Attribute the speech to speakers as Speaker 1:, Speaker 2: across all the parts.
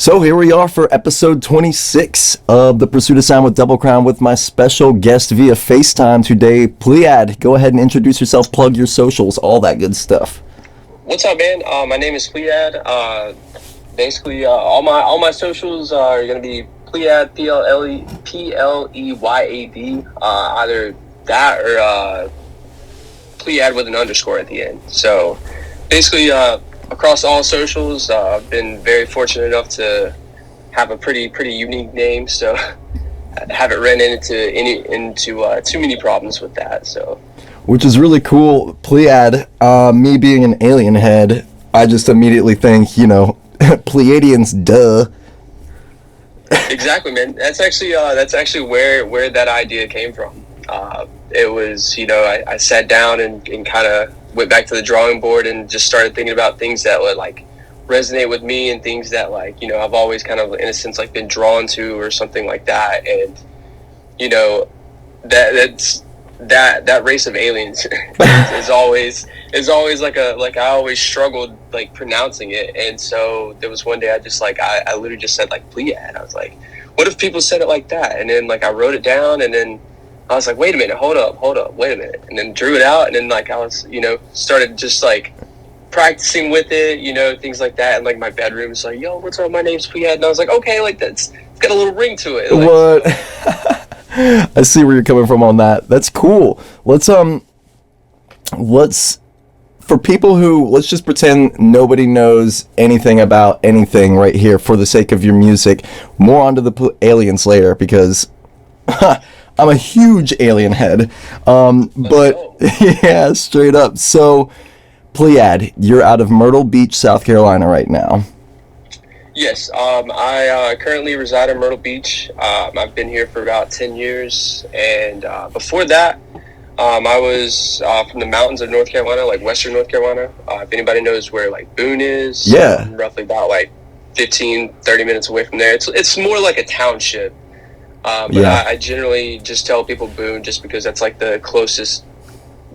Speaker 1: So here we are for episode 26 of the Pursuit of Sound with Double Crown with my special guest via FaceTime today, PLEYAD. Go ahead and introduce yourself, plug your socials, all that good stuff.
Speaker 2: What's up, man? My name is PLEYAD. Basically, all my socials are gonna be PLEYAD, PLEYAD. Either that or PLEYAD with an underscore at the end. So basically, across all socials, I've been very fortunate enough to have a pretty unique name, so I haven't run into too many problems with that. So,
Speaker 1: which is really cool. PLEYAD, me being an alien head, I just immediately think, Pleiadians, duh.
Speaker 2: Exactly, man. That's actually where that idea came from. It was, I sat down and kind of went back to the drawing board and just started thinking about things that would resonate with me and things that I've always kind of in a sense been drawn to or something like that. And that race of aliens is always I always struggled pronouncing it. And so there was one day I literally just said PLEYAD. I was like, what if people said it like that? And then I wrote it down, and then I was like, wait a minute, hold up, wait a minute. And then drew it out, and then I was, started just practicing with it, things like that. And my bedroom is yo, what's up? My name's PLEYAD. And I was like, okay, it's got a little ring to it.
Speaker 1: What? I see where you're coming from on that. That's cool. Let's for people who, let's just pretend nobody knows anything about anything right here for the sake of your music, more onto the aliens later, because I'm a huge alien head. But yeah, straight up. So PLEYAD, you're out of Myrtle Beach, South Carolina right now.
Speaker 2: Yes, I currently reside in Myrtle Beach. I've been here for about 10 years, and before that, I was from the mountains of North Carolina, western North Carolina. If anybody knows where Boone is,
Speaker 1: yeah,
Speaker 2: roughly about 15, 30 minutes away from there. It's more like a township. But yeah. I generally just tell people Boone just because that's the closest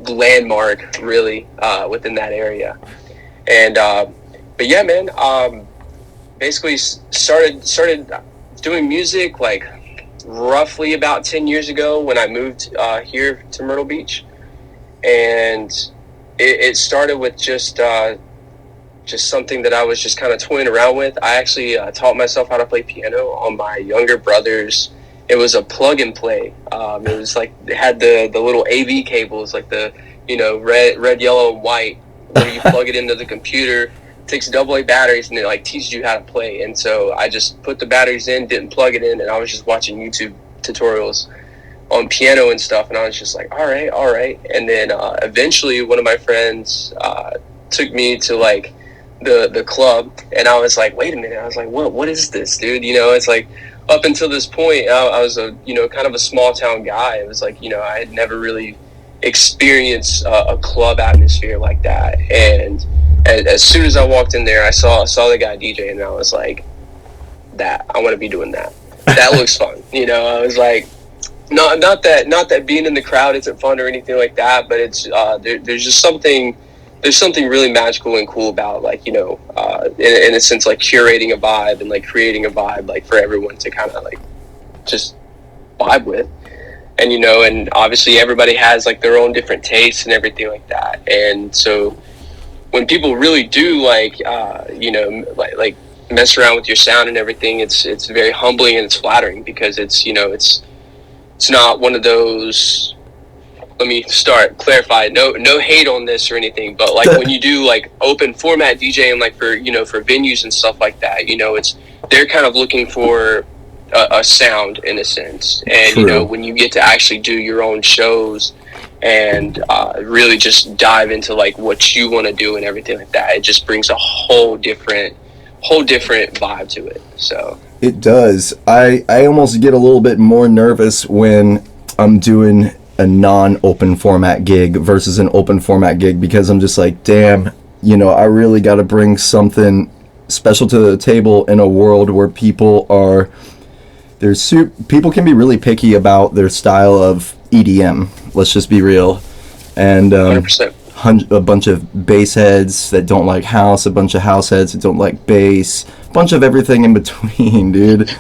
Speaker 2: landmark really within that area. And but yeah, man, basically started doing music roughly about 10 years ago when I moved here to Myrtle Beach. And it started with just something that I was just kind of toying around with. I actually taught myself how to play piano on my younger brother's. It was a plug and play. It was it had the little AV cables, the red, yellow, and white, where you plug it into the computer. It takes AA batteries, and it teaches you how to play. And so I just put the batteries in, didn't plug it in, and I was just watching YouTube tutorials on piano and stuff. And I was just all right. And then eventually, one of my friends took me to the club, and I was wait a minute. I was what is this, dude? It's up until this point, I was a kind of a small town guy. It was I had never really experienced a club atmosphere like that. And as soon as I walked in there, I saw the guy DJ, and I was that I want to be doing that. That looks fun. I was not that being in the crowd isn't fun or anything like that, but it's there's just something. There's something really magical and cool about in a sense curating a vibe and creating a vibe for everyone to kind of just vibe with. And and obviously everybody has their own different tastes and everything like that. And so when people really do mess around with your sound and everything, it's very humbling and it's flattering, because it's not one of those. Let me clarify. No hate on this or anything, but when you do open format DJing, for venues and stuff like that, they're kind of looking for a sound in a sense. And
Speaker 1: True.
Speaker 2: When you get to actually do your own shows and really just dive into what you want to do and everything like that, it just brings a whole different vibe to it. So
Speaker 1: it does. I almost get a little bit more nervous when I'm doing a non-open format gig versus an open format gig, because I'm just damn, I really got to bring something special to the table in a world where people can be really picky about their style of EDM. Let's just be real. And 100%. A bunch of bass heads that don't like house, a bunch of house heads that don't like bass, a bunch of everything in between, dude.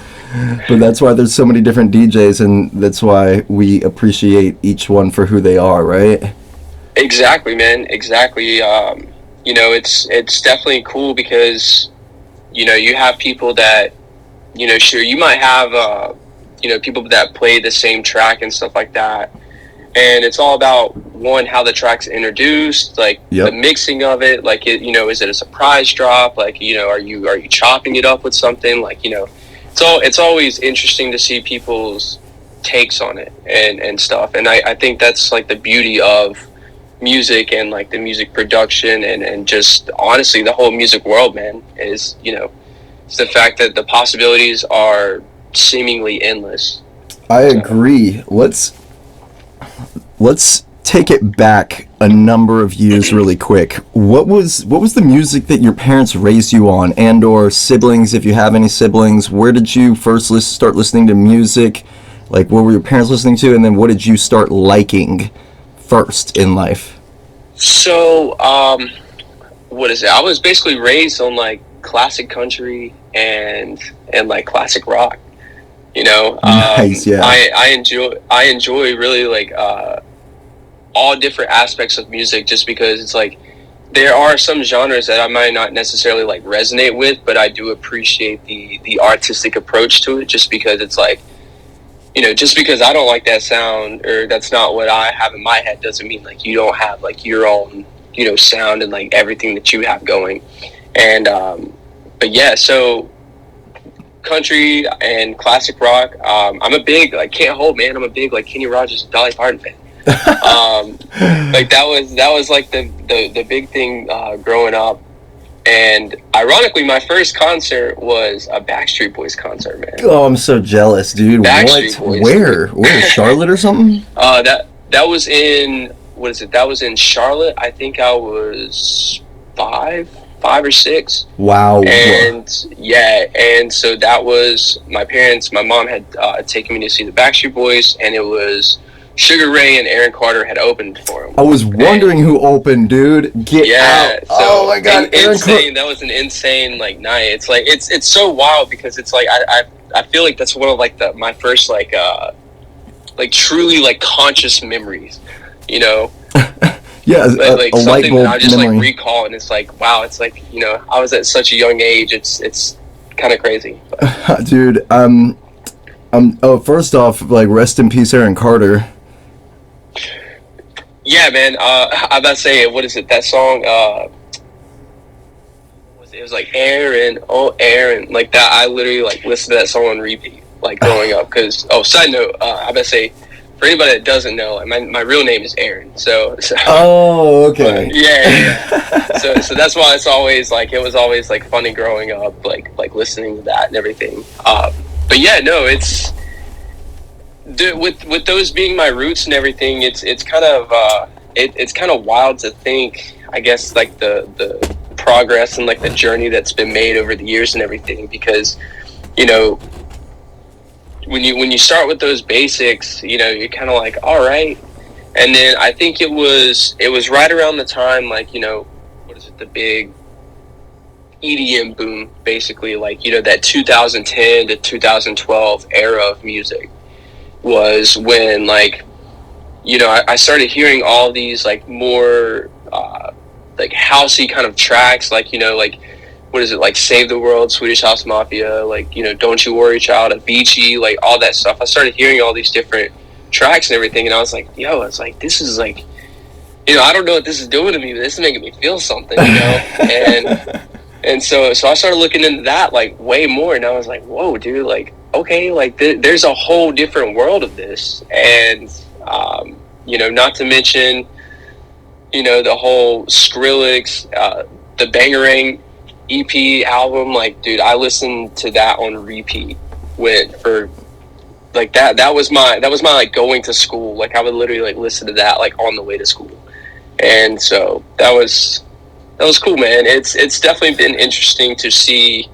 Speaker 1: But that's why there's so many different DJs, and that's why we appreciate each one for who they are, right?
Speaker 2: Exactly, man. Exactly. You know, it's definitely cool because, you know, you have people that, you know, sure, you might have, you know, people that play the same track and stuff like that. And it's all about, one, how the track's introduced, like the mixing of it, like, it, you know, is it a surprise drop? Like, you know, are you chopping it up with something? Like, you know, it's always interesting to see people's takes on it and stuff. And I think that's like the beauty of music and like the music production and just honestly the whole music world, man, is, you know, it's the fact that the possibilities are seemingly endless.
Speaker 1: I agree. Let's take it back a number of years really quick. What was the music that your parents raised you on, and or siblings, if you have any siblings? Where did you first start listening to music? Like, what were your parents listening to, and then what did you start liking first in life?
Speaker 2: So, what is it? I was basically raised on like classic country and like classic rock. You know,
Speaker 1: nice, yeah.
Speaker 2: I enjoy really like all different aspects of music, just because it's like there are some genres that I might not necessarily like resonate with, but I do appreciate the artistic approach to it, just because it's like, you know, just because I don't like that sound or that's not what I have in my head doesn't mean like you don't have like your own, you know, sound and like everything that you have going. And but yeah, so country and classic rock. I'm a big like I'm a big like Kenny Rogers and Dolly Parton fan. Like that was like the big thing growing up. And ironically, my first concert was a Backstreet Boys concert, man.
Speaker 1: Oh, I'm so jealous, dude.
Speaker 2: Backstreet Boys.
Speaker 1: Where? Charlotte or something?
Speaker 2: That was in, what is it? That was in Charlotte. I think I was five or six.
Speaker 1: Wow.
Speaker 2: And yeah, and so that was my mom had taken me to see the Backstreet Boys, and it was Sugar Ray and Aaron Carter had opened for him.
Speaker 1: I was wondering who opened, dude. Get out.
Speaker 2: So,
Speaker 1: oh my god,
Speaker 2: insane. That was an insane like night. It's like it's so wild because it's like I feel like that's one of like my first like truly like conscious memories, you know.
Speaker 1: Yeah,
Speaker 2: like
Speaker 1: a
Speaker 2: something that I just
Speaker 1: memory.
Speaker 2: like recall, and it's like, wow, it's like, you know, I was at such a young age. It's kind of crazy.
Speaker 1: Dude, oh, first off, like, rest in peace, Aaron Carter.
Speaker 2: Yeah, man. I'm about to say, what is it? That song. It was like Aaron, oh Aaron, like that. I literally like listened to that song on repeat, like growing up. Because side note, I'm about to say, for anybody that doesn't know, like, my real name is Aaron. So
Speaker 1: oh, okay.
Speaker 2: Yeah. So that's why it's always like, it was always like funny growing up, like listening to that and everything. But yeah, no, it's with those being my roots and everything. It's kind of it's kind of wild to think, I guess, like the progress and like the journey that's been made over the years and everything, because, you know, when you start with those basics, you know, you're kind of like, all right. And then I think it was right around the time, like, you know, what is it, the big EDM boom, basically, like, you know, that 2010 to 2012 era of music was when, like, you know, I started hearing all these like more like housey kind of tracks, like, you know, like, what is it, like Save the World, Swedish House Mafia, like, you know, Don't You Worry Child, Avicii, like all that stuff. I started hearing all these different tracks and everything, and I was like, yo, it's like, this is like, you know, I don't know what this is doing to me, but this is making me feel something, you know. and so I started looking into that like way more, and I was like, whoa, dude, like, okay, like there's a whole different world of this. And you know, not to mention, you know, the whole Skrillex, the Bangarang EP album, like, dude, I listened to that on repeat for like that was my like going to school. Like, I would literally like listen to that like on the way to school. And so that was cool, man. It's definitely been interesting to see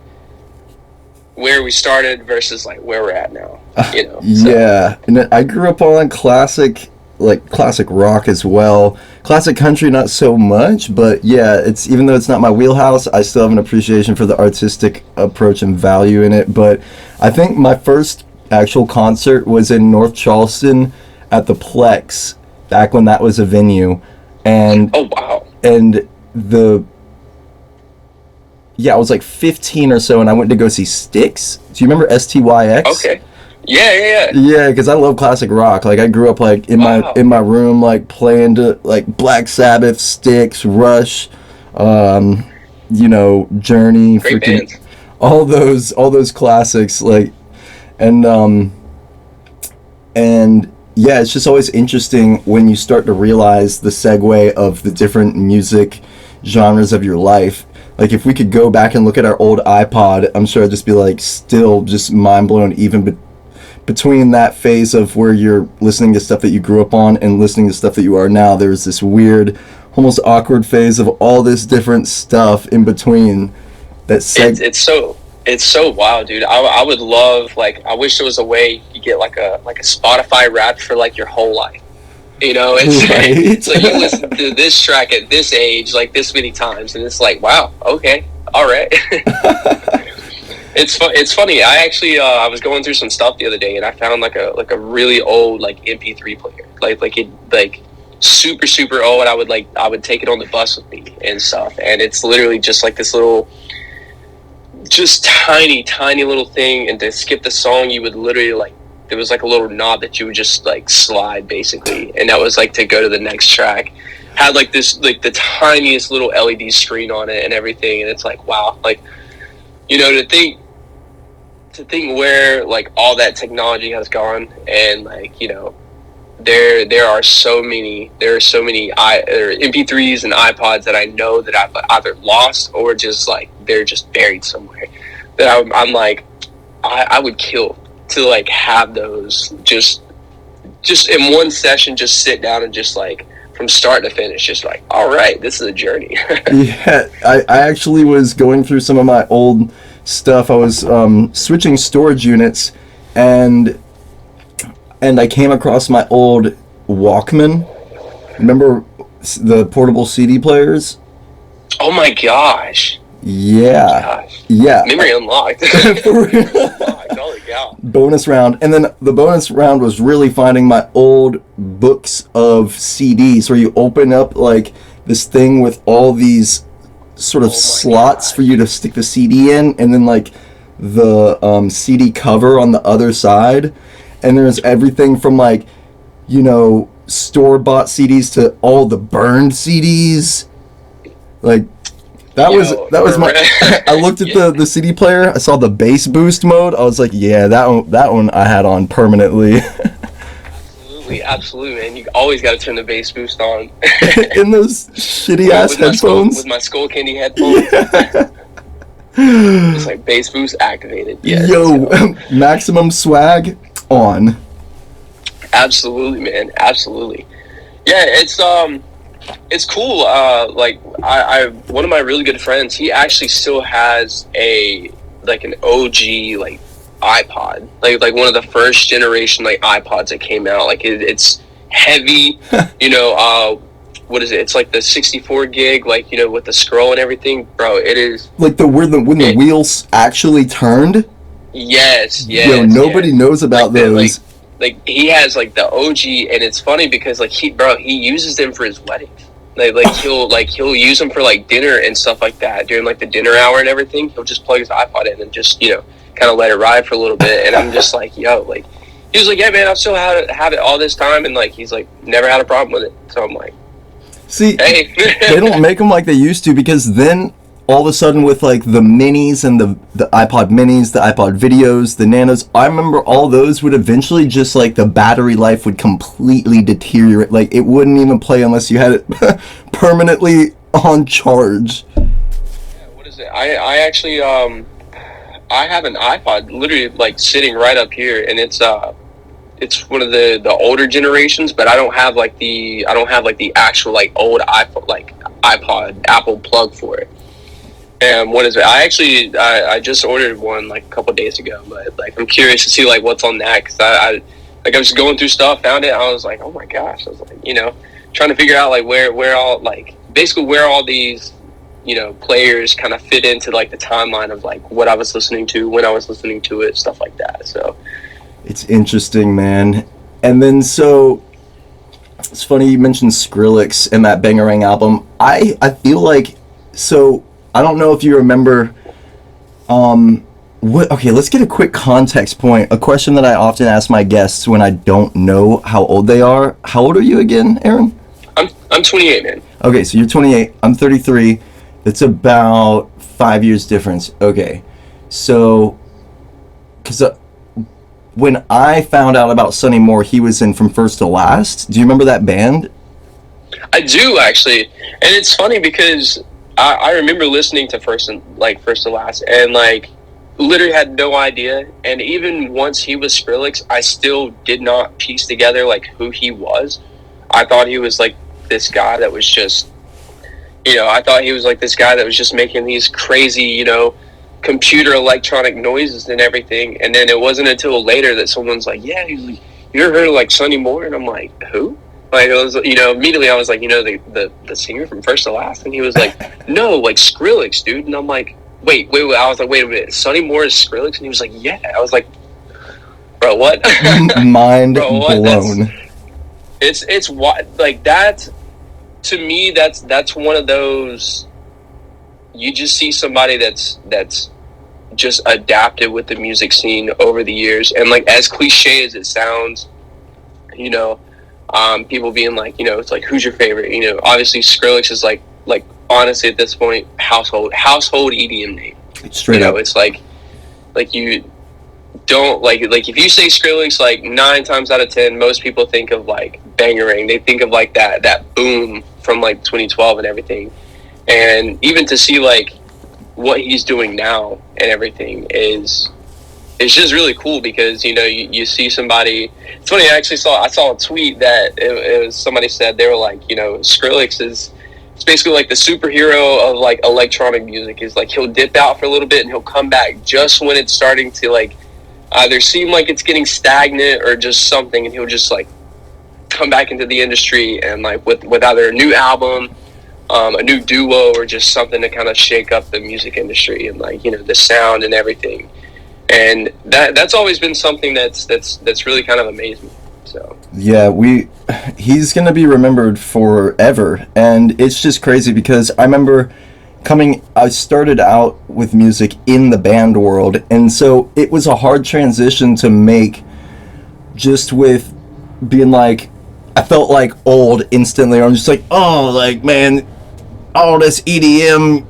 Speaker 2: where we started versus like where we're at now, you know. So.
Speaker 1: Yeah, and I grew up on classic like classic rock as well. Classic country, not so much, but yeah, it's, even though it's not my wheelhouse, I still have an appreciation for the artistic approach and value in it. But I think my first actual concert was in North Charleston at the Plex, back when that was a venue. And
Speaker 2: oh wow.
Speaker 1: And I was like 15 or so, and I went to go see Styx. Do you remember STYX?
Speaker 2: Okay. Yeah.
Speaker 1: Yeah, because I love classic rock. Like, I grew up like in my room, like playing to like Black Sabbath, Styx, Rush, you know, Journey,
Speaker 2: great
Speaker 1: freaking
Speaker 2: bands.
Speaker 1: all those classics. Like, and yeah, it's just always interesting when you start to realize the segue of the different music genres of your life. Like, if we could go back and look at our old iPod, I'm sure I'd just be like still just mind blown, even between that phase of where you're listening to stuff that you grew up on and listening to stuff that you are now. There's this weird, almost awkward phase of all this different stuff in between. It's
Speaker 2: so wild, dude. I would love, like, I wish there was a way you get like a Spotify Wrapped for like your whole life. You know, it's
Speaker 1: right?
Speaker 2: so you listen to this track at this age like this many times, and it's like, wow, okay, all right. It's funny. I actually I was going through some stuff the other day, and I found like a really old like MP3 player, like super old. I would take it on the bus with me and stuff, and it's literally just like this little, just tiny little thing, and to skip the song you would literally like, there was like a little knob that you would just like slide basically, and that was like to go to the next track. Had like this, like the tiniest little LED screen on it and everything, and it's like, wow, like, you know, to think where like all that technology has gone, and like, you know, there are so many MP3s and iPods that I know that I've either lost or just like they're just buried somewhere, that I'm like, I would kill to like have those just in one session, just sit down and just like from start to finish, just like, all right, this is a journey.
Speaker 1: Yeah, I actually was going through some of my old stuff. I was switching storage units, and I came across my old Walkman. Remember the portable CD players?
Speaker 2: Oh my gosh.
Speaker 1: Yeah. Yeah.
Speaker 2: Memory unlocked.
Speaker 1: For real.
Speaker 2: Holy cow.
Speaker 1: Bonus round. And then the bonus round was really finding my old books of CDs, where you open up like this thing with all these sort of slots for you to stick the CD in, and then like the CD cover on the other side. And there's everything from like, you know, store-bought CDs to all the burned CDs. Like, that was my. I looked at the CD player. I saw the bass boost mode. I was like, yeah, that one I had on permanently.
Speaker 2: Absolutely, man. You always got to turn the bass boost on.
Speaker 1: In those shitty ass headphones.
Speaker 2: With my Skull Candy headphones.
Speaker 1: Yeah.
Speaker 2: It's like bass boost activated. Yeah.
Speaker 1: Yo, maximum swag on.
Speaker 2: Absolutely, man. Absolutely. Yeah, it's cool. Like I one of my really good friends, he actually still has an OG like iPod, like one of the first generation like iPods that came out. Like it's heavy, you know. What is it? It's like the 64 gig, like, you know, with the scroll and everything, bro. It is like
Speaker 1: when the wheels actually turned.
Speaker 2: Yes.
Speaker 1: Yo, nobody knows about
Speaker 2: like
Speaker 1: those.
Speaker 2: Like he has like the OG, and it's funny because like he uses them for his weddings. He'll use them for like dinner and stuff like that during like the dinner hour and everything. He'll just plug his iPod in and just, you know, kind of let it ride for a little bit. And I'm just like, yo, like, he was like, yeah, man, I've still have it all this time, and like he's like never had a problem with it. So I'm like,
Speaker 1: see,
Speaker 2: hey.
Speaker 1: They don't make them like they used to, because then all of a sudden with like the minis and the iPod minis, the iPod videos, the nanos, I remember all those would eventually just like the battery life would completely deteriorate. Like, it wouldn't even play unless you had it permanently on charge.
Speaker 2: Yeah, what is it? I actually I have an iPod literally like sitting right up here, and it's one of the older generations, but I don't have like the actual like old iPod Apple plug for it. And what is it? I just ordered one like a couple days ago, but like I'm curious to see like what's on that, because Like I was going through stuff, found it. I was like, oh my gosh. I was like, trying to figure out like where all like basically where all these players kind of fit into like the timeline of like what I was listening to, when I was listening to it, stuff like that. So
Speaker 1: it's interesting, man. And then so it's funny you mentioned Skrillex and that Bangarang album. I feel like, so I don't know if you remember okay, let's get a quick context point. A question that I often ask my guests when I don't know how old they are. How old are you again, Aaron?
Speaker 2: I'm 28, man.
Speaker 1: Okay, so you're 28. I'm 33. It's about 5 years difference. Okay, so because when I found out about Sonny Moore, he was in From First to Last. Do you remember that band?
Speaker 2: I do, actually, and it's funny because I remember listening to First to Last, and like literally had no idea. And even once he was Skrillex, I still did not piece together like who he was. I thought he was like this guy that was just, I thought he was like this guy that was just making these crazy, computer electronic noises and everything. And then it wasn't until later that someone's like, yeah, you ever heard of like Sonny Moore? And I'm like, who? Like, it was, immediately I was like, the singer from First to Last? And he was like, no, like Skrillex, dude. And I'm like, wait. I was like, wait a minute. Sonny Moore is Skrillex? And he was like, yeah. I was like, bro, what?
Speaker 1: Mind bro, what? Blown.
Speaker 2: It's what, like that, to me, that's one of those, you just see somebody that's just adapted with the music scene over the years. And like, as cliche as it sounds, people being like, it's like, who's your favorite? Obviously Skrillex is like honestly at this point, household EDM name.
Speaker 1: Straight up.
Speaker 2: It's like you don't like if you say Skrillex, like 9 times out of 10, most people think of like Bangarang. They think of like that boom from like 2012 and everything. And even to see like what he's doing now and everything it's just really cool because you see somebody. It's funny, I saw a tweet that it was somebody said, they were like, Skrillex it's basically like the superhero of like electronic music. Is like he'll dip out for a little bit and he'll come back just when it's starting to like either seem like it's getting stagnant or just something, and he'll just like come back into the industry and like with either a new album, a new duo, or just something to kind of shake up the music industry and like the sound and everything. And that's always been something that's really kind of amazed me. So
Speaker 1: yeah, he's gonna be remembered forever, and it's just crazy because I remember I started out with music in the band world, and so it was a hard transition to make, just with being like, I felt like old instantly. I'm just like, oh, like, man, all this EDM,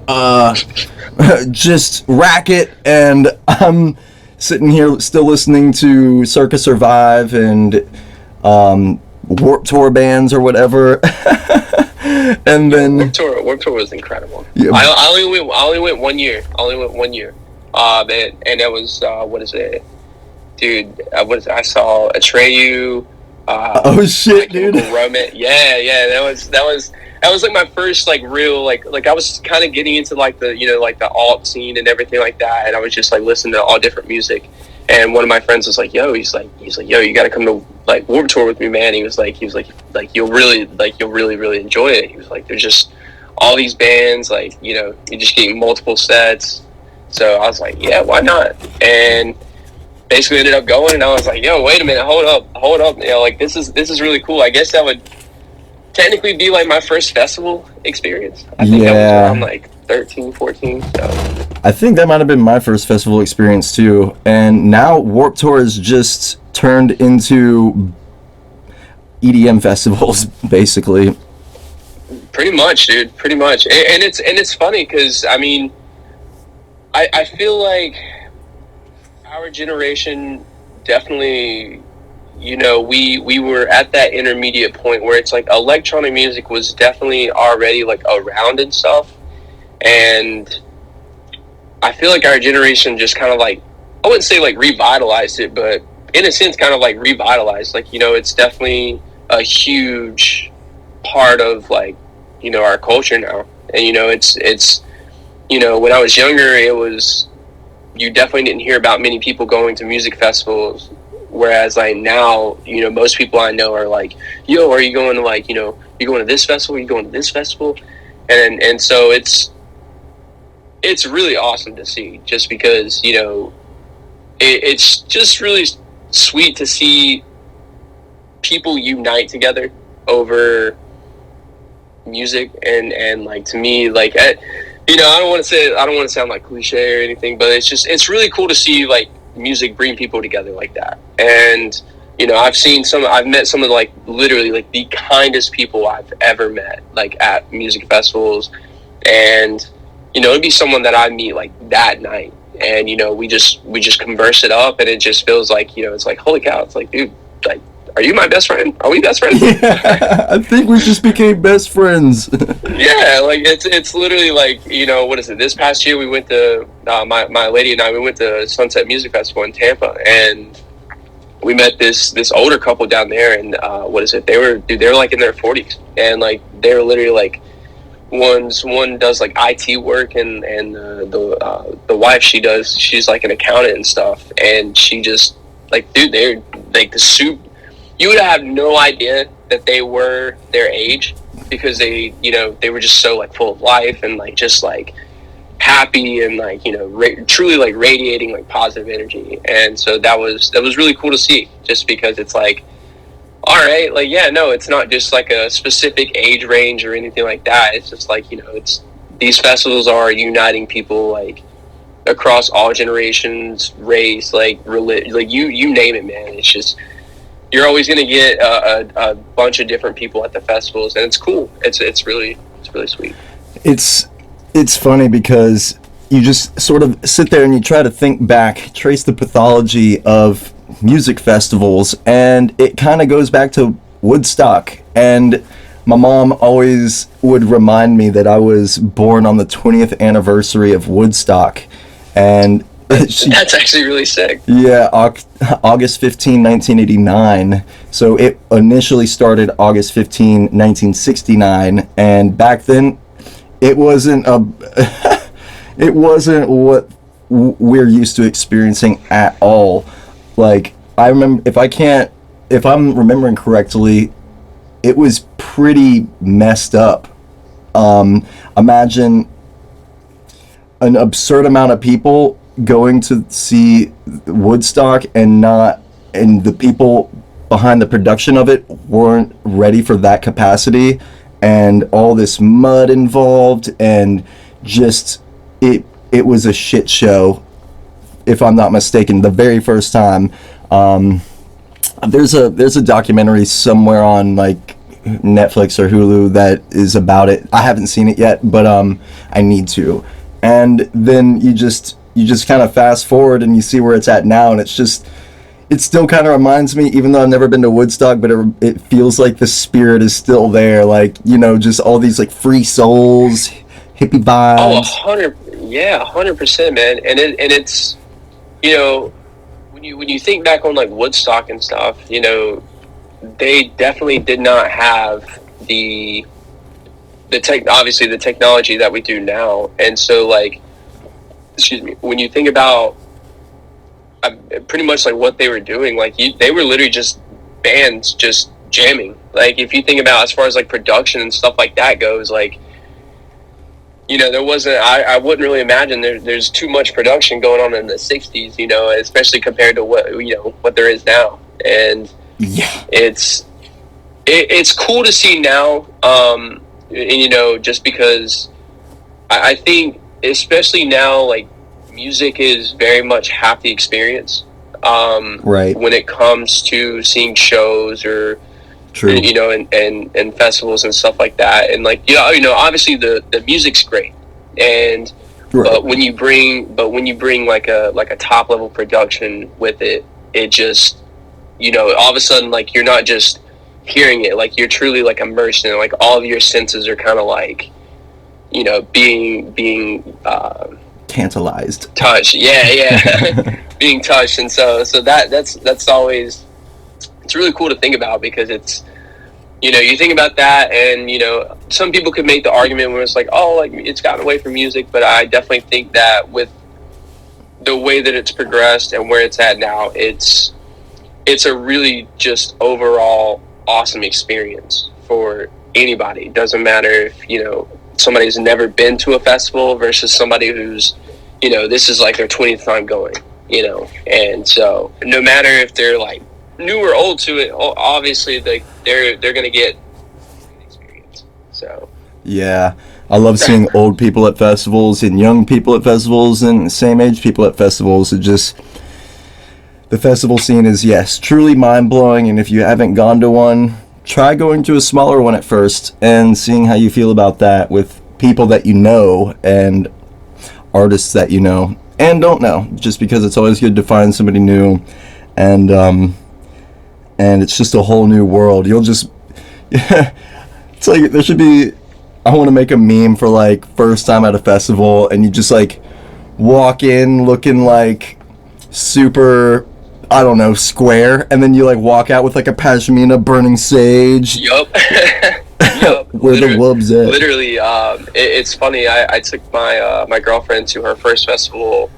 Speaker 1: just racket, and I'm sitting here still listening to Circa Survive and Warped Tour bands or whatever. And then
Speaker 2: Warped Tour was incredible.
Speaker 1: Yeah.
Speaker 2: I only went 1 year. And that was what is it, dude? I saw Atreyu.
Speaker 1: Oh shit, dude!
Speaker 2: Yeah. That was like my first like real like I was kind of getting into like the like the alt scene and everything like that, and I was just like listening to all different music. And one of my friends was like, yo, he's like, yo, you got to come to like Warped Tour with me, man. He was like, you'll really enjoy it. He was like, there's just all these bands, like, you're just getting multiple sets. So I was like, yeah, why not? And basically ended up going, and I was like, yo, wait a minute, hold up. Like this is really cool. I guess that would technically be like my first festival experience. I think that was around like 13, 14. So
Speaker 1: I think that might have been my first festival experience too. And now Warped Tour has just turned into EDM festivals, basically.
Speaker 2: Pretty much, dude. Pretty much. And it's funny because I mean, I feel like our generation definitely, we were at that intermediate point where it's like electronic music was definitely already like around and stuff. And I feel like our generation just kind of like, I wouldn't say like revitalized it, but in a sense kind of like revitalized. Like, it's definitely a huge part of like, our culture now. And, it's when I was younger, you definitely didn't hear about many people going to music festivals, Whereas like now, most people I know are like, yo, are you going to like, you going to this festival? Are you going to this festival? And so it's really awesome to see, just because, it's just really sweet to see people unite together over music. And like, to me, like, I don't want to sound like cliche or anything, but it's really cool to see like music bring people together like that. And I've met some of like literally like the kindest people I've ever met, like at music festivals. And it'd be someone that I meet like that night, and we just converse it up, and it just feels like, it's like, holy cow, it's like, dude, like, are you my best friend? Are we best friends?
Speaker 1: Yeah, I think we just became best friends.
Speaker 2: Yeah, like it's literally like, what is it? This past year we went to my lady and I, we went to Sunset Music Festival in Tampa, and we met this older couple down there, and what is it? They were like in their 40s, and like they were literally like, one does like IT work, and the wife, she's like an accountant and stuff, and she just like, dude, they're like the soup. You would have no idea that they were their age, because they were just so like full of life, and like just like happy, and like truly like radiating like positive energy. And so that was really cool to see, just because it's like, all right, like, yeah, no, it's not just like a specific age range or anything like that. It's just like, it's, these festivals are uniting people like across all generations, race, like religion, like you name it, man. It's just, you're always going to get a bunch of different people at the festivals, and it's cool. It's really sweet.
Speaker 1: It's funny because you just sort of sit there and you try to think back, trace the pathology of music festivals, and it kind of goes back to Woodstock. And my mom always would remind me that I was born on the 20th anniversary of Woodstock, and
Speaker 2: that's actually really sick.
Speaker 1: Yeah, August 15, 1989. So it initially started August 15, 1969, and back then it wasn't it wasn't what we're used to experiencing at all. Like, I remember, if I'm remembering correctly, it was pretty messed up. Imagine an absurd amount of people going to see Woodstock, and the people behind the production of it weren't ready for that capacity, and all this mud involved, and just it was a shit show, if I'm not mistaken, the very first time. There's a documentary somewhere on like Netflix or Hulu that is about it. I haven't seen it yet, but I need to. And then you just kind of fast forward and you see where it's at now, and it still kind of reminds me, even though I've never been to Woodstock, but it feels like the spirit is still there, like, just all these like free souls, hippie vibes.
Speaker 2: 100%, man. And it's, when you think back on like Woodstock and stuff, they definitely did not have obviously the technology that we do now. And so like, when you think about pretty much like what they were doing, like they were literally just bands just jamming. Like, if you think about as far as like production and stuff like that goes, like, there wasn't, I wouldn't really imagine there's too much production going on in the 60s, especially compared to what there is now. And
Speaker 1: yeah,
Speaker 2: it's cool to see now, just because I think, especially now, like, music is very much half the experience,
Speaker 1: right,
Speaker 2: when it comes to seeing shows or
Speaker 1: true,
Speaker 2: and festivals and stuff like that. And like, obviously the music's great, and right, but when you bring like a top level production with it, it just, all of a sudden, like, you're not just hearing it, like, you're truly like immersed in it. Like, all of your senses are kind of like, being
Speaker 1: tantalized,
Speaker 2: touched, being touched. And so that's always, it's really cool to think about, because it's, you think about that, and some people could make the argument where it's like, oh, like, it's gotten away from music, but I definitely think that with the way that it's progressed and where it's at now, it's it's a really just overall awesome experience for anybody. It doesn't matter if, you know, somebody's never been to a festival versus somebody who's, you know, this is like their 20th time going, you know. And so no matter if they're like new or old to it, obviously they're going to get an experience. So
Speaker 1: yeah, I love seeing old people at festivals and young people at festivals and same age people at festivals. It just, the festival scene is, yes, truly mind-blowing, and if you haven't gone to one, try going to a smaller one at first and seeing how you feel about that with people that you know and artists that you know and don't know, just because it's always good to find somebody new, and it's just a whole new world. You'll just it's like there should be, I want to make a meme for like first time at a festival and you just like walk in looking like super, I don't know, square, and then you like walk out with like a pashmina burning sage.
Speaker 2: Yup.
Speaker 1: Where the wubs at?
Speaker 2: Literally, it's funny. I took my girlfriend to her first festival.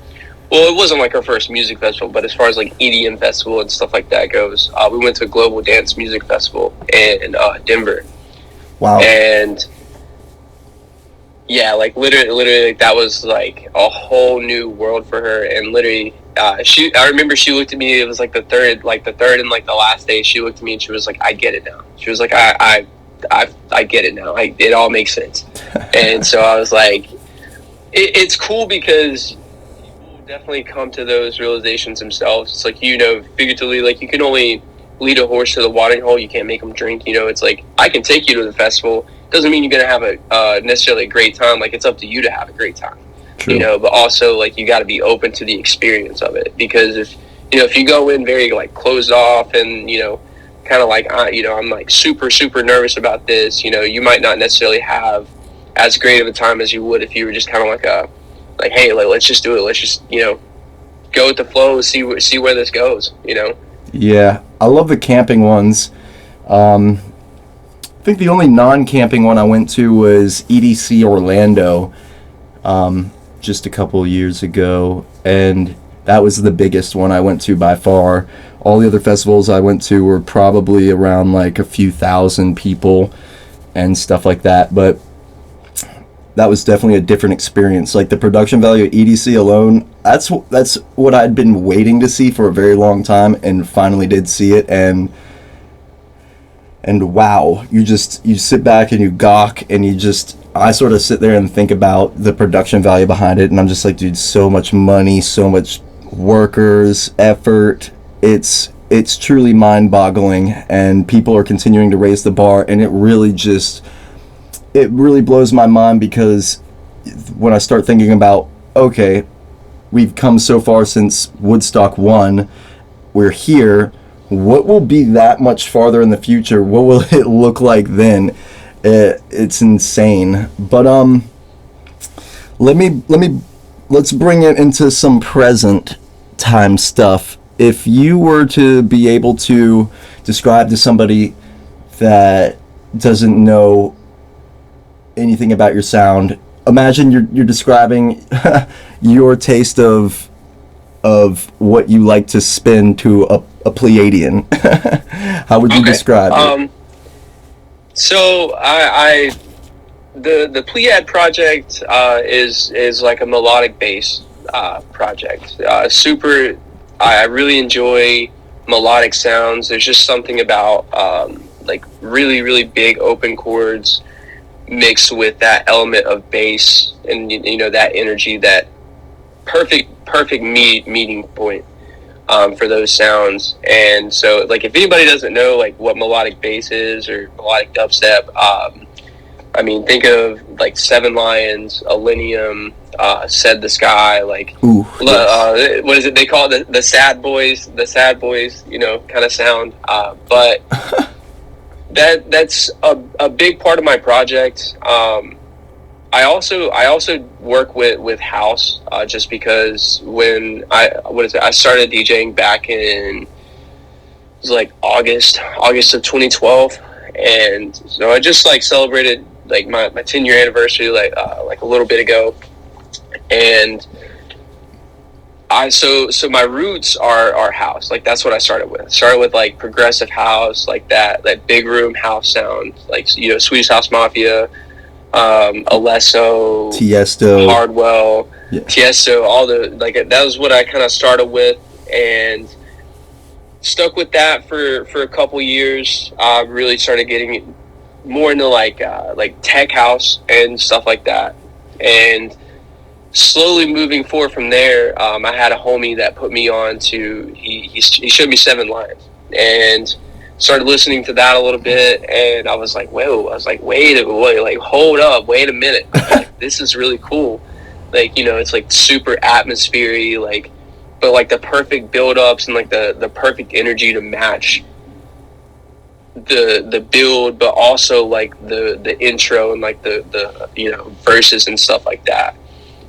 Speaker 2: Well, it wasn't like her first music festival, but as far as like EDM festival and stuff like that goes, we went to a Global Dance Music Festival in Denver.
Speaker 1: Wow.
Speaker 2: And yeah, like literally, like, that was like a whole new world for her. And literally, I remember she looked at me. It was like the third and like the last day. She looked at me and she was like, "I get it now." She was like, "I get it now. It all makes sense." And so I was like, it's cool because people definitely come to those realizations themselves. It's like, you know, figuratively, like you can only lead a horse to the watering hole. You can't make them drink. You know, it's like, I can take you to the festival. Doesn't mean you're going to have a necessarily a great time. Like, it's up to you to have a great time. True. You know, but also like you got to be open to the experience of it, because if you go in very like closed off and, you know, kind of like, I'm like super nervous about this, you know, you might not necessarily have as great of a time as you would if you were just kind of like hey, like, let's just do it, let's just, you know, go with the flow, see where this goes, you know.
Speaker 1: Yeah, I love the camping ones. I think the only non-camping one I went to was EDC Orlando just a couple years ago, and that was the biggest one I went to by far. All the other festivals I went to were probably around like a few thousand people and stuff like that, but that was definitely a different experience. Like the production value of EDC alone, that's what I'd been waiting to see for a very long time, and finally did see it, and wow, you sit back and you gawk, and I sort of sit there and think about the production value behind it, and I'm just like, dude, so much money, so much workers, effort. It's truly mind-boggling, and people are continuing to raise the bar, and it really blows my mind, because when I start thinking about, okay, we've come so far since Woodstock 1, we're here, what will be that much farther in the future? What will it look like then? It's insane. But let's bring it into some present time stuff. If you were to be able to describe to somebody that doesn't know anything about your sound, imagine you're describing your taste of what you like to spin to a Pleiadian. How would you describe it?
Speaker 2: So the PLEYAD project is like a melodic bass project. I really enjoy melodic sounds. There's just something about like really big open chords mixed with that element of bass, and you know, that energy, that perfect meeting point for those sounds. And so, like, if anybody doesn't know like what melodic bass is or melodic dubstep, I mean, think of like Seven Lions, Millennium, Said the Sky, like, what is it they call it? The sad boys, you know, kind of sound. But that's a big part of my project. I also work with house, just because when I started DJing back in, it was like August of 2012, and so I just like celebrated like my 10-year anniversary like a little bit ago, and So my roots are house. Like that's what I started with. Started with like progressive house, like that big room house sound, like you know Swedish House Mafia, Alesso,
Speaker 1: Tiesto.
Speaker 2: Hardwell,
Speaker 1: Yeah.
Speaker 2: Tiesto, all the like that was what I kind of started with and stuck with that for a couple years. Really started getting more into like tech house and stuff like that, and slowly moving forward from there. I had a homie that put me on to he showed me Seven Lions and started listening to that a little bit, and I was like, whoa! I was like, wait, like hold up, wait a minute, like, this is really cool. Like you know, it's like super atmospheric, like but like the perfect build ups and like the perfect energy to match the build, but also like the intro and like the you know verses and stuff like that.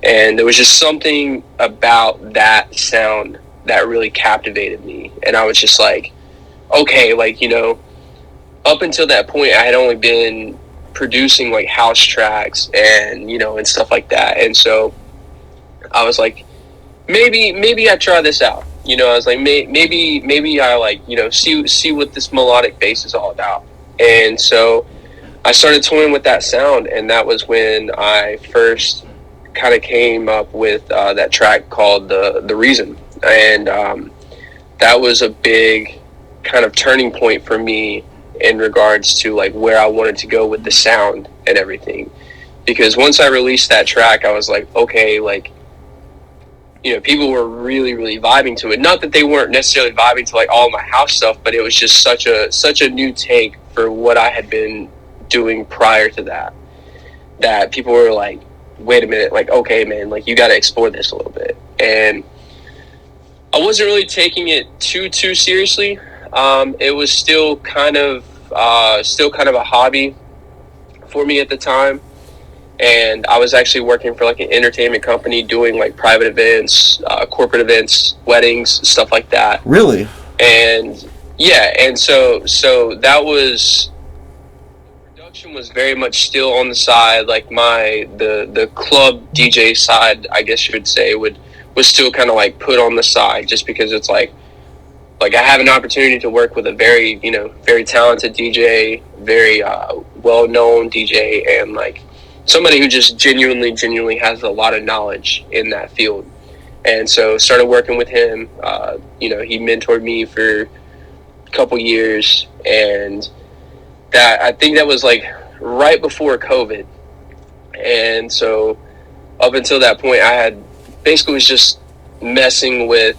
Speaker 2: And there was just something about that sound that really captivated me. And I was just like, okay, like, you know, up until that point, I had only been producing like house tracks and, you know, and stuff like that. And so I was like, maybe I try this out. You know, I was like, maybe I like, you know, see what this melodic bass is all about. And so I started toying with that sound. And that was when I first kind of came up with that track called the Reason, and that was a big kind of turning point for me in regards to like where I wanted to go with the sound and everything, because once I released that track I was like, okay, like you know, people were really vibing to it. Not that they weren't necessarily vibing to like all my house stuff, but it was just such a new take for what I had been doing prior to that people were like, wait a minute, like, okay, man, like, you got to explore this a little bit. And I wasn't really taking it too seriously. It was still kind of a hobby for me at the time. And I was actually working for, like, an entertainment company doing, like, private events, corporate events, weddings, stuff like that.
Speaker 1: Really?
Speaker 2: And, yeah, and so that was... was very much still on the side, like the club DJ side, I guess you would say, was still kind of like put on the side, just because it's like I have an opportunity to work with a very, you know, very talented DJ, very well-known DJ, and like somebody who just genuinely has a lot of knowledge in that field. And so started working with him. You know, he mentored me for a couple years, and that I think that was like right before COVID. And so up until that point I had basically was just messing with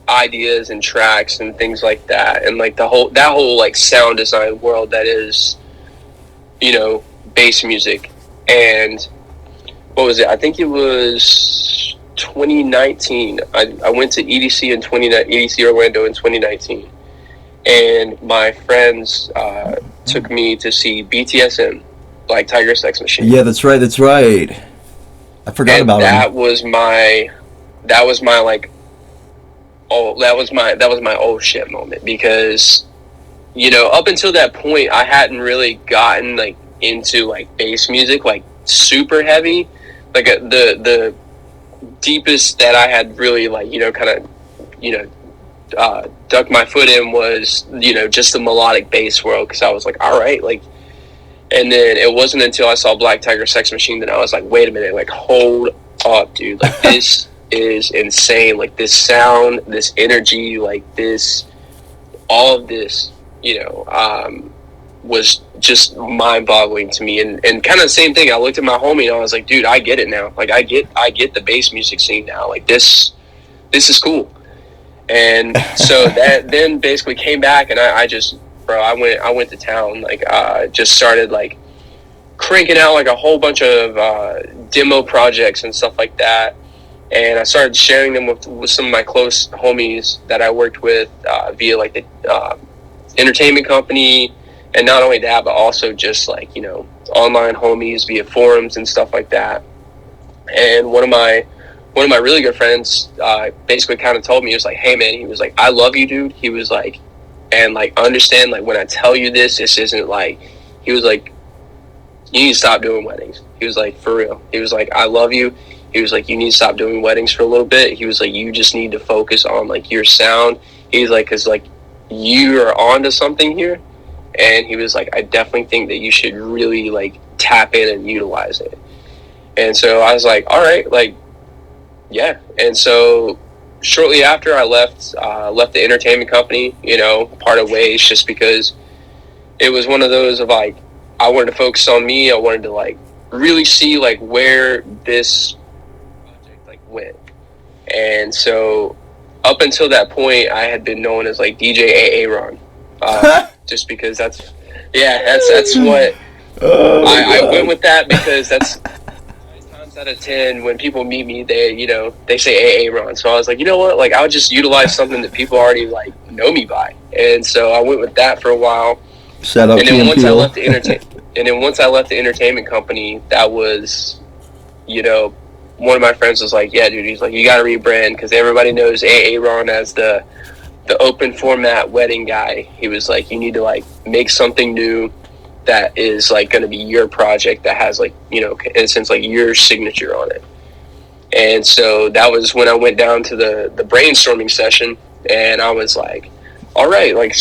Speaker 2: ideas and tracks and things like that, and like that whole like sound design world that is, you know, bass music. And what was it? I think it was 2019. I went to EDC Orlando in 2019. And my friends took me to see BTSM, Black Tiger Sex Machine.
Speaker 1: Yeah, that's right. I forgot about him.
Speaker 2: That was my like, oh, that was my oh shit moment, because, you know, up until that point I hadn't really gotten like into like bass music like super heavy. Like the deepest that I had really like, you know, kind of, you know, dug my foot in was, you know, just the melodic bass world, because I was like, all right, like, and then it wasn't until I saw Black Tiger Sex Machine that I was like, wait a minute, like, hold up, dude, like, this is insane, like, this sound, this energy, like, this, all of this, you know, was just mind-boggling to me. And kind of the same thing, I looked at my homie and I was like, dude, I get it now, like, I get the bass music scene now, like, this is cool. And so that then basically came back, and I went to town, like, just started like cranking out like a whole bunch of demo projects and stuff like that, and I started sharing them with some of my close homies that I worked with via like the entertainment company, and not only that, but also just like, you know, online homies via forums and stuff like that. And one of my really good friends basically kind of told me, he was like, hey man, he was like, I love you, dude. He was like, and like, understand, like, when I tell you this isn't like, he was like, you need to stop doing weddings. He was like, for real. He was like, I love you. He was like, you need to stop doing weddings for a little bit. He was like, you just need to focus on like your sound. He's like, because like you are onto something here. And he was like, I definitely think that you should really like tap in and utilize it. And so I was like, all right, like, yeah. And so shortly after I left the entertainment company, you know, parted ways, just because it was one of those of like, I wanted to focus on me. I wanted to like really see like where this project like went. And so up until that point, I had been known as like DJ Aaron, just because that's what I went with that, because that's 9 times out of 10 when people meet me, they say Aaron. So I was like, you know what, like I'll just utilize something that people already like know me by. And so I went with that for a while.
Speaker 1: Shout out
Speaker 2: and then once
Speaker 1: I
Speaker 2: left the entertainment company, that was, you know, one of my friends was like, yeah, dude, he's like, you got to rebrand, because everybody knows Aaron as the open format wedding guy. He was like, you need to like make something new that is like going to be your project, that has like, you know, in a sense, like your signature on it. And so that was when I went down to the brainstorming session, and I was like, all right, like,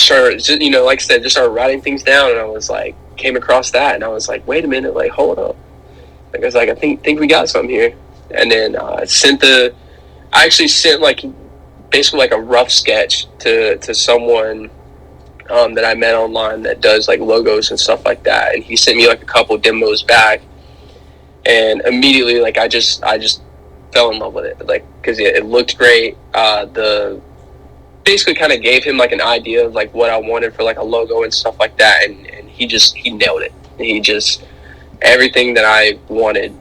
Speaker 2: you know, like I said, just started writing things down, and I was like, came across that, and I was like, wait a minute, like, hold up. Like, I was like, I think we got something here. And then I actually sent like basically like a rough sketch to someone that I met online that does like logos and stuff like that, and he sent me like a couple demos back, and immediately like I just fell in love with it, like, because it looked great. Basically kind of gave him like an idea of like what I wanted for like a logo and stuff like that, and he nailed it. He just, everything that I wanted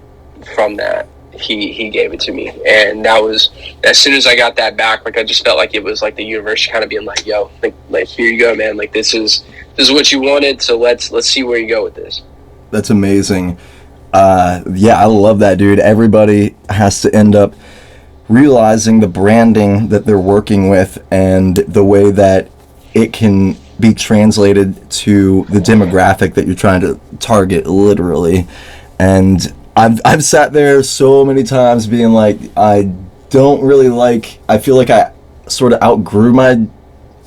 Speaker 2: from that, he gave it to me. And that was, as soon as I got that back, like I just felt like it was like the universe kind of being like, yo, like here you go, man, like this is what you wanted, so let's see where you go with this.
Speaker 1: That's amazing. Yeah, I love that, dude. Everybody has to end up realizing the branding that they're working with and the way that it can be translated to the demographic that you're trying to target, literally. And I've sat there so many times being like, I feel like I sort of outgrew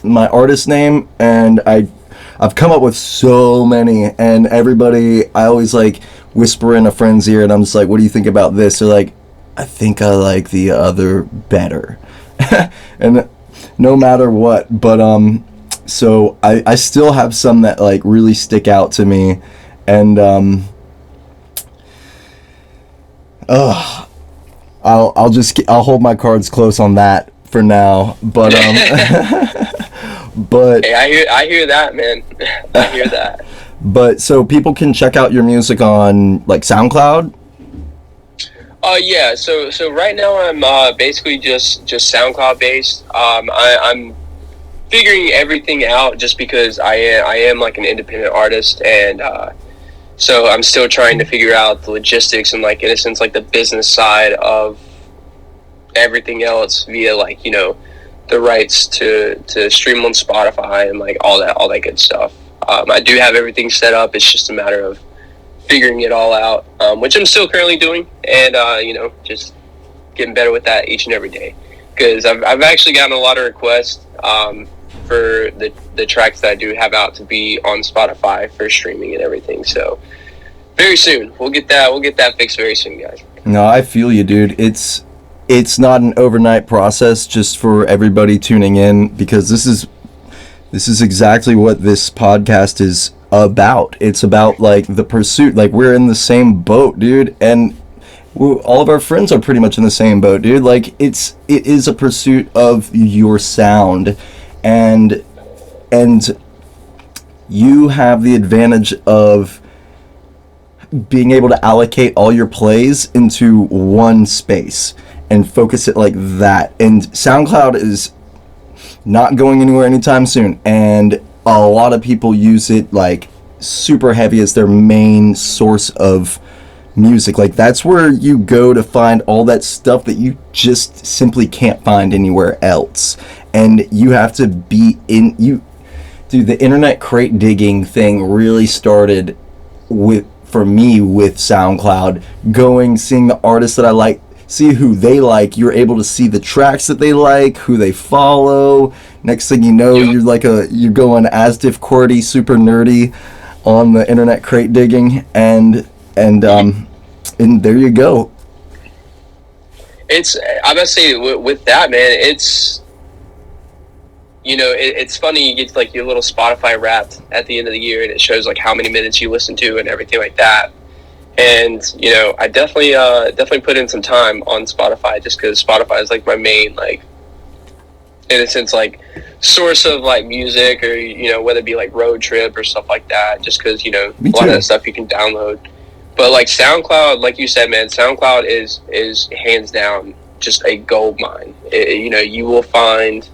Speaker 1: my artist name, and I've come up with so many, and everybody, I always like whisper in a friend's ear, and I'm just like, what do you think about this? They're like, I think I like the other better. And no matter what, but so I still have some that like really stick out to me, and I'll hold my cards close on that for now, but but
Speaker 2: hey, I hear that, man. I hear that.
Speaker 1: But so people can check out your music on like SoundCloud?
Speaker 2: Yeah, so right now I'm basically just SoundCloud based. I'm figuring everything out, just because I am like an independent artist, and so I'm still trying to figure out the logistics and like, in a sense, like the business side of everything else via like, you know, the rights to stream on Spotify and like all that good stuff. I do have everything set up. It's just a matter of figuring it all out, which I'm still currently doing, and you know, just getting better with that each and every day, because I've actually gotten a lot of requests for the tracks that I do have out to be on Spotify for streaming and everything. So very soon we'll get that fixed very soon, guys.
Speaker 1: No, I feel you, dude. It's not an overnight process, just for everybody tuning in, because this is exactly what this podcast is about. It's about like the pursuit. Like, we're in the same boat, dude, and all of our friends are pretty much in the same boat, dude. Like, it is a pursuit of your sound, and you have the advantage of being able to allocate all your plays into one space and focus it like that. And SoundCloud is not going anywhere anytime soon, and a lot of people use it like super heavy as their main source of music. Like, that's where you go to find all that stuff that you just simply can't find anywhere else. And you have to be in, dude, the internet crate digging thing really started for me with SoundCloud, seeing the artists that I like, see who they like. You're able to see the tracks that they like, who they follow. Next thing you know, you're going as-if QWERTY, super nerdy on the internet crate digging, and there you go.
Speaker 2: I must say with that, man, it's, you know, it's funny. You get like your little Spotify Wrapped at the end of the year, and it shows like how many minutes you listen to and everything like that. And you know, I definitely put in some time on Spotify, just because Spotify is like my main, like, in a sense, like, source of like music, or, you know, whether it be like road trip or stuff like that, just because, you know, a lot of that stuff you can download. But like SoundCloud, like you said, man, SoundCloud is hands down just a gold mine. You know, you will find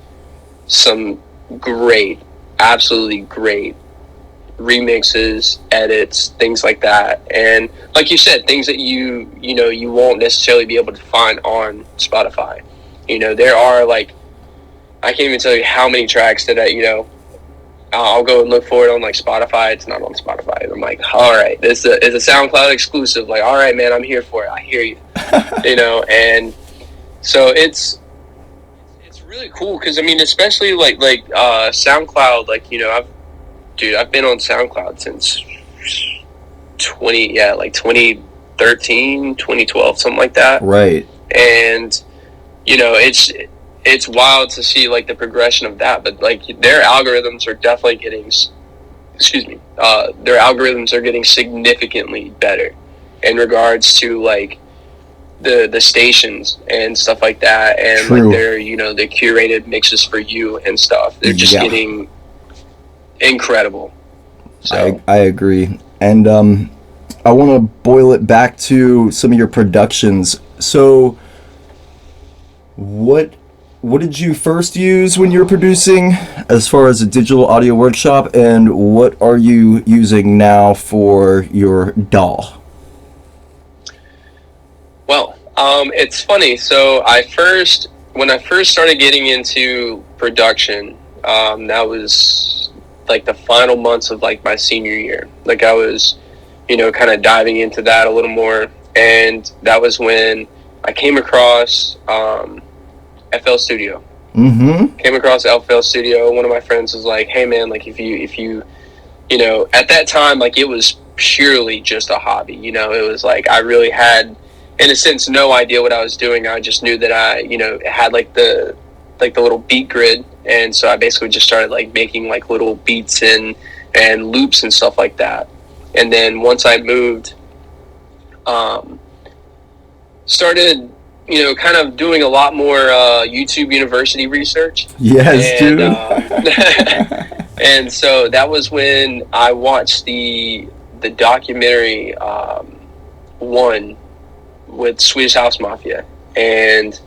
Speaker 2: some great, absolutely great remixes, edits, things like that. And like you said, things that you know, you won't necessarily be able to find on Spotify. You know, there are like, I can't even tell you how many tracks that you know, I'll go and look for it on like Spotify. It's not on Spotify. And I'm like, all right, this is a SoundCloud exclusive. Like, all right, man, I'm here for it. I hear you. You know, and so it's really cool, because I mean, especially like SoundCloud, like, you know, I've been on SoundCloud since 2013, 2012, something like that.
Speaker 1: Right.
Speaker 2: And you know, it's wild to see like the progression of that, but like their algorithms are definitely getting, their algorithms are getting significantly better in regards to like the stations and stuff like that, and
Speaker 1: True.
Speaker 2: like their, you know, the curated mixes for you and stuff. They're just getting incredible. So
Speaker 1: I agree. And I want to boil it back to some of your productions. So what did you first use when you were producing as far as a digital audio workshop, and what are you using now for your DAW?
Speaker 2: Well, it's funny. So when I first started getting into production, that was like the final months of like my senior year. Like I was, you know, kind of diving into that a little more, and that was when I came across FL Studio.
Speaker 1: Mm-hmm.
Speaker 2: Came across FL Studio. One of my friends was like, "Hey, man, like if you know, at that time, like it was purely just a hobby. You know, it was like I really had, in a sense, no idea what I was doing. I just knew that I, you know, had like the little beat grid, and so I basically just started like making like little beats and loops and stuff like that. And then once I moved, started, you know, kind of doing a lot more YouTube University research.
Speaker 1: Yes, dude.
Speaker 2: And so that was when I watched the documentary One with Swedish House Mafia, and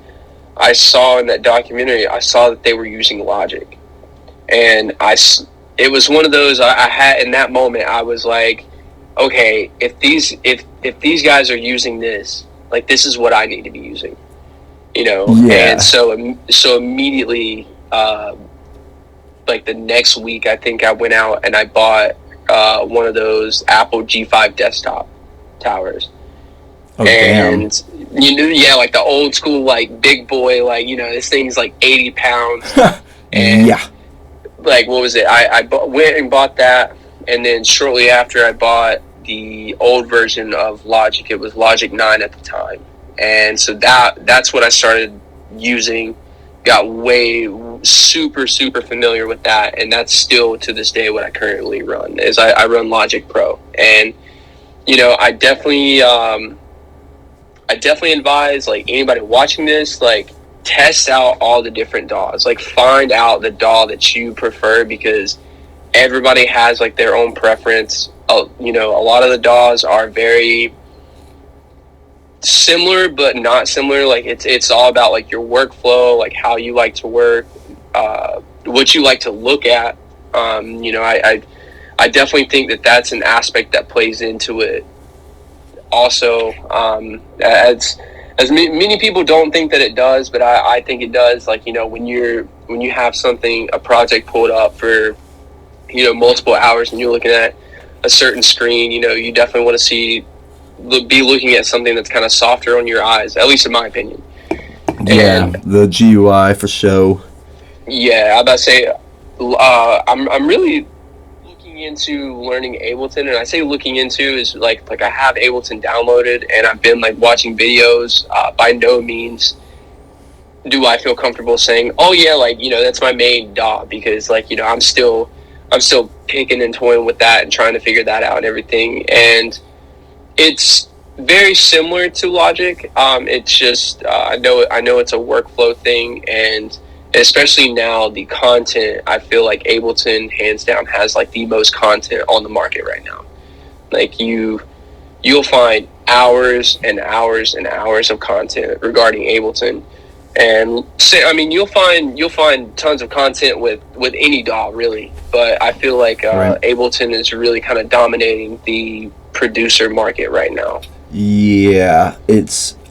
Speaker 2: I saw in that documentary, I saw that they were using Logic, and it was one of those I had in that moment. I was like, okay, if these guys are using this, like this is what I need to be using, you know.
Speaker 1: Yeah.
Speaker 2: And so immediately, like the next week, I think I went out and I bought one of those Apple G5 desktop towers.
Speaker 1: Oh,
Speaker 2: and
Speaker 1: damn.
Speaker 2: you know, yeah, like the old school, like big boy, like, you know, this thing's like 80 pounds. And
Speaker 1: yeah.
Speaker 2: like, what was it? I went and bought that, and then shortly after I bought the old version of Logic. It was Logic 9 at the time, and so that's what I started using. Got way super familiar with that, and that's still to this day what I currently run. Is I run Logic Pro, and you know, I definitely advise like anybody watching this, like, test out all the different DAWs. Like, find out the DAW that you prefer, because everybody has like their own preference. You know, a lot of the DAWs are very similar but not similar. Like it's all about like your workflow, like how you like to work, what you like to look at. You know, I definitely think that that's an aspect that plays into it also. As many people don't think that it does, but I think it does. Like, you know, when you have a project pulled up for, you know, multiple hours, and you're looking at a certain screen, you know, you definitely want to see be looking at something that's kind of softer on your eyes, at least in my opinion.
Speaker 1: Yeah,
Speaker 2: And
Speaker 1: the GUI for show.
Speaker 2: yeah, I'm about to say, I'm really looking into learning Ableton, and I say looking into is like I have Ableton downloaded, and I've been like watching videos. By no means do I feel comfortable saying, oh yeah, like, you know, that's my main DAW, because like, you know, I'm still picking and toying with that and trying to figure that out and everything. And it's very similar to Logic. It's just I know it's a workflow thing, and especially now the content, I feel like Ableton hands down has like the most content on the market right now. Like you'll find hours and hours and hours of content regarding Ableton. And I mean, you'll find tons of content with any DAW really, but I feel like
Speaker 1: Right.
Speaker 2: Ableton is really kind of dominating the producer market right now.
Speaker 1: Yeah,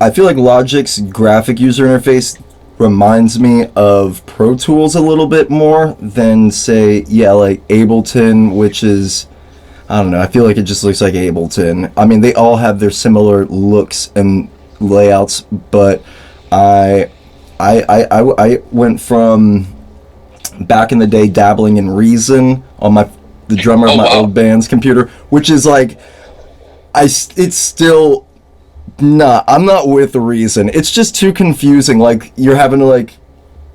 Speaker 1: I feel like Logic's graphic user interface reminds me of Pro Tools a little bit more than, say, like Ableton, which is, I don't know, I feel like it just looks like Ableton. I mean, they all have their similar looks and layouts, but I went from back in the day dabbling in Reason on the drummer of my old band's computer, which is like, it's still not, I'm not with Reason. It's just too confusing. Like, you're having to, like,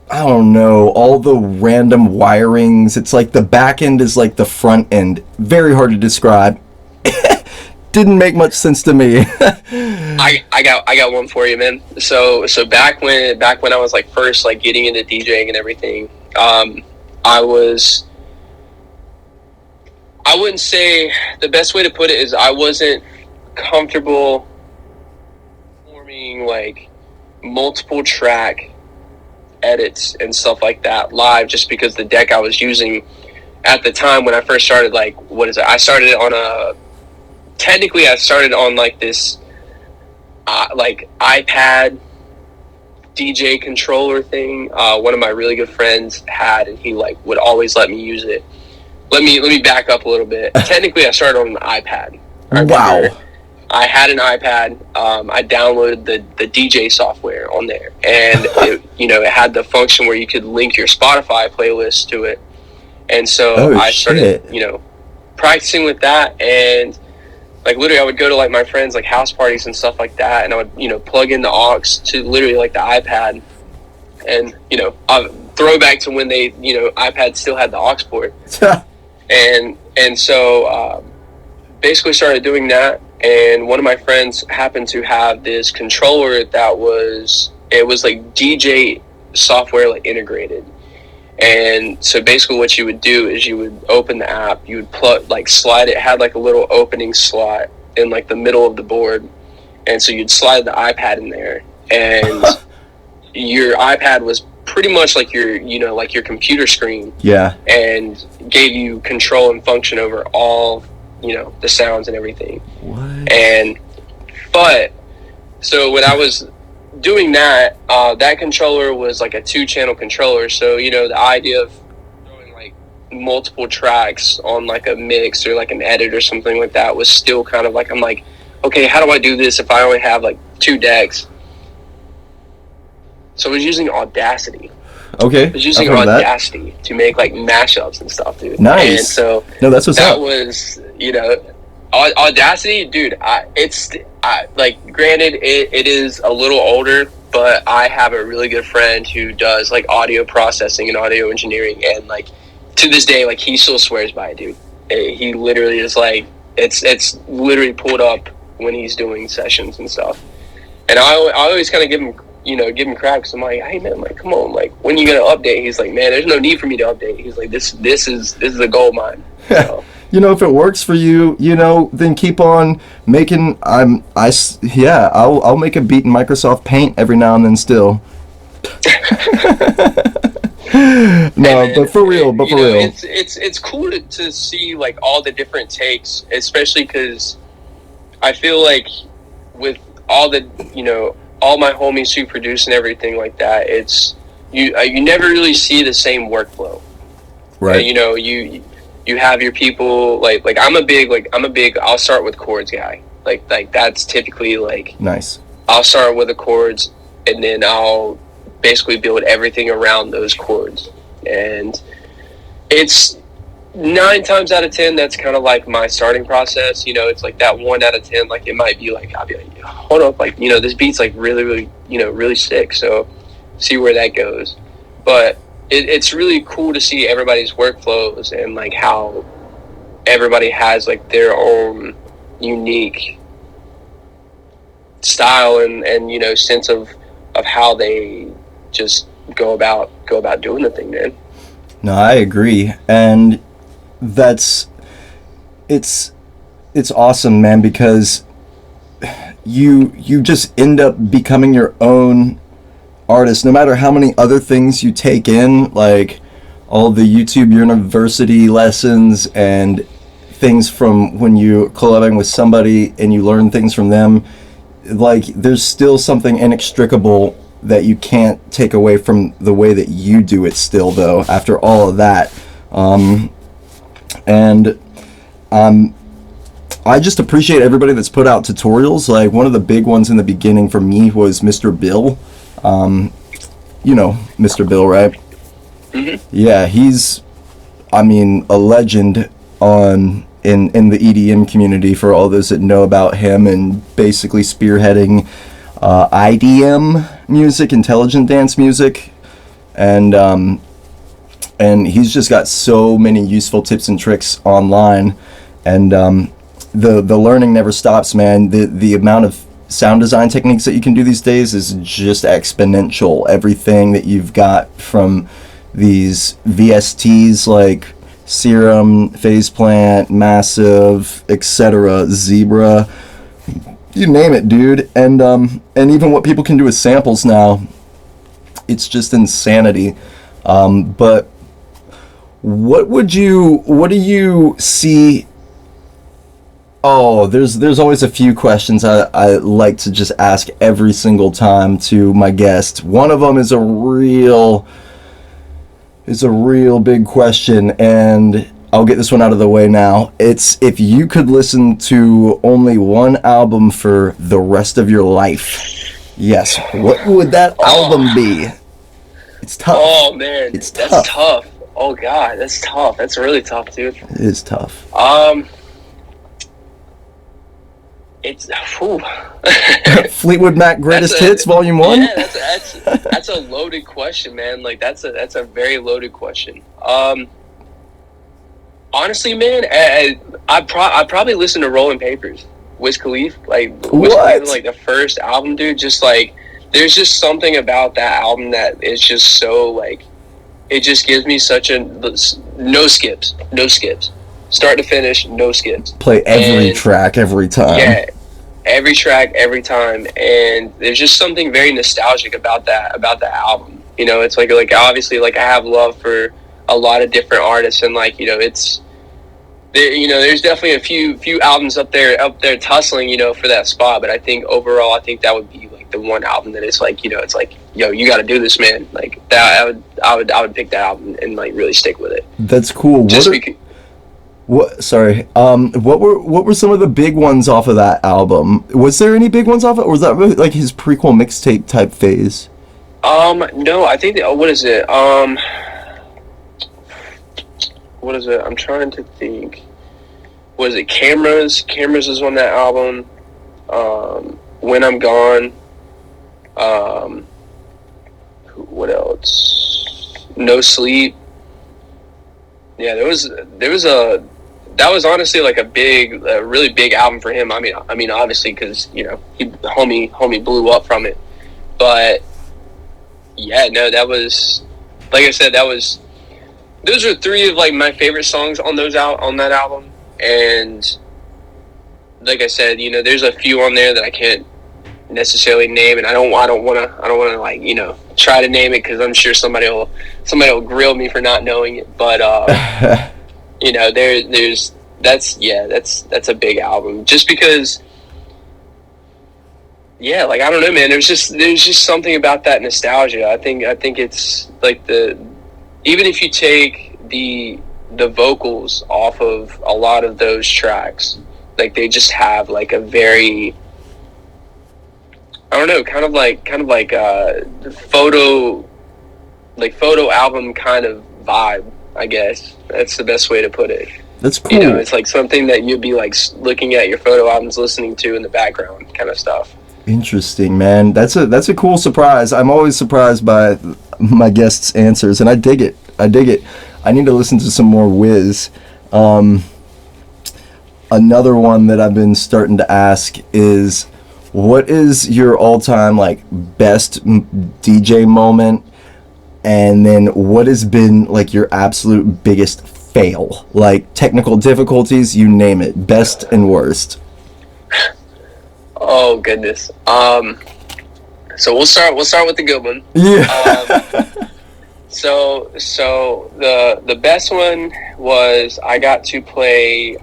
Speaker 1: I don't know, all the random wirings. It's like the back end is like the front end. Very hard to describe. Didn't make much sense to me.
Speaker 2: I got one for you, man. So back when I was like first like getting into DJing and everything, I wouldn't say, the best way to put it is I wasn't comfortable forming like multiple track edits and stuff like that live, just because the deck I was using at the time when I first started, like, what is it? I started on like this like iPad DJ controller thing. One of my really good friends had, and he like would always let me use it. Let me back up a little bit. Technically, I started on an iPad.
Speaker 1: Wow.
Speaker 2: I had an iPad. I downloaded the DJ software on there, and it had the function where you could link your Spotify playlist to it. And so I started, practicing with that, and like literally I would go to like my friends' like house parties and stuff like that, and I would plug in the aux to literally like the iPad, and I'll throw back to when they iPad still had the aux port. and so basically started doing that. And one of my friends happened to have this controller that was like DJ software like integrated. And so basically what you would do is you would open the app, you would slide it, had like a little opening slot in like the middle of the board. And so you'd slide the iPad in there, and your iPad was pretty much like your computer screen.
Speaker 1: Yeah.
Speaker 2: And gave you control and function over all the sounds and everything.
Speaker 1: What?
Speaker 2: But so when I was doing that, that controller was like a 2-channel controller. So the idea of throwing like multiple tracks on like a mix or like an edit or something like that was still kind of like, I'm like, okay, how do I do this if I only have like 2 decks? So I was using Audacity.
Speaker 1: Okay.
Speaker 2: I was using Audacity to make like mashups and stuff, dude.
Speaker 1: Nice.
Speaker 2: And so
Speaker 1: that's what's
Speaker 2: that
Speaker 1: up.
Speaker 2: was, Audacity, dude. Granted, it is a little older, but I have a really good friend who does like audio processing and audio engineering, and like to this day, like he still swears by it, dude. He literally is like, it's literally pulled up when he's doing sessions and stuff. And I always kind of give him crap, because I'm like, hey man, like come on, like when you gonna update? He's like, man, there's no need for me to update. He's like, this is a gold mine. So.
Speaker 1: If it works for you, then keep on making. I'll make a beat in Microsoft Paint every now and then still. But for real.
Speaker 2: It's cool to see like all the different takes, especially because I feel like with all the all my homies who produce and everything like that, it's you never really see the same workflow.
Speaker 1: Right.
Speaker 2: You have your people like I'm a big I'll start with chords guy. Like that's typically like
Speaker 1: Nice.
Speaker 2: I'll start with the chords, and then I'll basically build everything around those chords. And it's 9 times out of 10, that's kind of like my starting process. You know, it's like that 1 out of 10, like it might be like, I'll be like, hold up, like, you know, this beat's like really, really, you know, really sick. So see where that goes. But it's really cool to see everybody's workflows and like how everybody has like their own unique style and you know, sense of how they just go about doing the thing, man.
Speaker 1: No, I agree. And it's awesome, man, because you just end up becoming your own artist, no matter how many other things you take in, like all the YouTube University lessons and things from when you collabing with somebody and you learn things from them. Like, there's still something inextricable that you can't take away from the way that you do it still, though, after all of that. I just appreciate everybody that's put out tutorials. Like, one of the big ones in the beginning for me was Mr. Bill. You know Mr. Bill, right?
Speaker 2: Mm-hmm.
Speaker 1: Yeah, he's, I mean, a legend in the EDM community, for all those that know about him, and basically spearheading IDM music, intelligent dance music, and he's just got so many useful tips and tricks online, and the learning never stops, man. The amount of sound design techniques that you can do these days is just exponential. Everything that you've got from these VSTs like Serum, Phase Plant, Massive, etc., Zebra, you name it, dude. And even what people can do with samples now, it's just insanity. But what do you see? Oh, there's always a few questions I like to just ask every single time to my guest. One of them is a real big question, and I'll get this one out of the way now. It's, if you could listen to only one album for the rest of your life, yes, what would that album be? It's tough.
Speaker 2: Oh man,
Speaker 1: that's
Speaker 2: tough. Oh god, that's tough. That's really tough, dude.
Speaker 1: It is tough.
Speaker 2: It's
Speaker 1: Fleetwood Mac Greatest Hits Volume 1?
Speaker 2: Yeah, that's a loaded question, man. Like that's a very loaded question. Honestly, man, I probably listen to Rolling Papers, Wiz Khalifa, like Wiz Khalifa, like the first album, dude. Just like, there's just something about that album that is just so like, it just gives me such a no skips, start to finish, no skips.
Speaker 1: Play every track every time.
Speaker 2: Yeah, every track every time, and there's just something very nostalgic about that album. You know, it's like obviously, like, I have love for a lot of different artists, and like, you know, it's there. You know, there's definitely a few albums up there tussling, you know, for that spot. But I think overall, I think that would be like the one album that is like, you know, it's like, yo, you got to do this, man. Like that, I would pick that album and like really stick with it.
Speaker 1: That's cool. What were some of the big ones off of that album? Was there any big ones off it, or was that really like his prequel mixtape type phase?
Speaker 2: No, I think what is it? What is it? I'm trying to think. Was it Cameras? Cameras is on that album. When I'm Gone. What else? No Sleep. Yeah, that was honestly like a really big album for him. I mean, obviously, because, you know, homie blew up from it. But yeah, no, that was, like I said, those are 3 of like my favorite songs on that album. And like I said, you know, there's a few on there that I can't necessarily name, and I don't want to like, you know, try to name it, because I'm sure somebody will grill me for not knowing it. But you know, that's a big album, just because, yeah, like, I don't know, man, there's just something about that nostalgia. I think it's like even if you take the vocals off of a lot of those tracks, Like they just have like a very, I don't know, kind of like photo album kind of vibe, I guess. That's the best way to put it.
Speaker 1: That's cool.
Speaker 2: You know, it's like something that you'd be like looking at your photo albums, listening to in the background kind of stuff.
Speaker 1: Interesting, man. That's a cool surprise. I'm always surprised by my guests' answers, and I dig it. I need to listen to some more Wiz. Another one that I've been starting to ask is, what is your all-time like best DJ moment, and then what has been like your absolute biggest fail, like technical difficulties, you name it, best and worst?
Speaker 2: Oh goodness. So we'll start with the good one.
Speaker 1: Yeah.
Speaker 2: So the best one was I got to play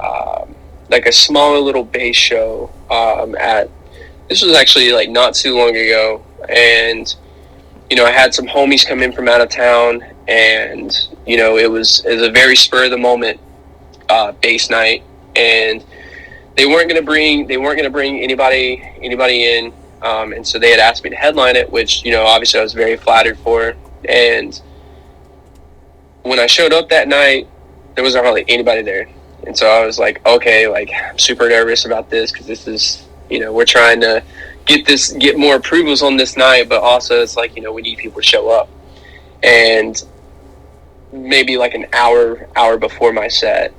Speaker 2: like a smaller little bass show this was actually like not too long ago, and you know, I had some homies come in from out of town, and you know, it was a very spur of the moment bass night, and they weren't gonna bring anybody in, and so they had asked me to headline it, which, you know, obviously I was very flattered for. And when I showed up that night, there wasn't hardly anybody there, and so I was like, okay, like I'm super nervous about this, because this is, you know, we're trying to get more approvals on this night, but also it's like, you know, we need people to show up. And maybe like an hour before my set,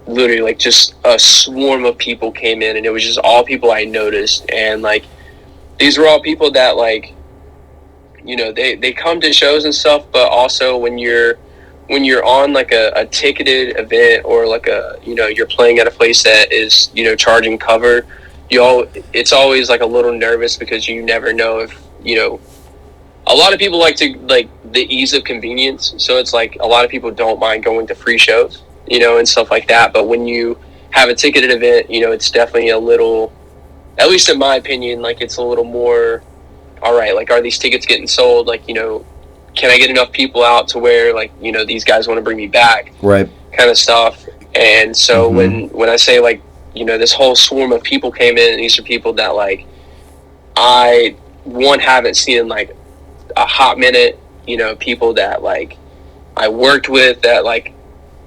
Speaker 2: literally like just a swarm of people came in, and it was just all people I noticed. And like, these were all people that, like, you know, they come to shows and stuff, but also when you're on like a ticketed event, or like a, you know, you're playing at a place that is, you know, charging cover, it's always like a little nervous, because you never know if, you know, a lot of people like the ease of convenience. So it's like a lot of people don't mind going to free shows, you know, and stuff like that. But when you have a ticketed event, you know, it's definitely a little, at least in my opinion, like it's a little more, all right, like, are these tickets getting sold? Like, you know, can I get enough people out to where, like, you know, these guys want to bring me back,
Speaker 1: right,
Speaker 2: kind of stuff. And so when I say, like, you know, this whole swarm of people came in, and these are people that, like, I haven't seen in like a hot minute, you know, people that like I worked with that, like,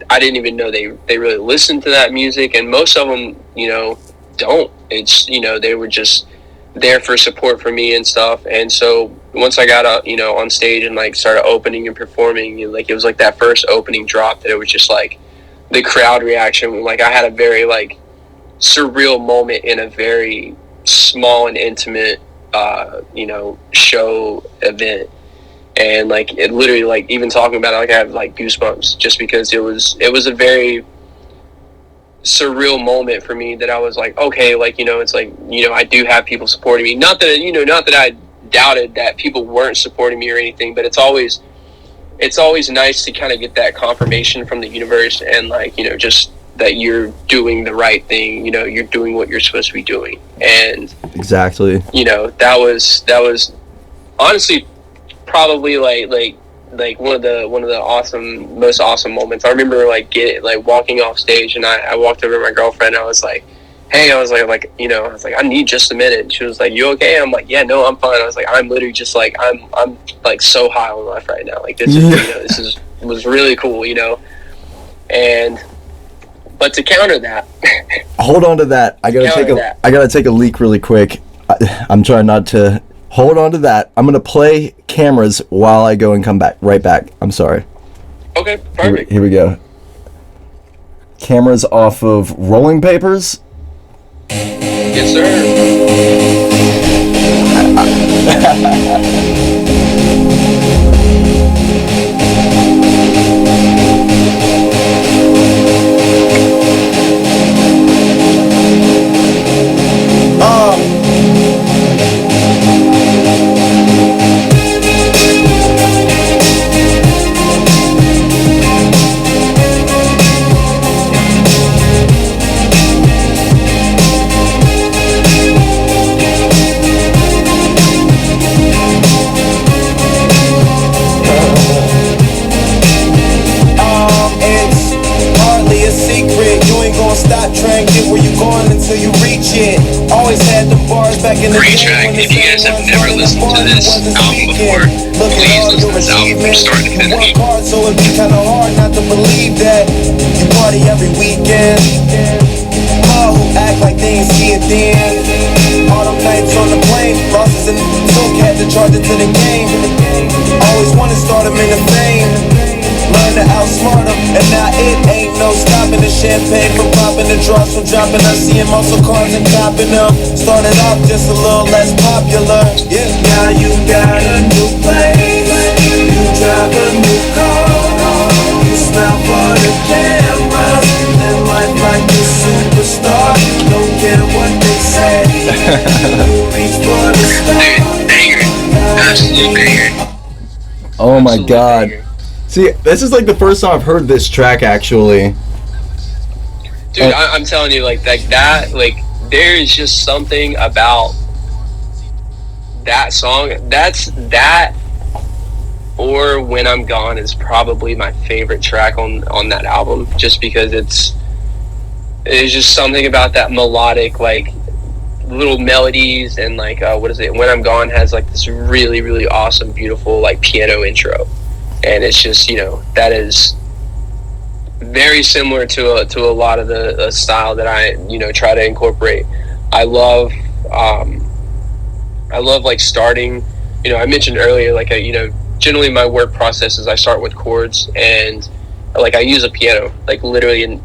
Speaker 2: I didn't even know they really listened to that music, and most of them, you know, don't. It's, you know, they were just there for support for me and stuff. And so once I got out, you know, on stage and like started opening and performing, you know, like it was like that first opening drop that it was just like the crowd reaction. Like I had a very like surreal moment in a very small and intimate you know, show event. And like it literally, like even talking about it, like I have like goosebumps, just because it was a very surreal moment for me, that I was like, okay, like, you know, it's like, you know, I do have people supporting me. Not that, you know, not that I doubted that people weren't supporting me or anything, but it's always nice to kind of get that confirmation from the universe, and like, you know, just that you're doing the right thing, you know, you're doing what you're supposed to be doing. And
Speaker 1: exactly,
Speaker 2: you know, that was honestly probably like one of the most awesome moments. I remember like walking off stage, and I walked over to my girlfriend, and I was like, hey, I was like, you know, I was like, I need just a minute. And she was like, you okay? And I'm like, yeah, no, I'm fine. I was like, I'm literally just like, I'm like so high on life right now. Like this is, you know, was really cool, you know. But to counter that,
Speaker 1: hold on to that. I gotta take a leak really quick. I'm trying not to. Hold on to that. I'm gonna play cameras while I go and come back. Right back. I'm sorry.
Speaker 2: Okay, perfect.
Speaker 1: Here we go. Cameras off of rolling papers.
Speaker 2: Yes, sir. great track. If you guys have never listened to this album before, please listen to this album from start to finish.
Speaker 3: So it'd be kind of hard not to believe that you party every weekend. Who act like they ain't see it then. All them nights on the plane, losses in the took, had to charge it to the game. Always wanna start them in the fame. Learn to outsmart them, and now it ain't no stopping the champagne from popping, the draws from dropping. I'm seeing muscle cars and copping them. Started off just a little less popular. Yeah, now you got a new place. You drive a new car. You smile for the cameras. And life like a superstar. Don't care what they say. You reach for the stars.
Speaker 2: Banger. Absolute banger.
Speaker 1: Oh my
Speaker 2: Absolute
Speaker 1: god.
Speaker 2: banger.
Speaker 1: See, this is like the first time I've heard this track actually.
Speaker 2: Dude, I'm telling you, like that, like there is just something about that song. That or When I'm Gone is probably my favorite track on that album, just because it's just something about that melodic, like little melodies, and like what is it? When I'm Gone has like this really, really awesome, beautiful like piano intro, and it's just, you know, that is very similar to a lot of the style that I, you know, try to incorporate. I love like starting, you know, I mentioned earlier, like you know, generally my work process is I start with chords, and like I use a piano like literally in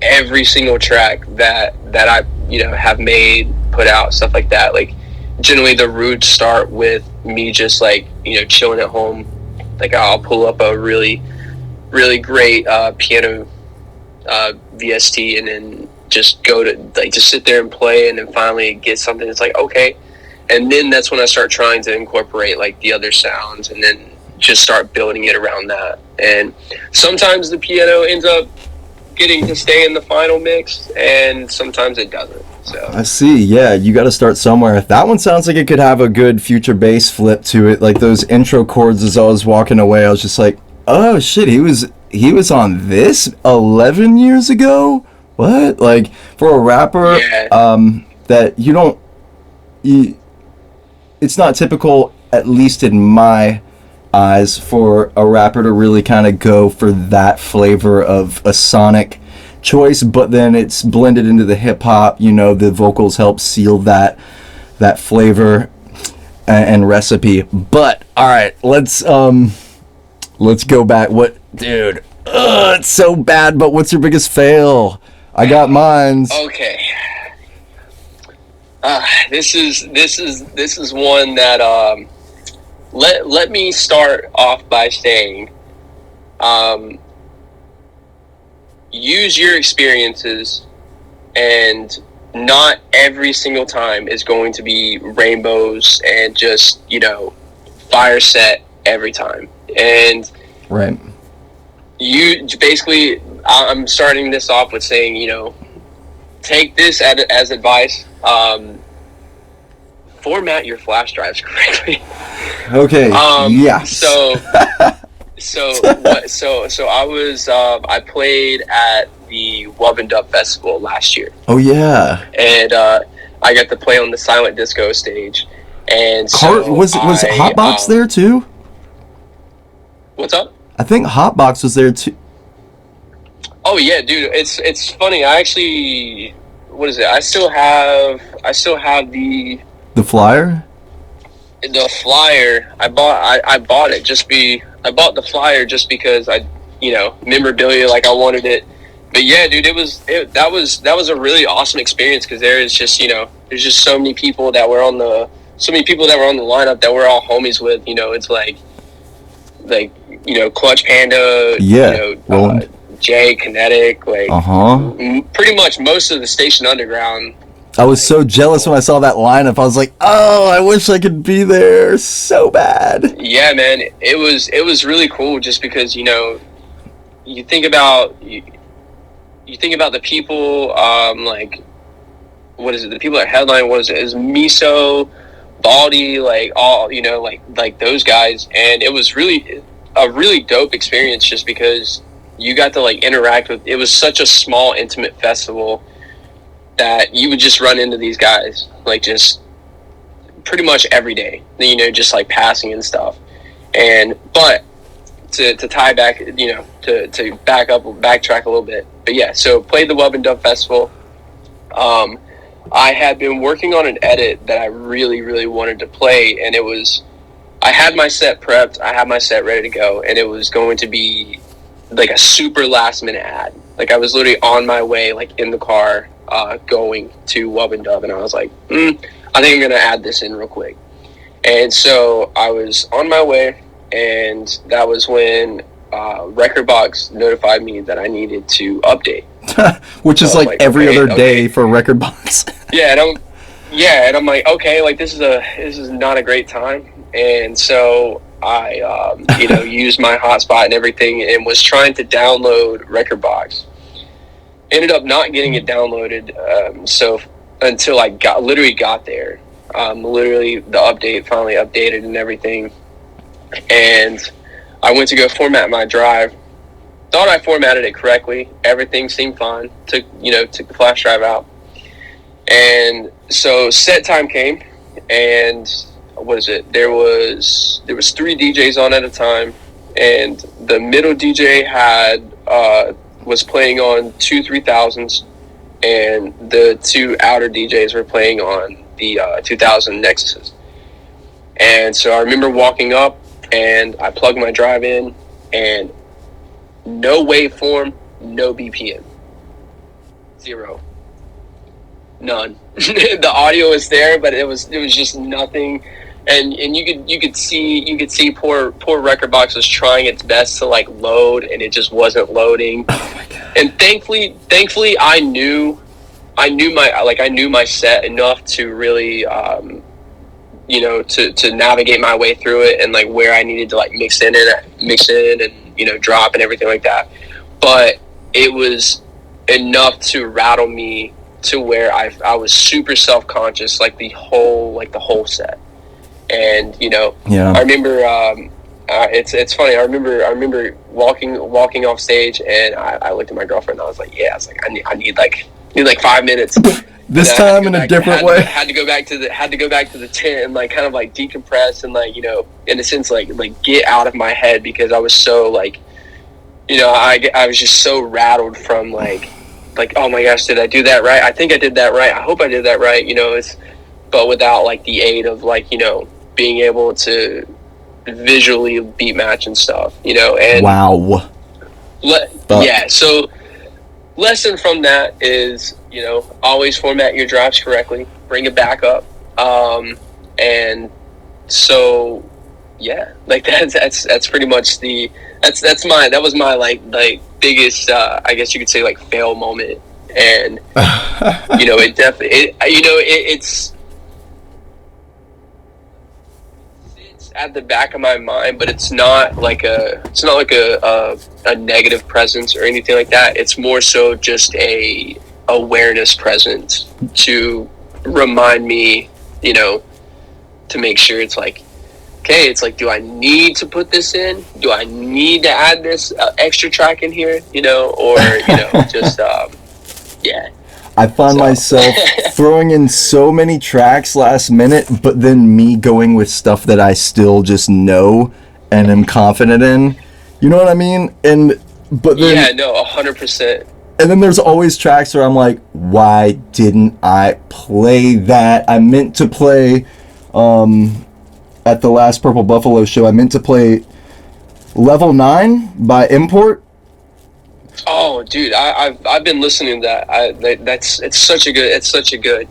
Speaker 2: every single track that I, you know, have made, put out, stuff like that. Like generally the roots start with me just like, you know, chilling at home. Like I'll pull up a really, really great piano VST, and then just go to like just sit there and play, and then finally get something that's like okay, and then that's when I start trying to incorporate like the other sounds, and then just start building it around that. And sometimes the piano ends up getting to stay in the final mix, and sometimes it doesn't. So
Speaker 1: I see. Yeah, you got to start somewhere. That one sounds like it could have a good future bass flip to it. Like those intro chords, as I was walking away, I was just like, "Oh shit, he was on this 11 years ago." What? Like for a rapper,
Speaker 2: yeah.
Speaker 1: That it's not typical, at least in my eyes, for a rapper to really kind of go for that flavor of a sonic choice, but then it's blended into the hip hop. You know, the vocals help seal that flavor and recipe. But all right, let's go back. What, dude? It's so bad. But what's your biggest fail? I got mines.
Speaker 2: Okay. This is one that let me start off by saying, use your experiences, and not every single time is going to be rainbows and just, you know, fire set every time. And
Speaker 1: Right.
Speaker 2: you basically, I'm starting this off with saying, you know, take this as advice. Format your flash drives correctly.
Speaker 1: Okay. Yeah.
Speaker 2: So I was I played at the Wub and Dub Festival last year.
Speaker 1: Oh yeah.
Speaker 2: And I got to play on the silent disco stage. And so
Speaker 1: was Hotbox there too?
Speaker 2: What's up?
Speaker 1: I think Hotbox was there too.
Speaker 2: Oh yeah, dude. It's funny. I actually, what is it? I still have the
Speaker 1: flyer.
Speaker 2: The flyer. I bought it I bought the flyer just because memorabilia, like I wanted it. But yeah, dude, that was a really awesome experience, because there's just so many people that were on the lineup that we're all homies with. You know, it's like Clutch Panda,
Speaker 1: yeah,
Speaker 2: Jay Kinetic, pretty much most of the Station Underground.
Speaker 1: I was so jealous when I saw that lineup. I was like, oh, I wish I could be there so bad.
Speaker 2: Yeah, man, it was really cool, just because you think about the people, what is it? The people that headline, what is it? Is Miso, Baldy, like those guys, and it was really a really dope experience, just because you got to interact with. It was such a small, intimate festival that you would just run into these guys, just pretty much every day, you know, just like passing and stuff. But to tie back, you know, to backtrack a little bit. But yeah, so played the Wub and Dub Festival. I had been working on an edit that I really, really wanted to play, and I had my set prepped, I had my set ready to go, and it was going to be like a super last minute ad. Like I was literally on my way, like in the car, going to Wub and Dub, and I was like, I think I'm going to add this in real quick. And so I was on my way, and that was when Rekordbox notified me that I needed to update.
Speaker 1: Which is like every other day for Rekordbox.
Speaker 2: And I'm like, okay, like this is not a great time. And so I you know, used my hotspot and everything and was trying to download Rekordbox. Ended up not getting it downloaded, so until I literally got there. Literally the update finally updated and everything. And I went to go format my drive. Thought I formatted it correctly. Everything seemed fine. Took the flash drive out. And so set time came, and what is it? There was 3 DJs on at a time, and the middle DJ was playing on 2 3000s, and the 2 outer DJs were playing on the 2000 Nexuses. And so I remember walking up, and I plugged my drive in, and no waveform, no BPM, 0, none. The audio is there, but it was just nothing. And you could see poor Rekordbox was trying its best to like load, and it just wasn't loading.
Speaker 1: Oh my God.
Speaker 2: And thankfully I knew my set enough to really you know, to navigate my way through it, and like where I needed to like mix in and, you know, drop and everything like that. But it was enough to rattle me to where I was super self-conscious like the whole set. And you know, yeah. I remember it's funny. I remember walking off stage, and I looked at my girlfriend and I was like, yeah, I need like 5 minutes.
Speaker 1: This time in a different way.
Speaker 2: Had to go back to the tent and like kind of like decompress and like, you know, in a sense like get out of my head, because I was so like, you know, I was just so rattled from like oh my gosh, did I do that right? I think I did that right. I hope I did that right. You know, but without like the aid of like, you know, being able to visually beat match and stuff, you know. And
Speaker 1: wow.
Speaker 2: Yeah. So lesson from that is, you know, always format your drives correctly, bring it back up. And so, yeah, like that's pretty much that was my like biggest, I guess you could say, like fail moment. And, you know, it's at the back of my mind, but it's not like a negative presence or anything like that. It's more so just a awareness presence to remind me, you know, to make sure it's like, okay, it's like, do I need to put this in? Do I need to add this extra track in here? You know, or, you know, just, yeah.
Speaker 1: I find myself throwing in so many tracks last minute, but then me going with stuff that I still just know and am confident in. You know what I mean? But then,
Speaker 2: yeah, no, 100%.
Speaker 1: And then there's always tracks where I'm like, why didn't I play that? I meant to play, at the last Purple Buffalo show, I meant to play Level 9 by Import.
Speaker 2: Oh, dude, I've been listening to that. It's such a good.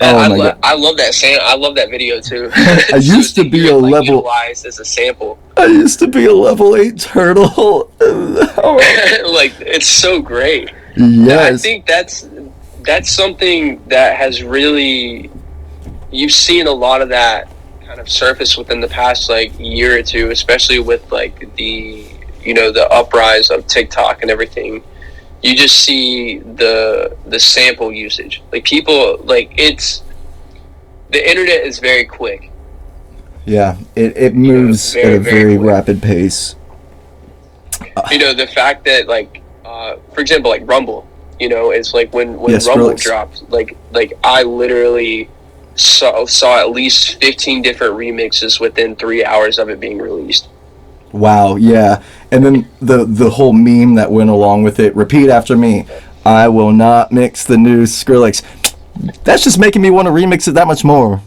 Speaker 2: I love that I love that video too.
Speaker 1: I used to be a level
Speaker 2: utilized as a sample.
Speaker 1: I used to be a level 8 turtle.
Speaker 2: Like, it's so great.
Speaker 1: Yes.
Speaker 2: And I think that's something that has really, you've seen a lot of that kind of surface within the past like year or two, especially with like the, you know, the uprise of TikTok and everything. You just see the sample usage. Like, people, like, the internet is very quick.
Speaker 1: Yeah, it moves at a very rapid pace.
Speaker 2: You know, the fact that, like, for example, like Rumble, you know, it's like when
Speaker 1: yes,
Speaker 2: Rumble dropped, like I literally saw at least 15 different remixes within 3 hours of it being released.
Speaker 1: Wow, yeah. And then the whole meme that went along with it, repeat after me, I will not mix the new Skrillex. That's just making me want to remix it that much more.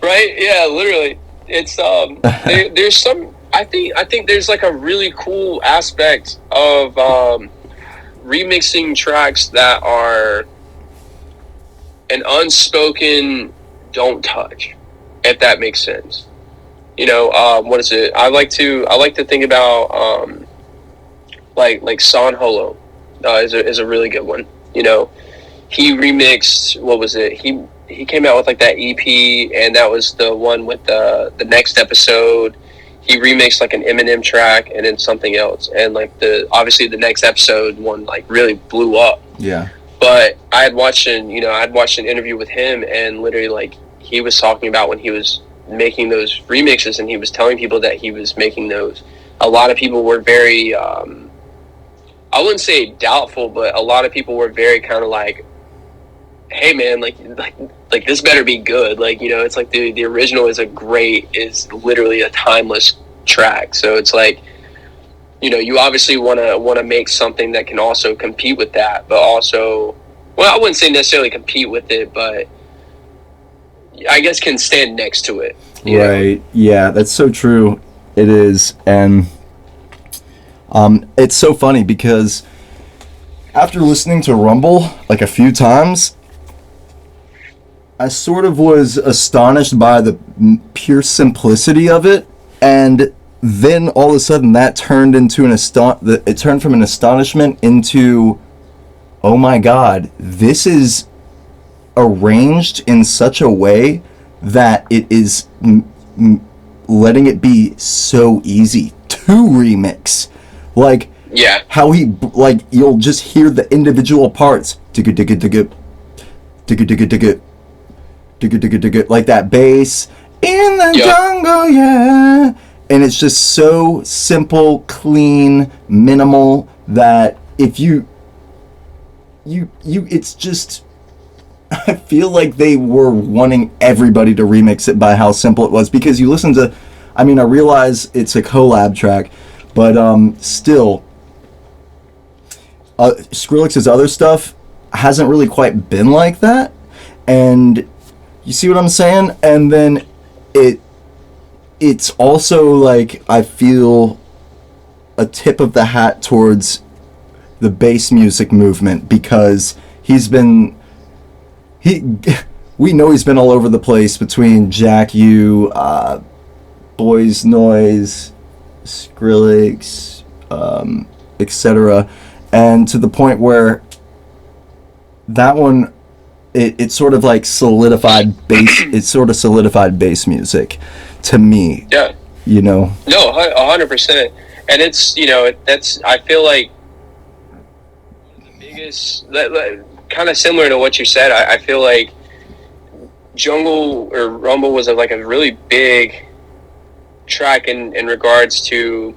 Speaker 2: Right? Yeah, literally. It's there's some I think there's like a really cool aspect of remixing tracks that are an unspoken don't touch, if that makes sense. You know, what is it? I like to think about like San Holo is a really good one. You know, he remixed, what was it? He came out with like that EP, and that was the one with the next episode. He remixed like an Eminem track and then something else, and like obviously the next episode one like really blew up.
Speaker 1: Yeah.
Speaker 2: But I'd watched an interview with him, and literally like he was talking about when he was making those remixes, and he was telling people that he was making those. A lot of people were very I wouldn't say doubtful, but a lot of people were very kind of like, hey man, like this better be good. Like, you know, it's like the original is literally a timeless track. So it's like, you know, you obviously want to make something that can also compete with that, but also, well, I wouldn't say necessarily compete with it, but I guess can stand next to it.
Speaker 1: Right. Know? Yeah, that's so true. It is. And it's so funny because after listening to Rumble like a few times, I sort of was astonished by the pure simplicity of it, and then all of a sudden that turned into it turned from an astonishment into, oh my god, this is arranged in such a way that it is letting it be so easy to remix. Like,
Speaker 2: yeah,
Speaker 1: how you'll just hear the individual parts, like that bass in the jungle, yeah, and it's just so simple, clean, minimal that if you it's just, I feel like they were wanting everybody to remix it by how simple it was, because you listen to, I mean, I realize it's a collab track, but still, Skrillex's other stuff hasn't really quite been like that, and you see what I'm saying? And then it's also like, I feel a tip of the hat towards the bass music movement, because we know he's been all over the place between Jack U, Boys Noise, Skrillex, etc., and to the point where that one, it sort of like solidified bass. It sort of solidified bass music to me.
Speaker 2: Yeah.
Speaker 1: You know.
Speaker 2: No, 100%. And it's, you know, I feel like the biggest, kind of similar to what you said. I feel like Jungle or Rumble was like a really big track in regards to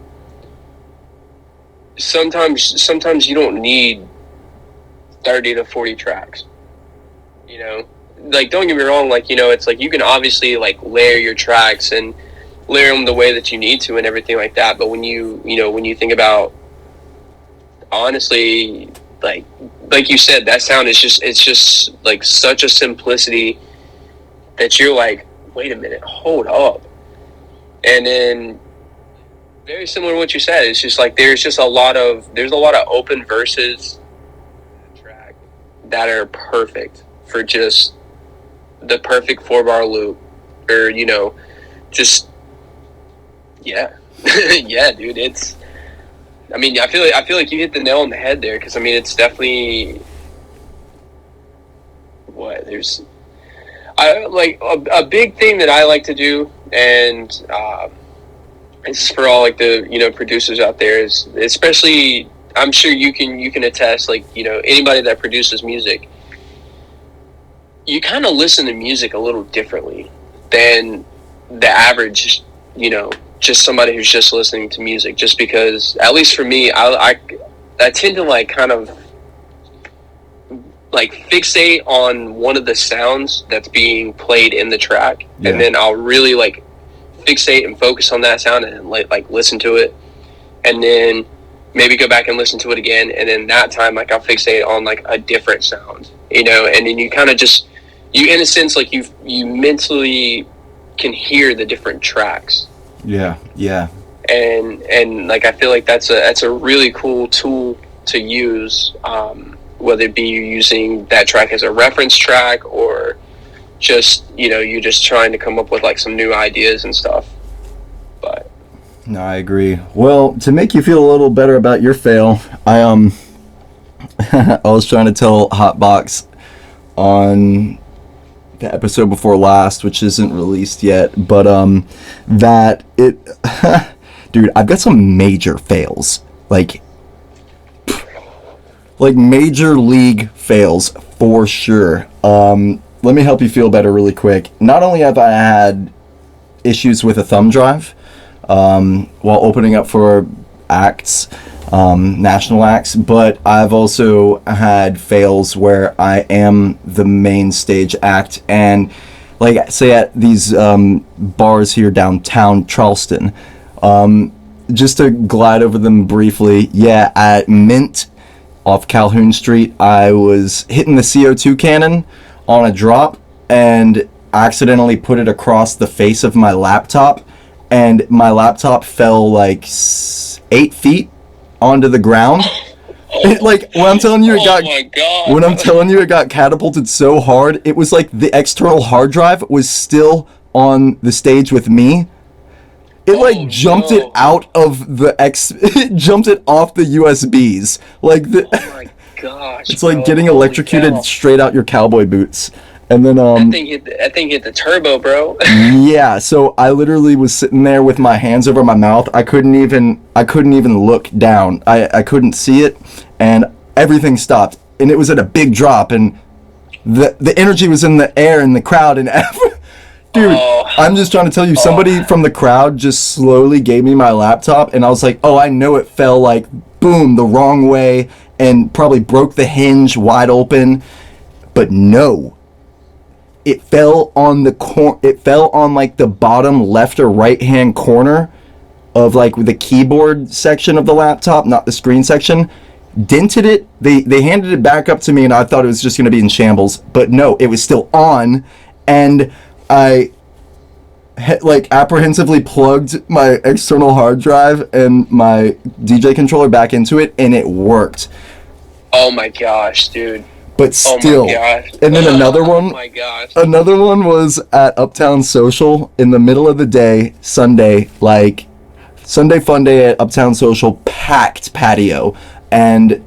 Speaker 2: sometimes you don't need 30 to 40 tracks. You know, like, don't get me wrong, like, you know, it's like you can obviously like layer your tracks and layer them the way that you need to and everything like that, but when you think about, honestly, like you said, that sound is just like such a simplicity that you're like, wait a minute, hold up. And then very similar to what you said, it's just like there's a lot of open verses in the track that are perfect for just the perfect 4-bar loop, or, you know, just, yeah. Yeah, dude, it's, I mean, I feel like you hit the nail on the head there, because I mean, it's definitely a big thing that I like to do, and this is for all like the, you know, producers out there, is especially, I'm sure you can attest, like, you know, anybody that produces music, you kind of listen to music a little differently than the average, you know, just somebody who's just listening to music, just because, at least for me, I tend to like kind of like fixate on one of the sounds that's being played in the track, and then I'll really like fixate and focus on that sound and like listen to it, and then maybe go back and listen to it again, and then that time like I'll fixate on like a different sound, and then you kind of just, you in a sense like you mentally can hear the different tracks. Yeah. And like I feel like that's a really cool tool to use, whether it be you using that track as a reference track or just you're just trying to come up with like some new ideas and stuff. But
Speaker 1: no, I agree. Well, to make you feel a little better about your fail, I I was trying to tell Hotbox on the episode before last, which isn't released yet, but that it dude, I've got some major fails, like major league fails for sure. Let me help you feel better really quick. Not only have I had issues with a thumb drive while opening up for acts, national acts, but I've also had fails where I am the main stage act, and like say at these bars here downtown Charleston, just to glide over them briefly, at Mint off Calhoun Street, I was hitting the CO2 cannon on a drop and accidentally put it across the face of my laptop, and my laptop fell like 8 feet onto the ground. Like when I'm telling you it got catapulted so hard, it was like the external hard drive was still on the stage with me. It jumped it out of it jumped it off the USBs. Like the
Speaker 2: oh my gosh,
Speaker 1: it's like getting electrocuted straight out your cowboy boots. And then
Speaker 2: that thing hit the turbo, bro.
Speaker 1: Yeah, so I literally was sitting there with my hands over my mouth. I couldn't even look down. I couldn't see it, and everything stopped. And it was at a big drop, and the energy was in the air in the crowd, and dude, I'm just trying to tell you, somebody from the crowd just slowly gave me my laptop, and I was like, I know it fell like boom the wrong way and probably broke the hinge wide open, but no. It fell on it fell on like the bottom left or right hand corner of like the keyboard section of the laptop, not the screen section. Dented it. They handed it back up to me, and I thought it was just going to be in shambles, but no, it was still on, and I like apprehensively plugged my external hard drive and my DJ controller back into it, and it worked.
Speaker 2: Oh my gosh, dude.
Speaker 1: But still, and then another one.
Speaker 2: Oh my gosh.
Speaker 1: Another one was at Uptown Social in the middle of the day, Sunday, like Sunday fun day at Uptown Social, packed patio, and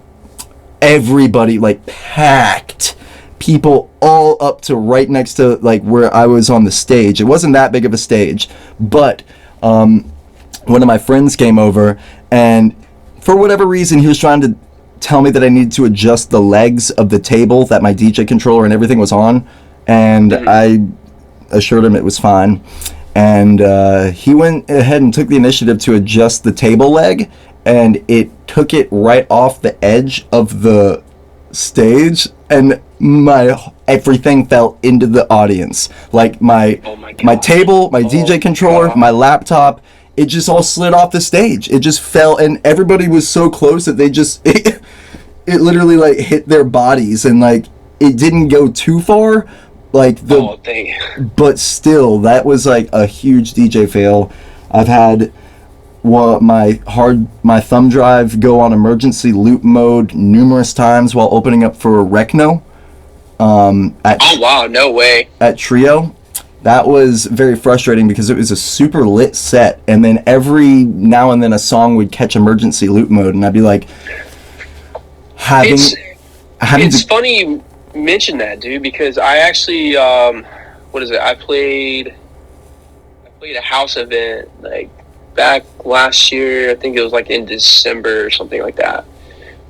Speaker 1: everybody like packed, people all up to right next to like where I was on the stage. It wasn't that big of a stage, but one of my friends came over, and for whatever reason he was trying to tell me that I needed to adjust the legs of the table that my DJ controller and everything was on, and I assured him it was fine, and he went ahead and took the initiative to adjust the table leg, and it took it right off the edge of the stage, and everything fell into the audience, like my table, my DJ controller, my laptop. It just all slid off the stage. It just fell, and everybody was so close that they just it literally like hit their bodies, and like it didn't go too far, like but still that was like a huge DJ fail. I've had my thumb drive go on emergency loop mode numerous times while opening up for Recno.
Speaker 2: No way.
Speaker 1: At Trio. That was very frustrating because it was a super lit set, and then every now and then a song would catch emergency loop mode, and I'd be like,
Speaker 2: It's funny you mention that, dude, because I actually, I played a house event like back last year. I think it was like in December or something like that.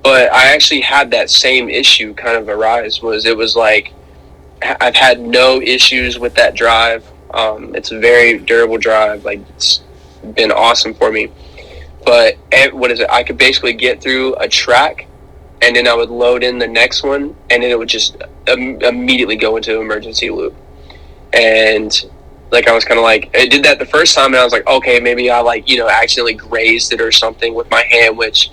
Speaker 2: But I actually had that same issue kind of arise. It was like, I've had no issues with that drive. It's a very durable drive. Like, it's been awesome for me. But I could basically get through a track and then I would load in the next one, and then it would just immediately go into emergency loop. And like I was kind of like, I did that the first time, and I was like, okay, maybe I like, you know, accidentally grazed it or something with my hand, which,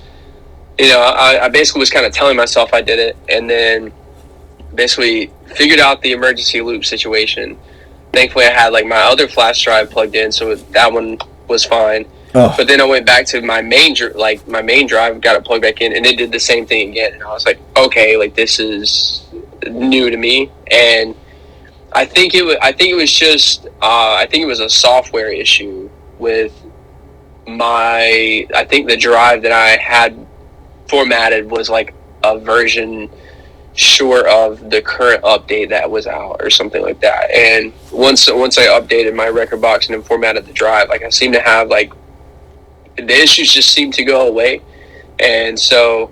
Speaker 2: you know, I basically was kind of telling myself I did it, and then basically figured out the emergency loop situation. Thankfully, I had like my other flash drive plugged in, so that one was fine.
Speaker 1: Oh.
Speaker 2: But then I went back to my main drive, got it plugged back in, and it did the same thing again. And I was like, okay, like this is new to me, and I think it was a software issue with I think the drive that I had formatted was like a version short of the current update that was out or something like that. And once I updated my record box and then formatted the drive, like I seem to have like the issues just seem to go away. And so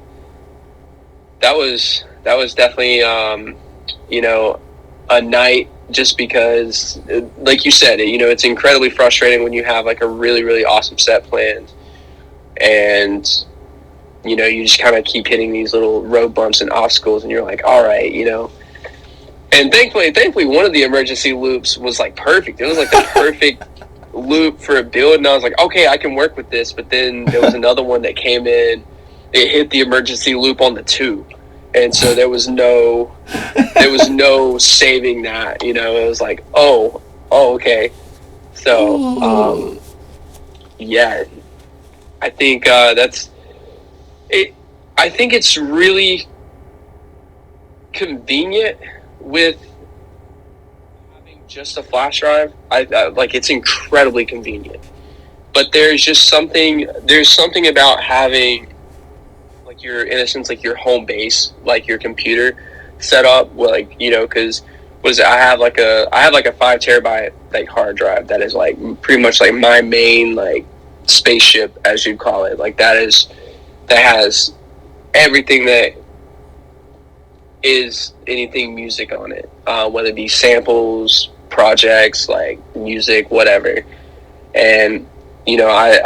Speaker 2: that was definitely you know, a night, just because like you said, you know, it's incredibly frustrating when you have like a really, really awesome set planned, and you know, you just kind of keep hitting these little road bumps and obstacles, and you're like, all right, you know. And thankfully one of the emergency loops was like perfect. It was like the perfect loop for a build, and I was like, okay, I can work with this. But then there was another one that came in, it hit the emergency loop on the tube, and so there was no saving that, you know. It was like, oh okay. So yeah, I think that's it. I think it's really convenient with having just a flash drive. I like, it's incredibly convenient, but there's something about having like your, in a sense, like your home base, like your computer set up, like, you know, because I have like a 5 terabyte like hard drive that is like pretty much like my main like spaceship, as you'd call it. Like that has everything that is anything music on it, whether it be samples, projects, like music, whatever. And you know, I'm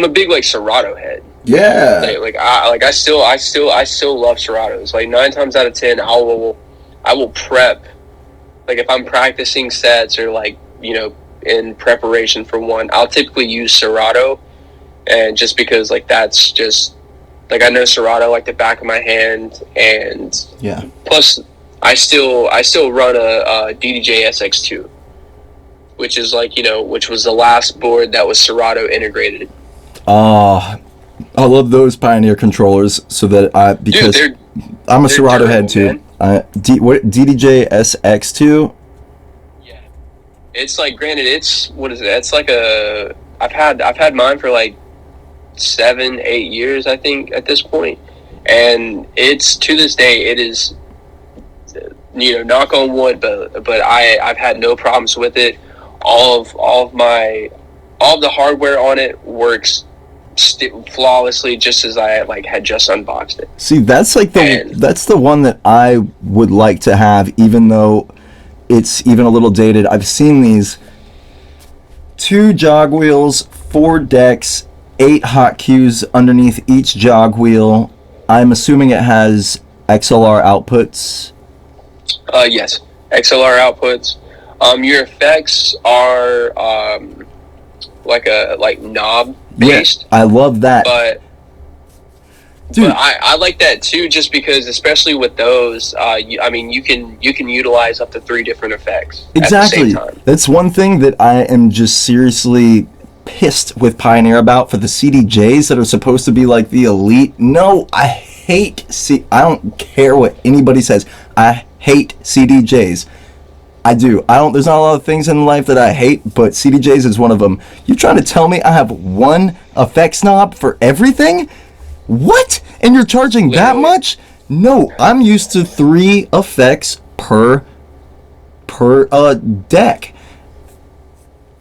Speaker 2: a big like Serato head.
Speaker 1: Yeah.
Speaker 2: I still love Seratos. Like 9 times out of 10, I will prep. Like if I'm practicing sets or like, you know, in preparation for one, I'll typically use Serato, and just because like that's just like, I know Serato like the back of my hand, and
Speaker 1: yeah.
Speaker 2: Plus, I still run a DDJ SX2, which is like, you know, which was the last board that was Serato integrated.
Speaker 1: I love those Pioneer controllers, so that because
Speaker 2: dude,
Speaker 1: I'm a Serato head too. DDJ SX2?
Speaker 2: Yeah. It's like, granted, what is it? It's like I've had mine for like 7-8 years, I think, at this point. And it's, to this day, it is, you know, knock on wood, but I've had no problems with it. All of the hardware on it works flawlessly, just as I like had just unboxed it.
Speaker 1: See, that's like that's the one that I would like to have, even though it's even a little dated. I've seen these 2 jog wheels, 4 decks, 8 hot cues underneath each jog wheel. I'm assuming it has XLR outputs.
Speaker 2: Yes, XLR outputs. Your effects are like knob based.
Speaker 1: Yeah, I love that.
Speaker 2: But dude, I like that too, just because, especially with those, you can utilize up to 3 different effects
Speaker 1: exactly.
Speaker 2: At the same time.
Speaker 1: That's one thing that I am just seriously pissed with Pioneer about, for the CDJs that are supposed to be like the elite. No, I don't care what anybody says. I hate CDJs. I do. There's not a lot of things in life that I hate, but CDJs is one of them. You trying to tell me I have 1 effects knob for everything? What? And you're charging that much? No, I'm used to 3 effects per deck.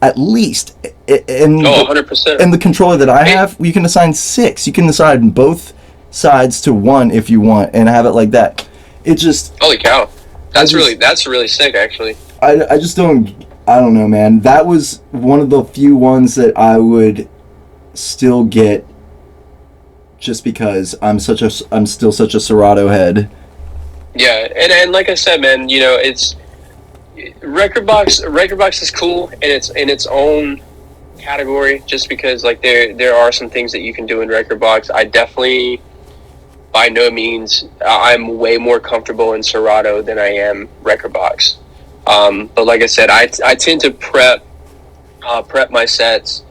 Speaker 1: At least. And
Speaker 2: 100%.
Speaker 1: And the controller that I have, you can assign 6. You can assign both sides to 1 if you want, and have it like that. It just...
Speaker 2: Holy cow. That's really sick, actually.
Speaker 1: I don't know, man. That was one of the few ones that I would still get just because I'm still such a Serato head.
Speaker 2: Yeah, and like I said, man, you know, it's record box is cool in its own category, just because like there are some things that you can do in record box. I definitely, by no means, I'm way more comfortable in Serato than I am record box. But like I said, I tend to prep my sets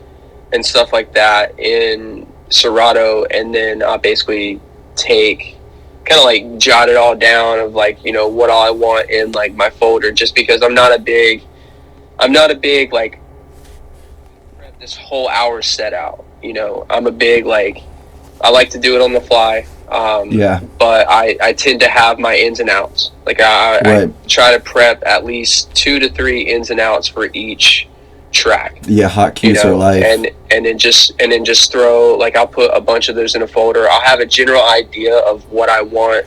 Speaker 2: and stuff like that in Serato, and then basically kind of like jot it all down of like, you know, what all I want in like my folder, just because I'm not a big like prep this whole hour set out. You know, I'm a big like, I like to do it on the fly. But I tend to have my ins and outs. Like I try to prep at least 2 to 3 ins and outs for each track.
Speaker 1: Yeah, hotkeys are life.
Speaker 2: And then just throw, like, I'll put a bunch of those in a folder. I'll have a general idea of what I want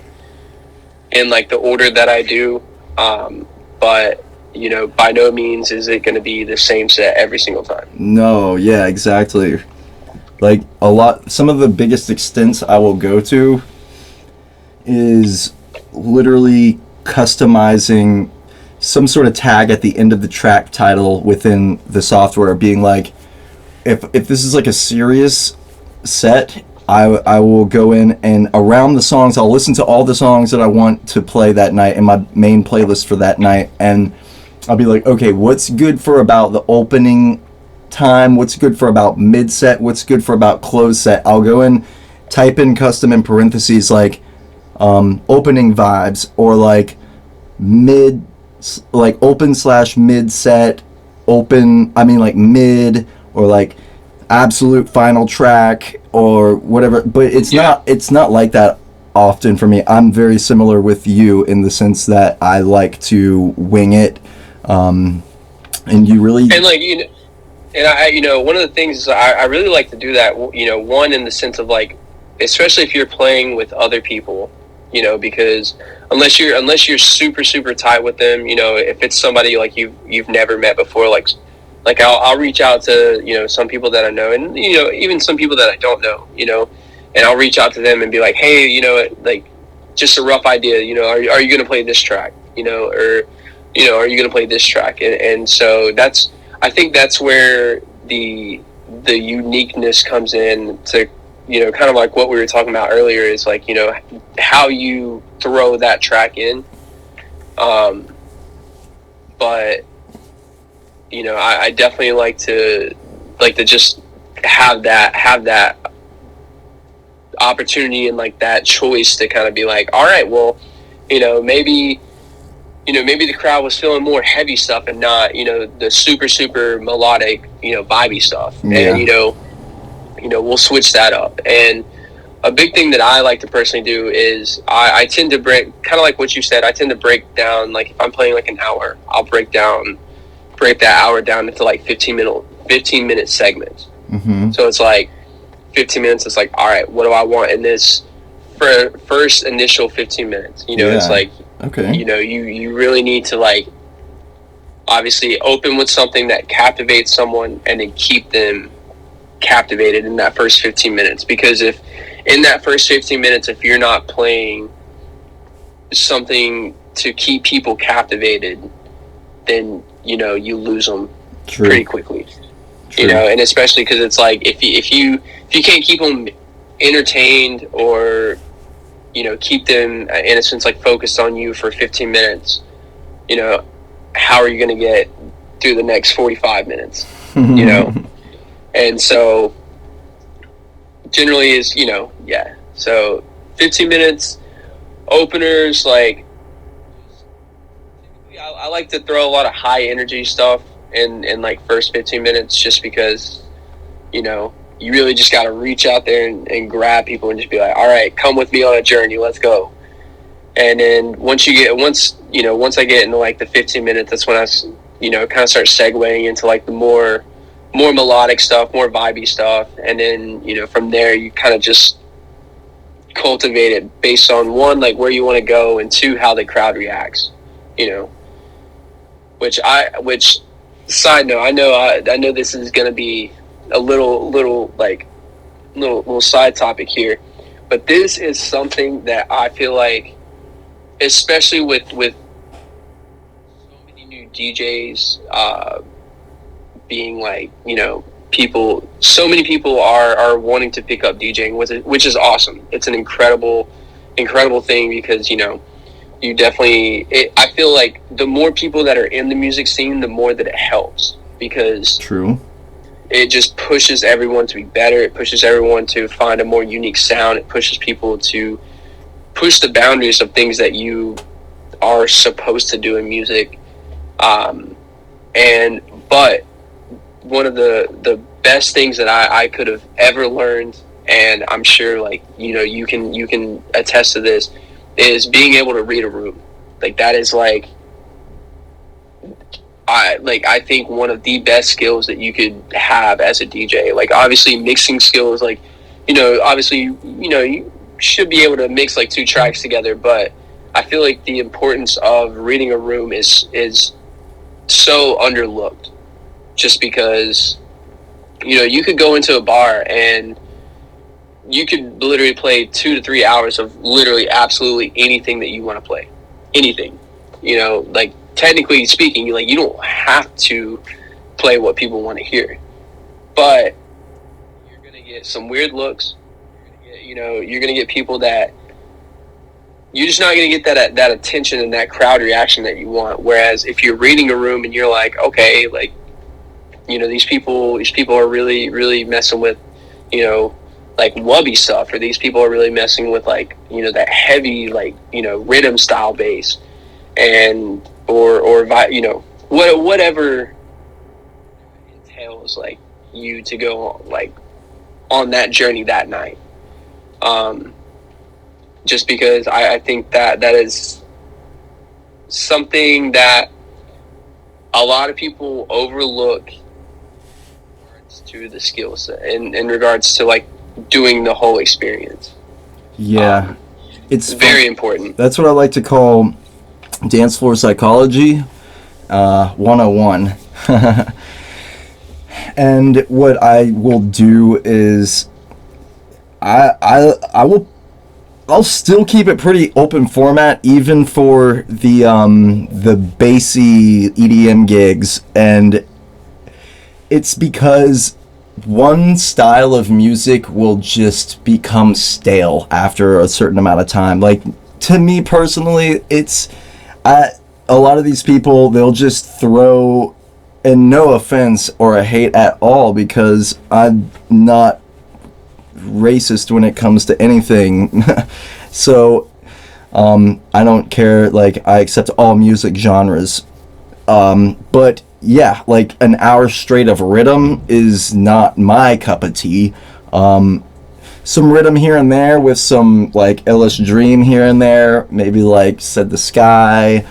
Speaker 2: in like the order that I do. But you know, by no means is it going to be the same set every single time.
Speaker 1: No, yeah, exactly. Like some of the biggest extents I will go to is literally customizing some sort of tag at the end of the track title within the software, being like, if this is like a serious set, I will go in and around the songs, I'll listen to all the songs that I want to play that night in my main playlist for that night, and I'll be like, okay, what's good for about the opening time, what's good for about mid set, what's good for about close set. I'll go in, type in custom in parentheses like opening vibes, or like mid, like open/mid set, like mid, or like absolute final track or whatever. But it's not like that often for me. I'm very similar with you in the sense that I like to wing it, and you really,
Speaker 2: and like, you know, and I, you know, one of the things is I really like to do that, you know, one, in the sense of like, especially if you're playing with other people, you know, because unless you're super, super tight with them, you know, if it's somebody like you've never met before, like I'll reach out to, you know, some people that I know, and, you know, even some people that I don't know, you know, and I'll reach out to them and be like, hey, you know, like, just a rough idea, you know, are you going to play this track, you know, or, you know, are you going to play this track? And so I think that's where the uniqueness comes in to, you know, kind of like what we were talking about earlier, is like, you know, how you throw that track in. But, you know, I definitely like to just have that opportunity and like that choice to kind of be like, all right, well, you know, maybe the crowd was feeling more heavy stuff and not, you know, the super, super melodic, you know, vibey stuff. Yeah. And, you know, we'll switch that up. And a big thing that I like to personally do is I tend to break, kind of like what you said, I tend to break down, like if I'm playing like an hour, I'll break that hour down into like 15 minute segments.
Speaker 1: Mm-hmm.
Speaker 2: So it's like 15 minutes. It's like, all right, what do I want in this first initial 15 minutes? You know, It's like,
Speaker 1: okay,
Speaker 2: you know, you really need to like obviously open with something that captivates someone and then keep them captivated in that first 15 minutes. Because if in that first 15 minutes, if you're not playing something to keep people captivated, then, you know, you lose them pretty quickly. True. You know, and especially because it's like, if you can't keep them entertained, or, you know, keep them in a sense like focused on you for 15 minutes, you know, how are you going to get through the next 45 minutes, you know? And so generally is, you know, so 15 minutes openers, like I like to throw a lot of high energy stuff in like first 15 minutes, just because, you know, you really just got to reach out there and grab people and just be like, all right, come with me on a journey, let's go. And then once I get into like the 15 minutes, that's when I, you know, kind of start segueing into like the more melodic stuff, more vibey stuff. And then, you know, from there you kind of just cultivate it based on, one, like where you want to go, and two, how the crowd reacts, you know. Which side note, I know this is going to be a little side topic here. But this is something that I feel like, especially with so many new DJs being like, so many people are wanting to pick up DJing, which is awesome. It's an incredible thing because, you definitely, I feel like the more people that are in the music scene, the more that it helps, because
Speaker 1: True.
Speaker 2: It just pushes everyone to be better. It pushes everyone to find a more unique sound. It pushes people to push the boundaries of things that you are supposed to do in music. But one of the best things that I could have ever learned, and I'm sure you can attest to this, is being able to read a room. Like, that is I think one of the best skills that you could have as a DJ. Like, obviously mixing skills, obviously, you should be able to mix like 2 tracks together, but I feel like the importance of reading a room is so underlooked, just because, you could go into a bar and you could literally play 2 to 3 hours of literally absolutely anything that you want to play. Anything. Technically speaking, you don't have to play what people want to hear. But you're going to get some weird looks. You're going to get people that you're just not going to get that attention and that crowd reaction that you want. Whereas if you're reading a room and you're like, okay, these people are really, really messing with, wubby stuff, or these people are really messing with that heavy, rhythm style bass, and or whatever entails you to go on that journey that night. Just because I think that is something that a lot of people overlook in regards to the skill set, in regards to doing the whole experience.
Speaker 1: Yeah, it's
Speaker 2: very important.
Speaker 1: That's what I like to call dance floor psychology 101. And what I will do is I'll still keep it pretty open format, even for the bassy EDM gigs, and it's because one style of music will just become stale after a certain amount of time. Like, to me personally, a lot of these people, they'll just throw, and no offense or a hate at all, because I'm not racist when it comes to anything. So I don't care, I accept all music genres, but yeah, an hour straight of rhythm is not my cup of tea. Some rhythm here and there with some LS Dream here and there, maybe Said the Sky,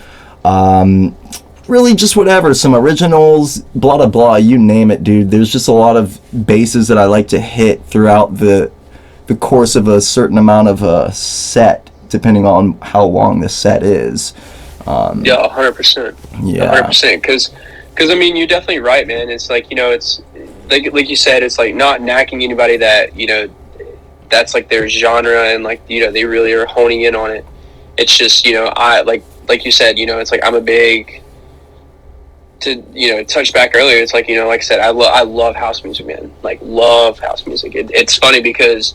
Speaker 1: really just whatever, some originals, blah blah blah, you name it, dude. There's just a lot of basses that I like to hit throughout the course of a certain amount of a set, depending on how long the set is.
Speaker 2: Yeah, 100%.
Speaker 1: Yeah,
Speaker 2: 100%. Because I mean, you're definitely right, man. It's it's like you said, it's not knocking anybody that that's their genre, and they really are honing in on it. It's just I like you said, it's I'm a big, to touch back earlier, it's like I said, I love house music, man. Love house music. It's funny because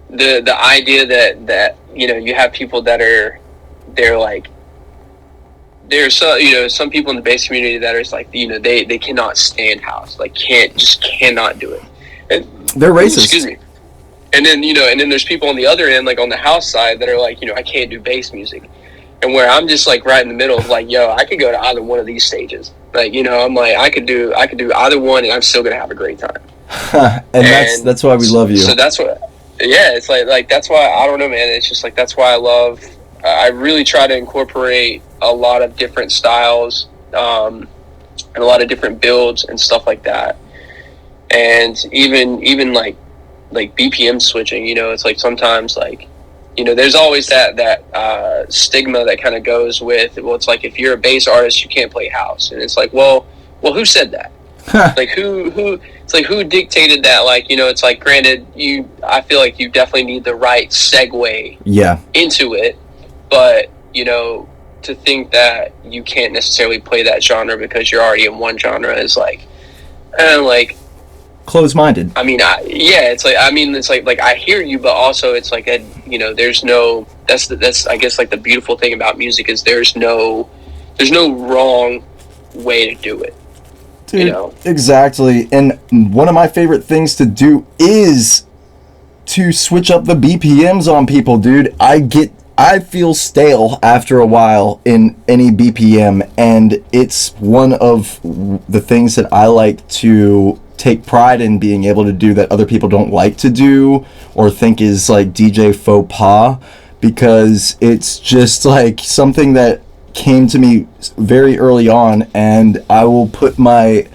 Speaker 2: the idea that you have people that are, there's some people in the bass community that are they cannot stand house, cannot do it, and
Speaker 1: they're racist.
Speaker 2: Excuse me. And then there's people on the other end, on the house side, that are I can't do bass music. And where I'm just right in the middle of I could go to either one of these stages. I'm I could do either one, and I'm still gonna have a great time.
Speaker 1: and that's why we love you.
Speaker 2: So that's what, yeah, it's that's why, I don't know, man. It's just that's why I really try to incorporate a lot of different styles, and a lot of different builds and stuff like that. And even BPM switching, it's sometimes there's always that stigma that kind of goes with, well, it's if you're a bass artist, you can't play house. And it's well, who said that? who it's like who dictated that? Like, you know, it's like, granted, I feel like you definitely need the right segue into it, but, you know, to think that you can't necessarily play that genre because you're already in one genre is like
Speaker 1: closed-minded.
Speaker 2: I mean, it's like I hear you, but also it's like you know, there's no, that's I guess like the beautiful thing about music is there's no wrong way to do it.
Speaker 1: Dude,
Speaker 2: you know?
Speaker 1: Exactly. And one of my favorite things to do is to switch up the BPMs on people, dude. I feel stale after a while in any BPM, and it's one of the things that I like to take pride in being able to do that other people don't like to do or think is like DJ faux pas, because it's just like something that came to me very early on, and I will put my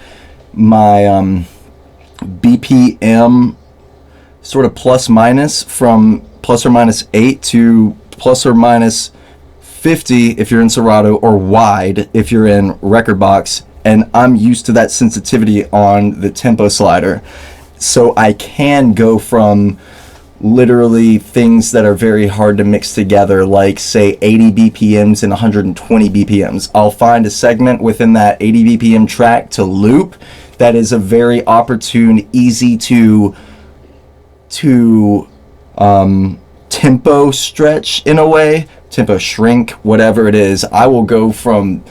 Speaker 1: BPM sort of plus minus from plus or minus 8 to plus or minus 50 if you're in Serato, or wide if you're in Record Box, and I'm used to that sensitivity on the tempo slider, so I can go from literally things that are very hard to mix together, like say 80 BPMs and 120 BPMs. I'll find a segment within that 80 BPM track to loop that is a very opportune, easy to tempo stretch in a way, tempo shrink, whatever it is. I will go from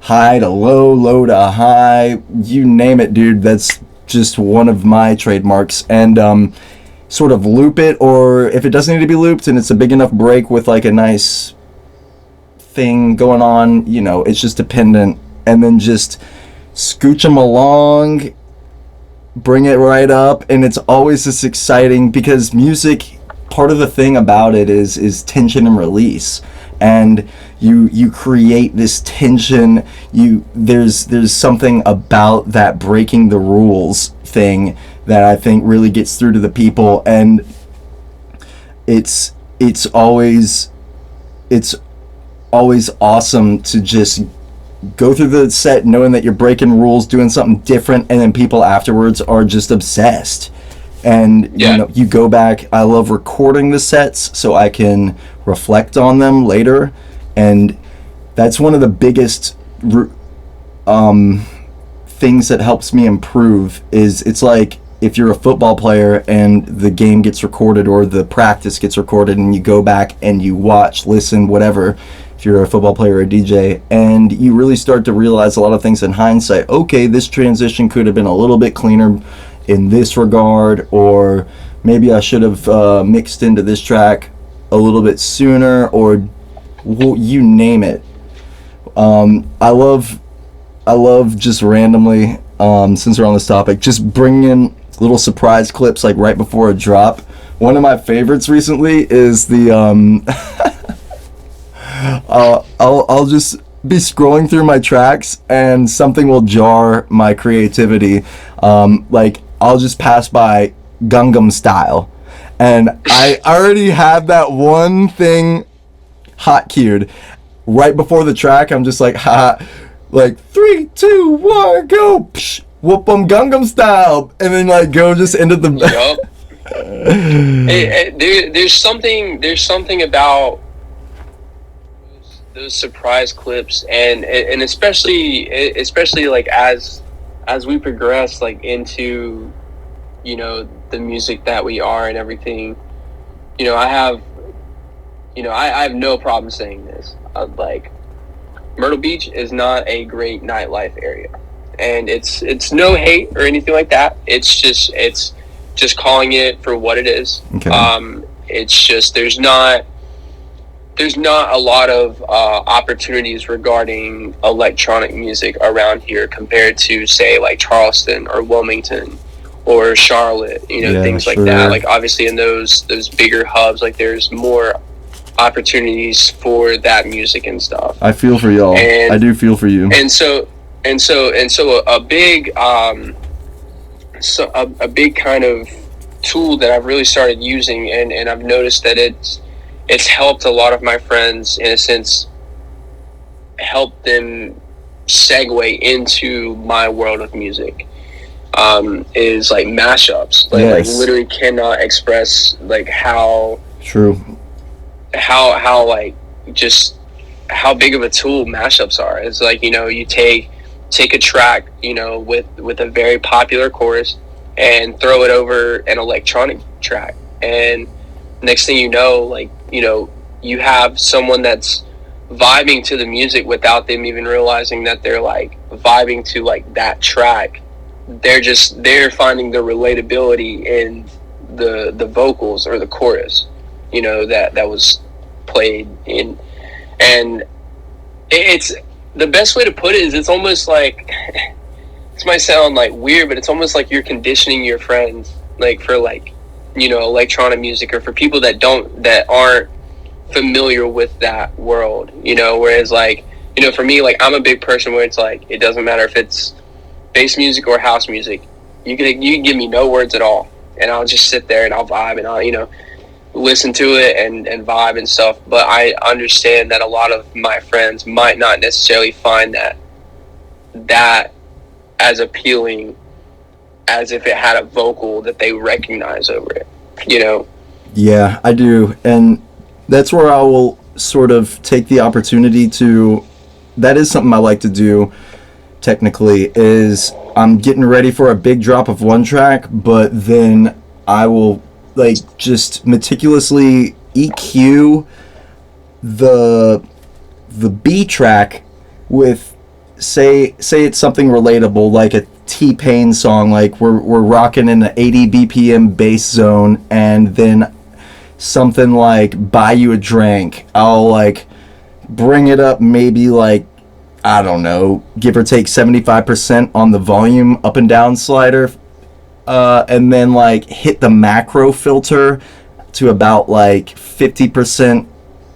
Speaker 1: high to low, low to high, you name it, dude. That's just one of my trademarks. And sort of loop it, or if it doesn't need to be looped and it's a big enough break with like a nice thing going on, you know, it's just dependent, and then just scooch them along, bring it right up. And it's always this exciting, because music, part of the thing about it is tension and release, and you create this tension. There's something about that breaking the rules thing that I think really gets through to the people, and it's always awesome to just go through the set knowing that you're breaking rules, doing something different, and then people afterwards are just obsessed. And you know, you go back. I love recording the sets so I can reflect on them later, and that's one of the biggest things that helps me improve. Is it's like if you're a football player and the game gets recorded or the practice gets recorded, and you go back and you watch, listen, whatever, if you're a football player or a DJ, and you really start to realize a lot of things in hindsight. Okay, this transition could have been a little bit cleaner in this regard, or maybe I should have mixed into this track a little bit sooner, or you name it. I love just randomly, since we're on this topic, just bringing in little surprise clips like right before a drop. One of my favorites recently is the I'll just be scrolling through my tracks and something will jar my creativity. Like I'll just pass by Gangnam Style, and I already have that one thing hot cued right before the track. I'm just like, like 3, 2, 1, go, psh, whoop 'em Gangnam Style, and then like go just into the.
Speaker 2: Yup. There's something about those surprise clips, and especially like as we progress like into, you know, the music that we are and everything. You know, I have no problem saying this. Like, Myrtle Beach is not a great nightlife area, and it's no hate or anything like that. It's just calling it for what it is.
Speaker 1: Okay.
Speaker 2: It's just there's not a lot of opportunities regarding electronic music around here compared to, say, like Charleston or Wilmington or Charlotte, you know, things like that. Like, obviously in those bigger hubs, like there's more opportunities for that music and stuff.
Speaker 1: I feel for y'all. I do feel for you.
Speaker 2: And so a big a big kind of tool that I've really started using, and I've noticed that it's helped a lot of my friends, in a sense, help them segue into my world of music, is like mashups. Like literally cannot express like how like just how big of a tool mashups are. It's like, you know, you take a track, you know, with a very popular chorus and throw it over an electronic track, and next thing you know, like, you know, you have someone that's vibing to the music without them even realizing that they're like vibing to like that track. They're finding the relatability in the vocals or the chorus, you know, that was played in. And it's the best way to put it is it's almost like this might sound like weird, but it's almost like you're conditioning your friends like for like, you know, electronic music, or for people that aren't familiar with that world, you know. Whereas like, you know, for me, like, I'm a big person where it's like, it doesn't matter if it's bass music or house music, you can give me no words at all, and I'll just sit there and I'll vibe, and I'll, you know, listen to it and vibe and stuff. But I understand that a lot of my friends might not necessarily find that as appealing as if it had a vocal that they recognize over it, you know?
Speaker 1: Yeah, I do. And that's where I will sort of take the opportunity to, that is something I like to do technically, is I'm getting ready for a big drop of one track, but then I will like just meticulously EQ the B track with say it's something relatable, like a T-Pain song, like we're rocking in an 80 BPM bass zone, and then something like Buy You a Drink, I'll like bring it up maybe like, I don't know, give or take 75% on the volume up and down slider, and then like hit the macro filter to about like 50%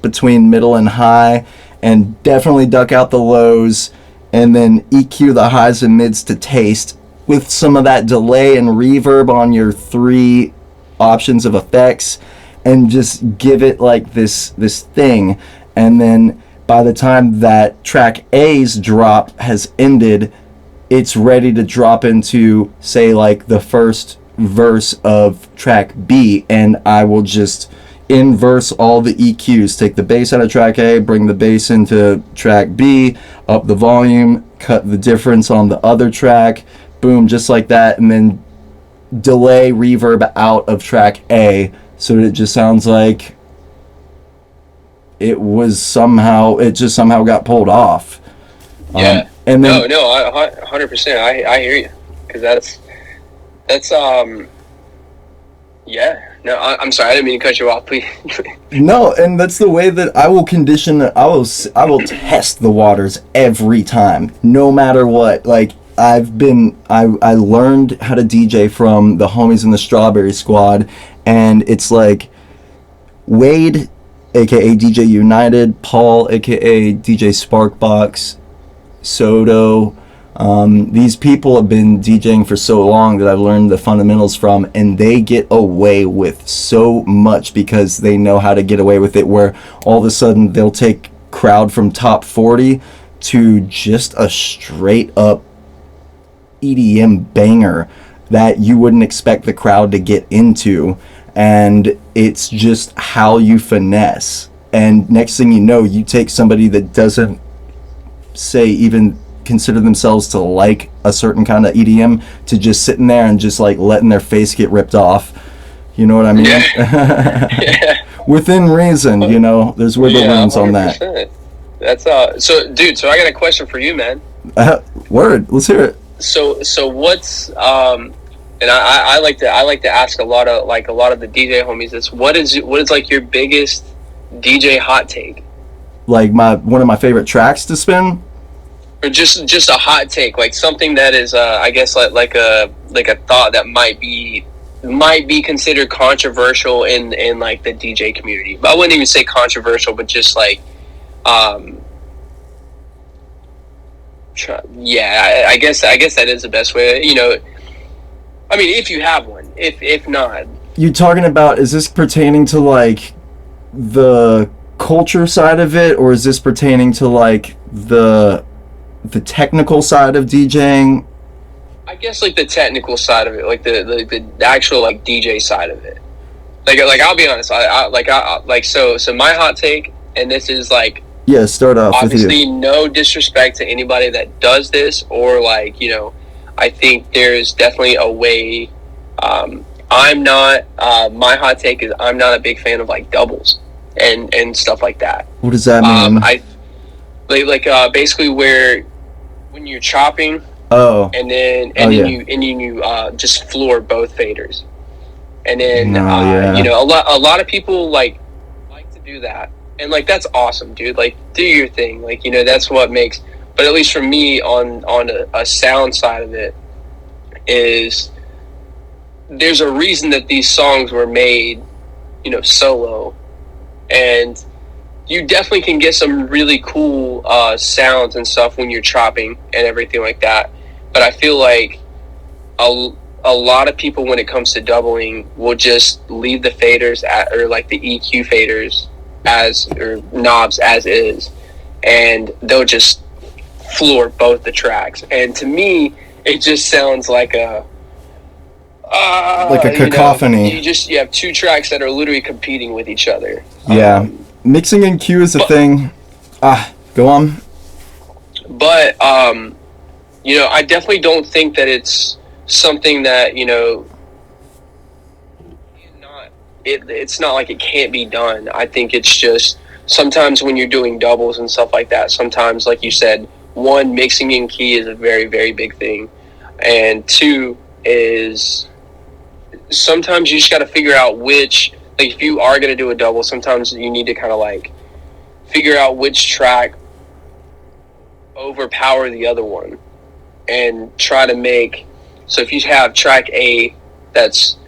Speaker 1: between middle and high, and definitely duck out the lows, and then EQ the highs and mids to taste with some of that delay and reverb on your 3 options of effects, and just give it like this thing. And then by the time that track A's drop has ended, it's ready to drop into, say, like the first verse of track B, and I will just inverse all the EQs, take the bass out of track A, bring the bass into track B, up the volume, cut the difference on the other track, boom, just like that, and then delay reverb out of track A, so that it just sounds like it just somehow got pulled off.
Speaker 2: Yeah.
Speaker 1: And then,
Speaker 2: no, 100%. I hear you, because that's yeah. No, I'm sorry, I didn't mean to cut you off. Please.
Speaker 1: No, and that's the way that I will condition. I will test the waters every time, no matter what. Like I learned how to DJ from the homies in the Strawberry Squad, and it's like Wade, aka DJ United, Paul, aka DJ Sparkbox, Soto. These people have been DJing for so long that I've learned the fundamentals from, and they get away with so much because they know how to get away with it, where all of a sudden they'll take crowd from top 40 to just a straight up EDM banger that you wouldn't expect the crowd to get into, and it's just how you finesse. And next thing you know, you take somebody that doesn't say even consider themselves to like a certain kind of EDM to just sitting there and just like letting their face get ripped off. You know what I mean?
Speaker 2: Yeah.
Speaker 1: Within reason, you know, there's wiggle rooms on that.
Speaker 2: That's so dude, so I got a question for you, man.
Speaker 1: Word, let's hear it.
Speaker 2: So what's and I like to ask a lot of the DJ homies this, what is like your biggest DJ hot take? Like
Speaker 1: one of my favorite tracks to spin?
Speaker 2: Or just a hot take, like something that is I guess like a thought that might be considered controversial in like the DJ community. But I wouldn't even say controversial, but just like I guess that is the best way, you know. I mean, if you have one, if not,
Speaker 1: you talking about, is this pertaining to like the culture side of it, or is this pertaining to like the technical side of DJing?
Speaker 2: I guess like the technical side of it, like the actual like DJ side of it. Like I'll be honest, so my hot take, and this is like,
Speaker 1: yeah, start off
Speaker 2: obviously
Speaker 1: with you.
Speaker 2: no disrespect to anybody that does this, or like, you know, I think there's definitely a way. I'm not. My hot take is I'm not a big fan of like doubles and stuff like that.
Speaker 1: What does that mean?
Speaker 2: Basically where when you're chopping.
Speaker 1: Oh.
Speaker 2: And then you just floor both faders, and then you know, a lot of people like to do that, and like that's awesome, dude. Like do your thing, like, you know, that's what makes. But at least for me, on a sound side of it, is there's a reason that these songs were made, you know, solo, and you definitely can get some really cool sounds and stuff when you're chopping and everything like that. But I feel like a lot of people, when it comes to doubling, will just leave the faders or like the EQ faders or knobs as is, and they'll just floor both the tracks. And to me, it just sounds like a
Speaker 1: cacophony.
Speaker 2: You have two tracks that are literally competing with each other.
Speaker 1: Yeah. Mixing in Q is a thing. Go on.
Speaker 2: But you know, I definitely don't think that it's something that, you know, it's not like it can't be done. I think it's just sometimes when you're doing doubles and stuff like that, sometimes, like you said, one, mixing in key is a very, very big thing. And two is sometimes you just got to figure out which, like if you are going to do a double, sometimes you need to kind of like figure out which track overpower the other one. And try to make, so if you have track A that's,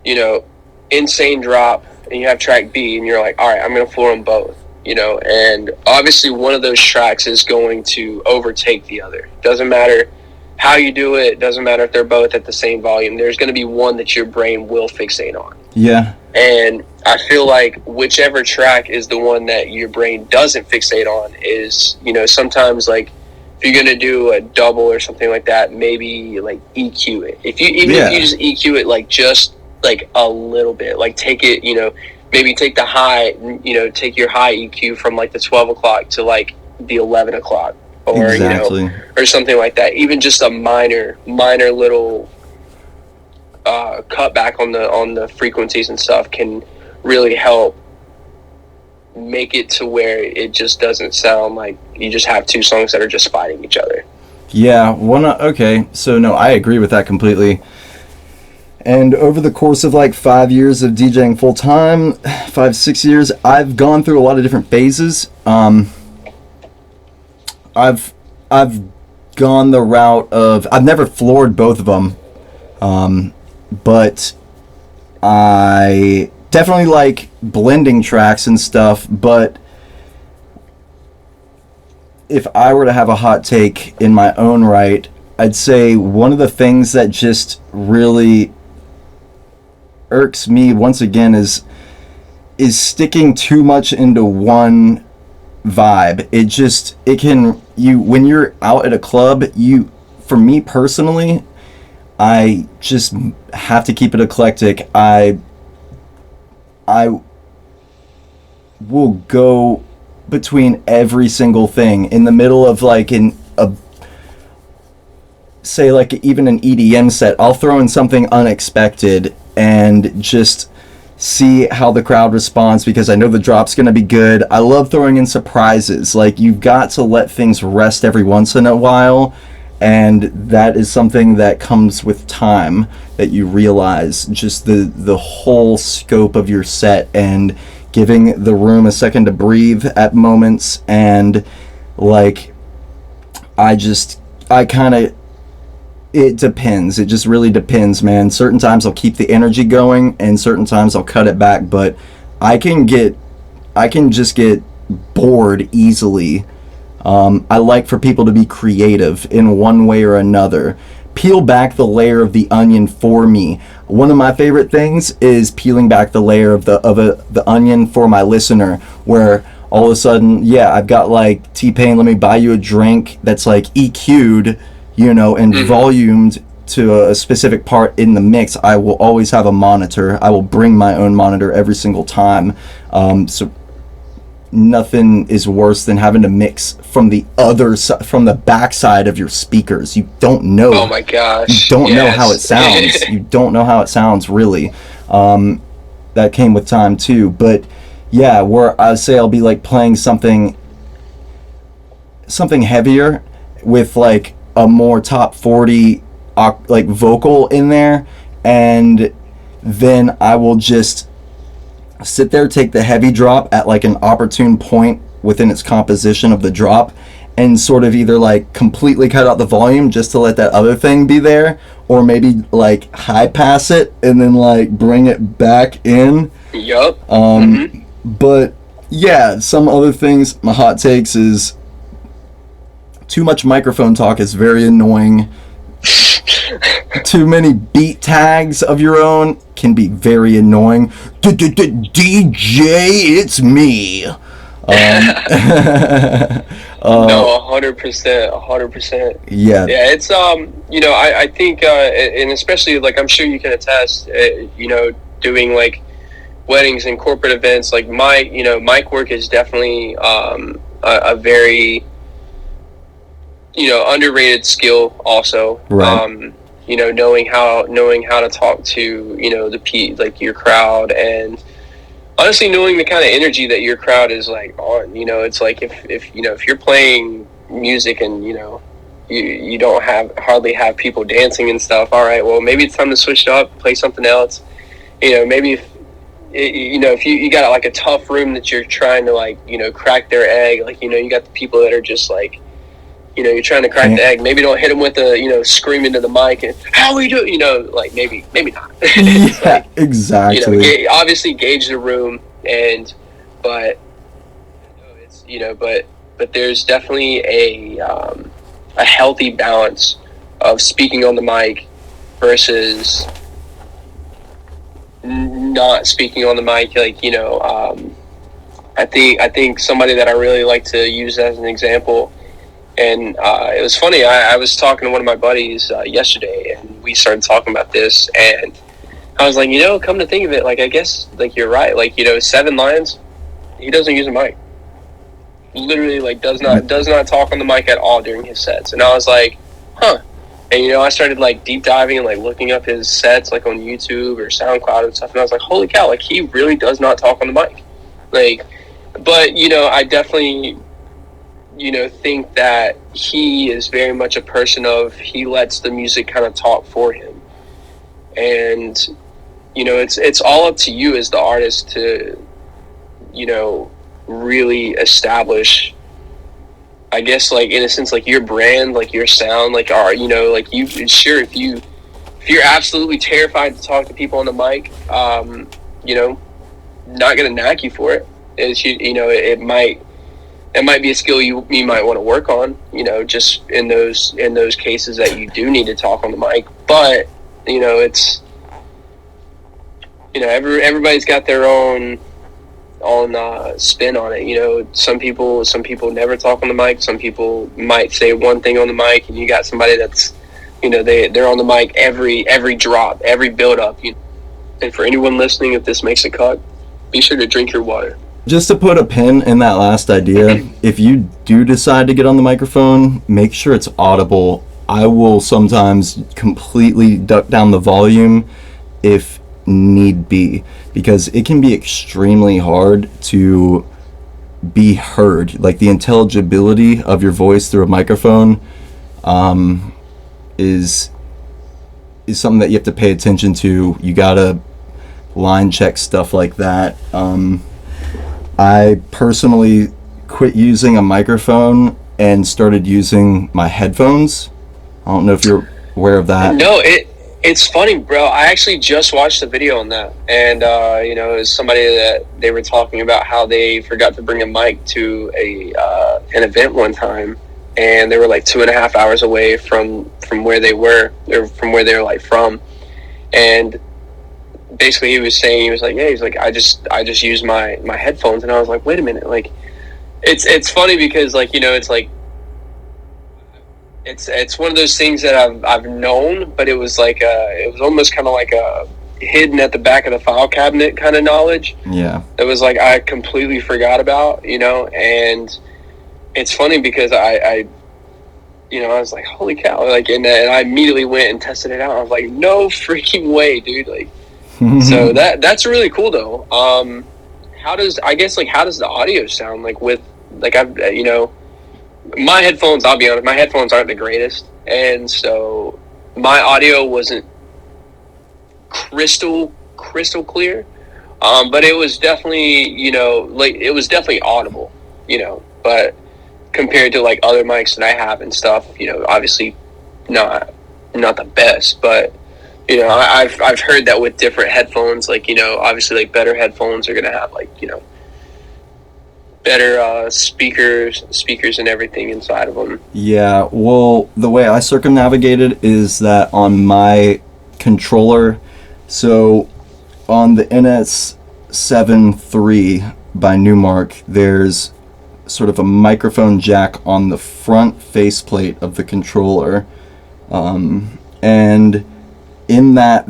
Speaker 2: you know, insane drop, and you have track B, and you're like, all right, I'm going to floor them both, you know, and obviously one of those tracks is going to overtake the other. Doesn't matter how you do it, doesn't matter if they're both at the same volume, there's going to be one that your brain will fixate on.
Speaker 1: Yeah.
Speaker 2: And I feel like whichever track is the one that your brain doesn't fixate on is, you know, sometimes like, if you're going to do a double or something like that, maybe like EQ it. If you just EQ it like just like a little bit, like take it, you know, maybe take the high, you know, take your high EQ from like the 12 o'clock to like the 11 o'clock or,
Speaker 1: exactly.
Speaker 2: You know, or something like that. Even just a minor little cut back on the frequencies and stuff can really help make it to where it just doesn't sound like you just have two songs that are just fighting each other.
Speaker 1: Yeah, okay, so no, I agree with that completely. And over the course of like 5 years of DJing full time, 5-6 years, I've gone through a lot of different phases. I've gone the route of, I've never floored both of them, but I definitely like blending tracks and stuff. But if I were to have a hot take in my own right, I'd say one of the things that just really irks me once again is sticking too much into one vibe. It can, when you're out at a club, for me personally, I just have to keep it eclectic. I will go between every single thing in the middle of like say like even an EDM set. I'll throw in something unexpected and just see how the crowd responds, because I know the drop's going to be good. I love throwing in surprises. Like, you've got to let things rest every once in a while, and that is something that comes with time, that you realize just the whole scope of your set and giving the room a second to breathe at moments. And like, it depends. It just really depends, man. Certain times I'll keep the energy going, and certain times I'll cut it back. But I can just get bored easily. I like for people to be creative in one way or another. Peel back the layer of the onion for me. One of my favorite things is peeling back the layer of the onion for my listener, where all of a sudden, yeah, I've got like T-Pain, let me buy you a drink, that's like EQ'd, and volumed to a specific part in the mix, I will always have a monitor. I will bring my own monitor every single time. So nothing is worse than having to mix from the from the backside of your speakers. You don't know.
Speaker 2: Oh my gosh.
Speaker 1: You don't know how it sounds. You don't know how it sounds, really. That came with time too. But yeah, where I say I'll be like playing something heavier with like a more top 40 like vocal in there, and then I will just sit there, take the heavy drop at like an opportune point within its composition of the drop, and sort of either like completely cut out the volume just to let that other thing be there, or maybe like high pass it and then like bring it back in.
Speaker 2: Yup.
Speaker 1: But yeah, some other things, my hot takes is too much microphone talk is very annoying. Too many beat tags of your own can be very annoying. DJ, it's me.
Speaker 2: No, 100%.
Speaker 1: Yeah.
Speaker 2: Yeah, it's I think and especially like I'm sure you can attest, doing like weddings and corporate events, like mic work is definitely a very underrated skill also.
Speaker 1: Right.
Speaker 2: Knowing how to talk to like your crowd, and honestly knowing the kind of energy that your crowd is like on. It's like if you're playing music and you don't hardly have people dancing and stuff, all right, well maybe it's time to switch it up, play something else. Maybe if you got like a tough room that you're trying to like crack their egg, like you got the people that are just like you're trying to crack the egg. Maybe don't hit them with a scream into the mic and how we do, like maybe not.
Speaker 1: Yeah,
Speaker 2: like,
Speaker 1: exactly.
Speaker 2: Obviously gauge the room, but there's definitely a healthy balance of speaking on the mic versus not speaking on the mic. Like I think somebody that I really like to use as an example. And it was funny, I was talking to one of my buddies yesterday, and we started talking about this, and I was like, come to think of it, like, I guess, like, you're right. Like, 7 Lions, he doesn't use a mic. Literally, like, does not talk on the mic at all during his sets. And I was like, huh. And, I started, like, deep diving and, like, looking up his sets, like, on YouTube or SoundCloud and stuff, and I was like, holy cow, like, he really does not talk on the mic. Like, but, I definitely think that he is very much a person of, he lets the music kind of talk for him. And, it's all up to you as the artist to, really establish, I guess, like, in a sense, like, your brand, like, your sound, like, like, you, sure, if you're absolutely terrified to talk to people on the mic, not gonna knock you for it. It's, it might be a skill you might want to work on, just in those cases that you do need to talk on the mic. But, it's, everybody's got their own spin on it. Some people never talk on the mic. Some people might say one thing on the mic, and you got somebody that's, they're on the mic every drop, every build up. And for anyone listening, if this makes a cut, be sure to drink your water.
Speaker 1: Just to put a pin in that last idea, if you do decide to get on the microphone, make sure it's audible. I will sometimes completely duck down the volume if need be, because it can be extremely hard to be heard. Like, the intelligibility of your voice through a microphone is something that you have to pay attention to. You gotta line check stuff like that. I personally quit using a microphone and started using my headphones. I don't know if you're aware of that.
Speaker 2: No, it's funny, bro. I actually just watched a video on that, and it was somebody that they were talking about how they forgot to bring a mic to an event one time, and they were like 2.5 hours away from where they were, or from where they were like from, and basically he was like, yeah, he's like, I just use my headphones. And I was like, wait a minute, like, it's funny because, like, it's like, it's one of those things that I've known, but it was like it was almost kind of like a hidden at the back of the file cabinet kind of knowledge.
Speaker 1: Yeah.
Speaker 2: It was like I completely forgot about, and it's funny because I I was like, holy cow, like, and I immediately went and tested it out. I was like, no freaking way, dude, like. So that's really cool though. How does the audio sound like with like my headphones? I'll be honest, my headphones aren't the greatest, and so my audio wasn't crystal clear, but it was definitely it was definitely audible, but compared to like other mics that I have and stuff, obviously not the best, but I've heard that with different headphones, like obviously like better headphones are gonna have like better speakers and everything inside of them.
Speaker 1: Yeah, well, the way I circumnavigated is that on my controller, so on the NS7 III by Newmark, there's sort of a microphone jack on the front faceplate of the controller, and in that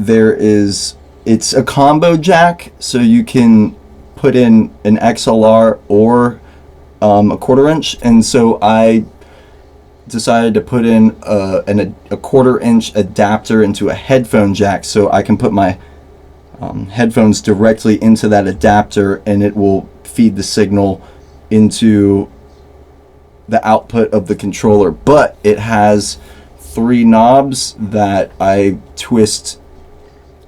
Speaker 1: it's a combo jack, so you can put in an XLR or a 1/4 inch, and so I decided to put in a 1/4 inch adapter into a headphone jack, so I can put my headphones directly into that adapter, and it will feed the signal into the output of the controller. But it has 3 knobs that I twist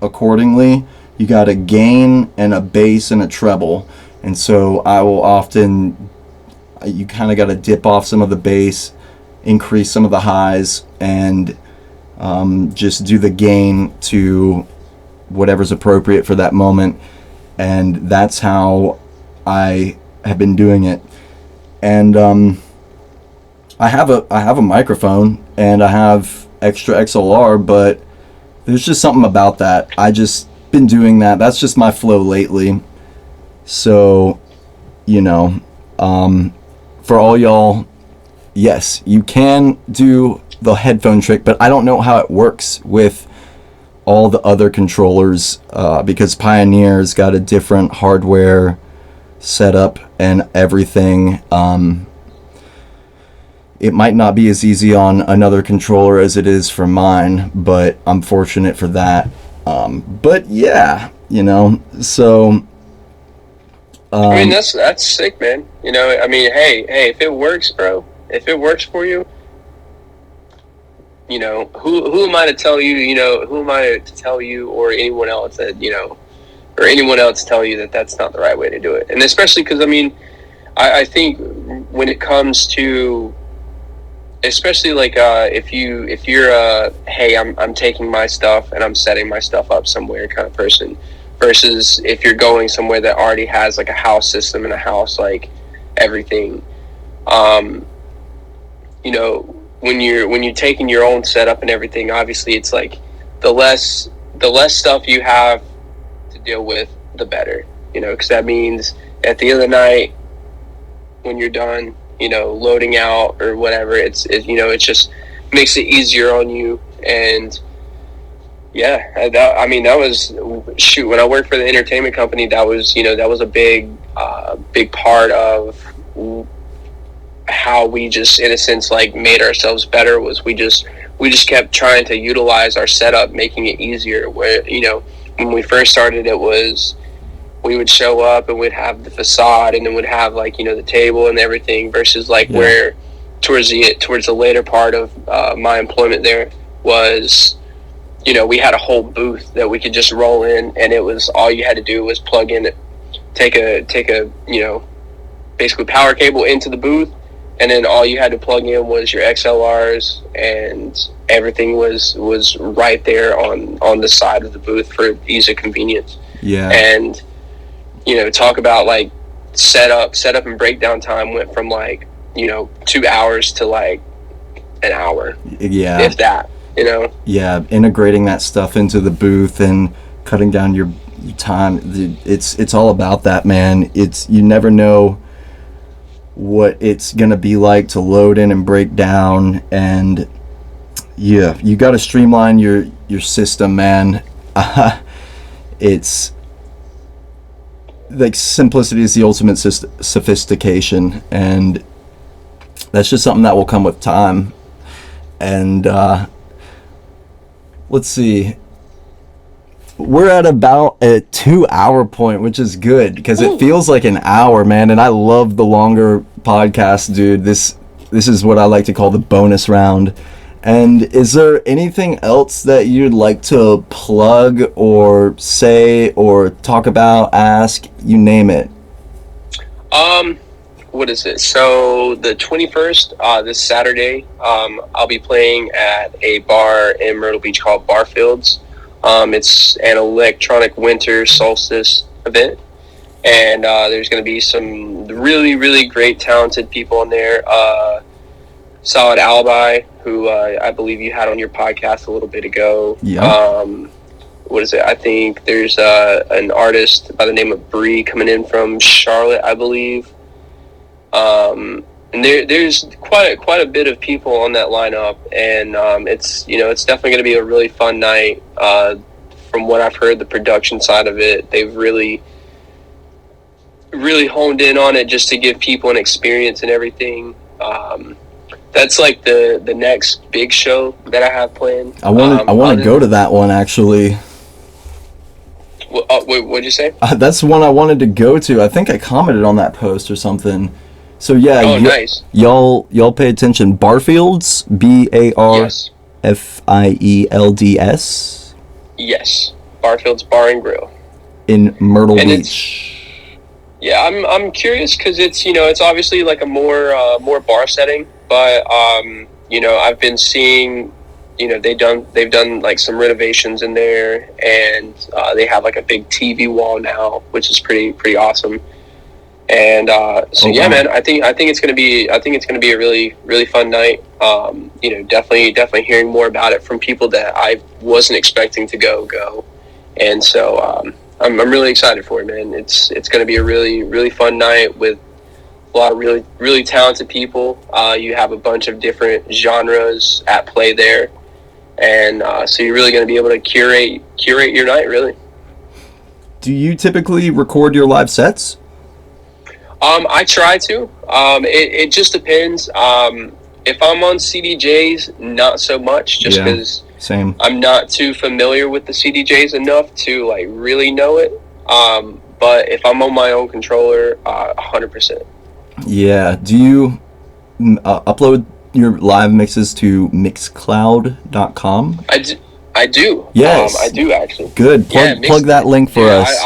Speaker 1: accordingly. You got a gain and a bass and a treble, and so I will often, you kind of got to dip off some of the bass, increase some of the highs, and just do the gain to whatever's appropriate for that moment, and that's how I have been doing it. And I have a microphone and I have extra XLR, but there's just something about that. I just been doing that. That's just my flow lately. So, for all y'all, yes, you can do the headphone trick, but I don't know how it works with all the other controllers, because Pioneer's got a different hardware setup and everything. It might not be as easy on another controller as it is for mine, but I'm fortunate for that. But yeah, so.
Speaker 2: I mean, that's sick, man. I mean, hey, if it works, bro, if it works for you, who am I to tell you, who am I to tell you or anyone else that, or anyone else tell you that that's not the right way to do it. And especially because, I mean, I think when it comes to, especially like if you're hey, I'm taking my stuff and I'm setting my stuff up somewhere kind of person, versus if you're going somewhere that already has like a house system and a house like everything, when you're taking your own setup and everything, obviously it's like the less stuff you have to deal with, the better, because that means at the end of the night when you're done, loading out or whatever, it just makes it easier on you. And yeah, that was, shoot, when I worked for the entertainment company, that was a big part of how we just, in a sense, like made ourselves better. Was we just kept trying to utilize our setup, making it easier. Where, when we first started, it was, we would show up and we'd have the facade and then we'd have like, the table and everything, versus like where towards the later part of my employment there was, we had a whole booth that we could just roll in, and it was, all you had to do was plug in, take a basically power cable into the booth, and then all you had to plug in was your XLRs, and everything was right there on the side of the booth for ease of convenience.
Speaker 1: Yeah.
Speaker 2: And talk about like setup and breakdown time went from like 2 hours to like an hour, if that.
Speaker 1: Yeah, integrating that stuff into the booth and cutting down your time. It's all about that, man. You never know what it's gonna be like to load in and break down. And yeah, you got to streamline your system, man. It's like simplicity is the ultimate sophistication, and that's just something that will come with time. And let's see, we're at about a 2-hour point, which is good because it feels like an hour, man. And I love the longer podcasts, dude. This is what I like to call the bonus round. And is there anything else that you'd like to plug or say or talk about, ask, you name it?
Speaker 2: What is it? So the 21st, this Saturday, I'll be playing at a bar in Myrtle Beach called Barfields. It's an electronic winter solstice event, and there's going to be some really, really great, talented people in there. Solid Alibi, who I believe you had on your podcast a little bit ago.
Speaker 1: Yeah.
Speaker 2: What is it? I think there's an artist by the name of Bree coming in from Charlotte, I believe. And there's quite a bit of people on that lineup, and it's definitely going to be a really fun night. From what I've heard, the production side of it, they've really honed in on it just to give people an experience and everything. That's like the next big show that I have planned.
Speaker 1: I want to go to that one, actually.
Speaker 2: What'd you say?
Speaker 1: That's the one I wanted to go to. I think I commented on that post or something. So yeah,
Speaker 2: nice.
Speaker 1: Y'all pay attention. Barfields, Barfields.
Speaker 2: Yes, Barfields Bar and Grill
Speaker 1: In Myrtle Beach.
Speaker 2: Yeah, I'm curious because it's obviously like a more bar setting, but I've been seeing they've done like some renovations in there, and they have like a big TV wall now, which is pretty awesome. And yeah, man, I think it's gonna be a really, really fun night. Definitely hearing more about it from people that I wasn't expecting to go, and so I'm really excited for it, man. It's gonna be a really, really fun night with a lot of really, really talented people. You have a bunch of different genres at play there, and so you're really gonna be able to curate your night, really.
Speaker 1: Do you typically record your live sets?
Speaker 2: I try to. It just depends. If I'm on CDJs, not so much, just because
Speaker 1: same.
Speaker 2: I'm not too familiar with the CDJs enough to like really know it. But if I'm on my own controller, 100%.
Speaker 1: Yeah. Do you upload your live mixes to mixcloud.com?
Speaker 2: I do.
Speaker 1: Yes.
Speaker 2: I do actually.
Speaker 1: Good. Plug that link for us.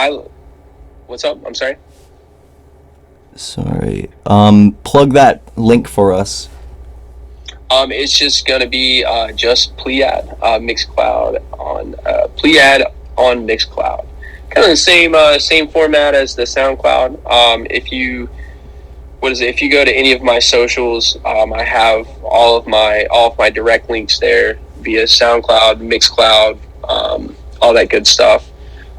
Speaker 2: What's up? I'm sorry.
Speaker 1: Sorry. Plug that link for us.
Speaker 2: It's just gonna be just PLEYAD Mixcloud on PLEYAD on Mixcloud. Kind of the same format as the SoundCloud. If you go to any of my socials, I have all of my direct links there via SoundCloud, Mixcloud, all that good stuff.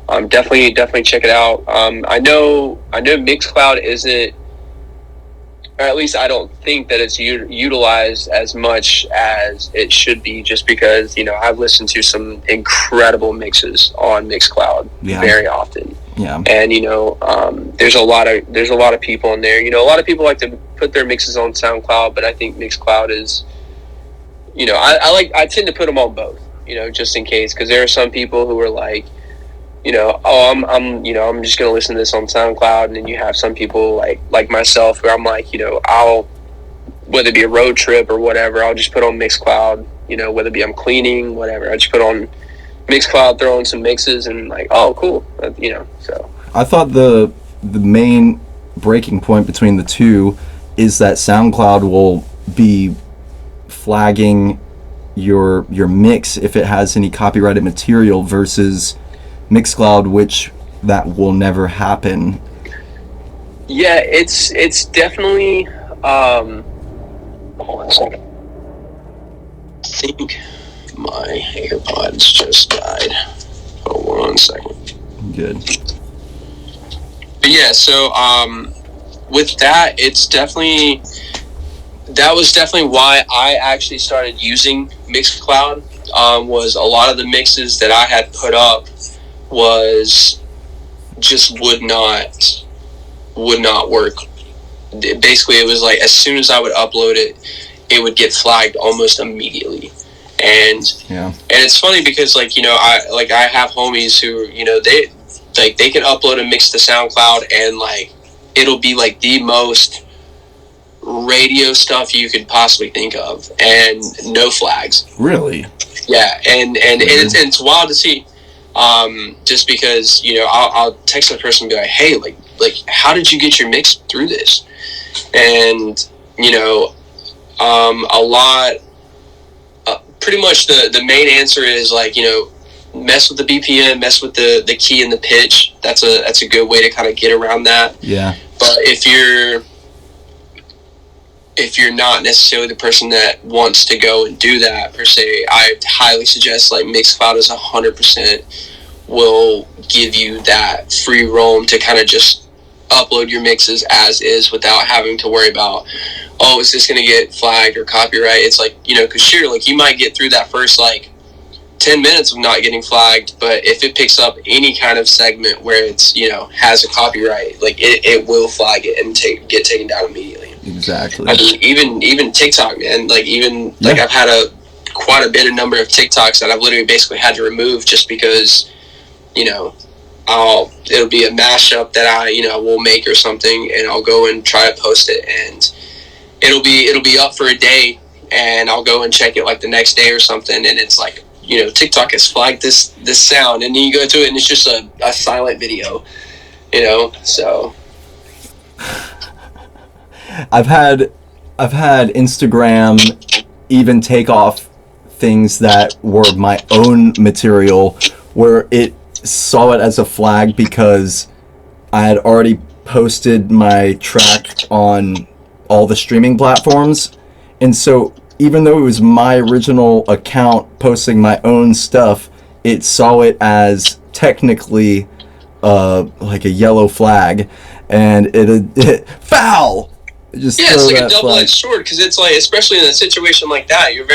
Speaker 2: Definitely check it out. I know Mixcloud isn't, or at least I don't think that it's utilized as much as it should be, just because I've listened to some incredible mixes on Mixcloud very often.
Speaker 1: Yeah. And
Speaker 2: there's a lot of people in there. A lot of people like to put their mixes on SoundCloud, but I think Mixcloud is, I tend to put them on both, just in case, because there are some people who are like, I'm just gonna listen to this on SoundCloud, and then you have some people like myself where I'm like, I'll, whether it be a road trip or whatever, I'll just put on Mixcloud, whether it be I'm cleaning, whatever, I just put on Mixcloud, throw in some mixes, and like, oh, cool, so. I
Speaker 1: thought the main breaking point between the two is that SoundCloud will be flagging your mix if it has any copyrighted material versus Mixcloud, which that will never happen.
Speaker 2: Yeah, it's definitely hold on a second. I think my AirPods just died. Hold on a second.
Speaker 1: Good.
Speaker 2: But yeah, so with that, that was definitely why I actually started using Mixcloud. Was a lot of the mixes that I had put up was just would not work. Basically, it was like as soon as I would upload it, it would get flagged almost immediately. And it's funny because I have homies who they can upload a mix to SoundCloud and it'll be like the most radio stuff you could possibly think of and no flags.
Speaker 1: Really?
Speaker 2: Yeah, and it's wild to see. Just because I'll text the person and be like, hey, like how did you get your mix through this? And a lot. Pretty much the main answer is mess with the BPM, mess with the key and the pitch. That's a good way to kind of get around that.
Speaker 1: Yeah.
Speaker 2: But if you're not necessarily the person that wants to go and do that per se, I highly suggest Mixcloud is 100% will give you that free roam to kind of just upload your mixes as is without having to worry about, oh, is this going to get flagged or copyright? It's because sure, you might get through that first 10 minutes of not getting flagged, but if it picks up any kind of segment where it's has a copyright, it will flag it and get taken down immediately.
Speaker 1: Exactly.
Speaker 2: I mean, even TikTok, man. I've had quite a bit of number of TikToks that I've literally basically had to remove just because it'll be a mashup that I will make or something, and I'll go and try to post it, and it'll be up for a day, and I'll go and check it the next day or something, and it's TikTok has flagged this sound, and then you go to it and it's just a silent video, so.
Speaker 1: I've had Instagram even take off things that were my own material where it saw it as a flag because I had already posted my track on all the streaming platforms, and so even though it was my original account posting my own stuff, it saw it as technically a yellow flag, and it foul. Just
Speaker 2: it's like a double-edged sword, because it's especially in a situation like that, you're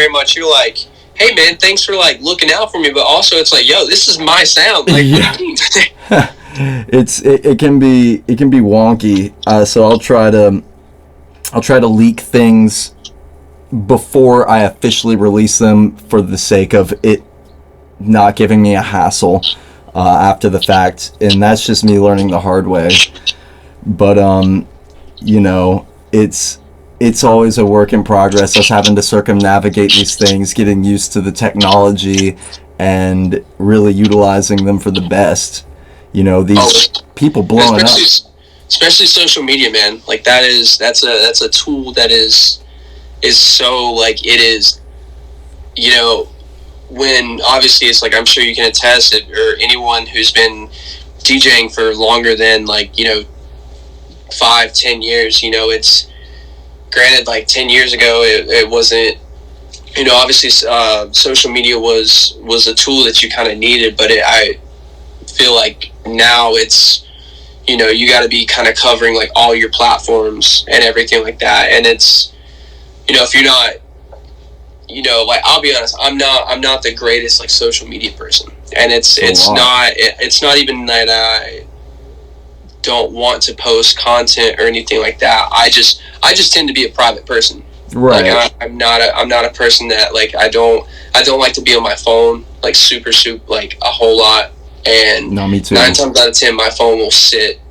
Speaker 2: like, hey man, thanks for looking out for me, but also it's yo, this is my sound.
Speaker 1: Yeah. it can be wonky. So I'll try to leak things before I officially release them for the sake of it not giving me a hassle after the fact, and that's just me learning the hard way. But it's always a work in progress, us having to circumnavigate these things, getting used to the technology, and really utilizing them for the best. These people blowing up.
Speaker 2: Especially social media, man. That's a tool that is so it is, when obviously it's I'm sure you can attest it, or anyone who's been DJing for longer than 5-10 years, it's granted 10 years ago it wasn't, obviously social media was a tool that you kind of needed, but I feel now it's, you got to be kind of covering all your platforms and everything like that, and it's, if you're not, I'll be honest, I'm not the greatest social media person, and it's not even that I don't want to post content or anything like that. I just tend to be a private person.
Speaker 1: Right.
Speaker 2: I'm not a person that I don't like to be on my phone super a whole lot. And
Speaker 1: no, me too.
Speaker 2: 9 times out of 10, my phone will sit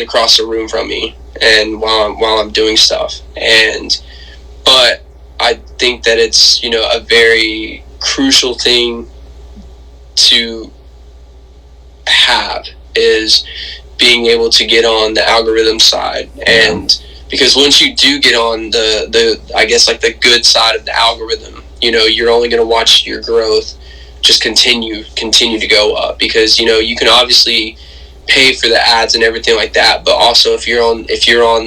Speaker 2: across the room from me, and while I'm doing stuff. But I think that it's a very crucial thing to have, is being able to get on the algorithm side. And because once you do get on the I guess the good side of the algorithm, you're only going to watch your growth just continue to go up, because you can obviously pay for the ads and everything like that, but also if you're on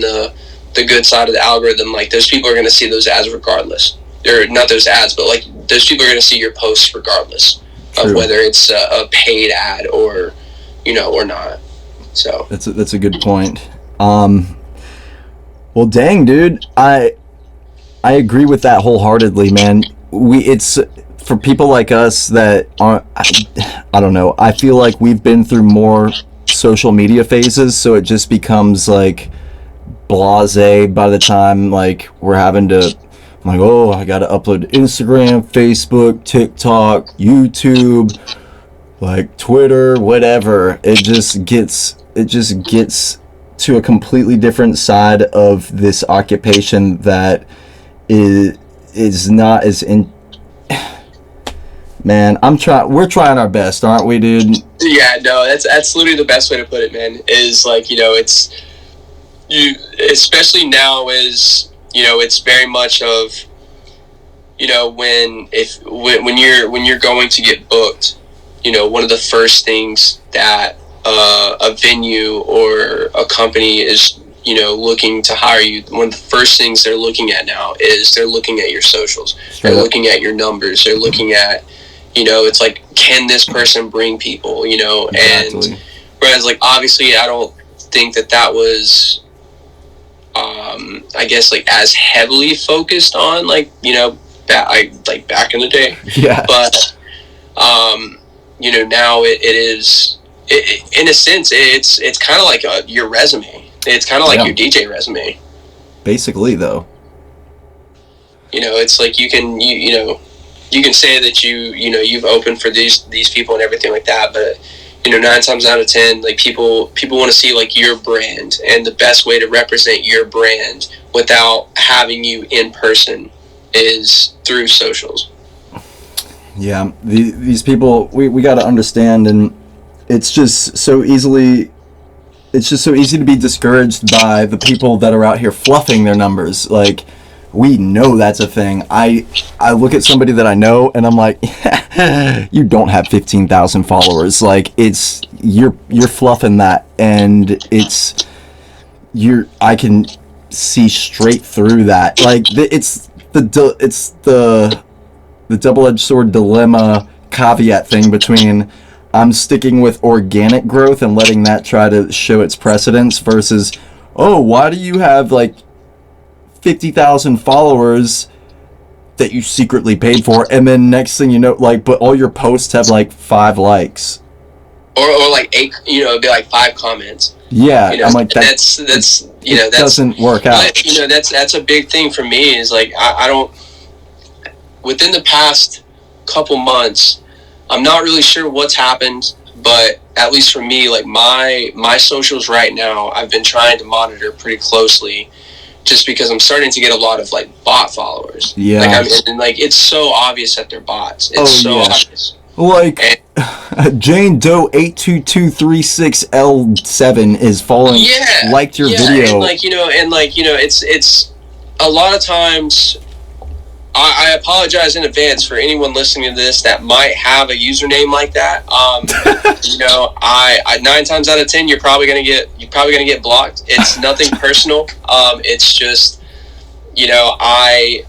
Speaker 2: the good side of the algorithm, those people are going to see those ads regardless, or not those ads, but those people are going to see your posts regardless. True. Of whether it's a paid ad or or not. So
Speaker 1: that's a good point. Well, dang, dude, I agree with that wholeheartedly, man. It's for people like us that aren't. I don't know. I feel like we've been through more social media phases, so it just becomes like blasé by the time like we're having to. I'm like, oh, I gotta upload Instagram, Facebook, TikTok, YouTube, like Twitter, whatever. It just gets to a completely different side of this occupation that is not as in. Man, we're trying our best, aren't we, dude?
Speaker 2: Yeah, no, that's literally the best way to put it, man. Is like, it's you, especially now, is it's very much of when you're going to get booked, one of the first things that a venue or a company is looking to hire you, one of the first things they're looking at now is they're looking at your socials. They're looking at your numbers. They're looking at it's like, can this person bring people,
Speaker 1: Exactly.
Speaker 2: And whereas, like, obviously I don't think that was I guess, like, as heavily focused on, like, back in the day.
Speaker 1: Yeah.
Speaker 2: But now it is, in a sense, it's kind of like your resume. It's kind of like your DJ resume.
Speaker 1: Basically, though.
Speaker 2: It's like you can say that you've opened for these people and everything like that, but 9 times out of 10, like, people want to see, like, your brand, and the best way to represent your brand without having you in person is through socials.
Speaker 1: Yeah, these people, we got to understand, and it's just so easy to be discouraged by the people that are out here fluffing their numbers. Like, we know that's a thing. I look at somebody that I know and I'm like, you don't have 15,000 followers. Like, it's you're fluffing that, and I can see straight through that. Like, it's the double-edged sword dilemma caveat thing between I'm sticking with organic growth and letting that try to show its precedence versus, oh, why do you have like 50,000 followers that you secretly paid for, and then next thing you know, like, but all your posts have like 5 likes
Speaker 2: or like 8, it'd be like 5 comments.
Speaker 1: Yeah, I'm like,
Speaker 2: that's
Speaker 1: doesn't work out.
Speaker 2: That's a big thing for me, is like, I don't, within the past couple months, I'm not really sure what's happened, but at least for me, like, my socials right now, I've been trying to monitor pretty closely, just because I'm starting to get a lot of, like, bot followers.
Speaker 1: Yeah.
Speaker 2: Like, like, it's so obvious that they're bots. It's obvious.
Speaker 1: Like, Jane Doe 82236L7 is following, liked your video.
Speaker 2: And it's a lot of times. I apologize in advance for anyone listening to this that might have a username like that. I 9 times out of 10, you're probably gonna get blocked. It's nothing personal. It's just, I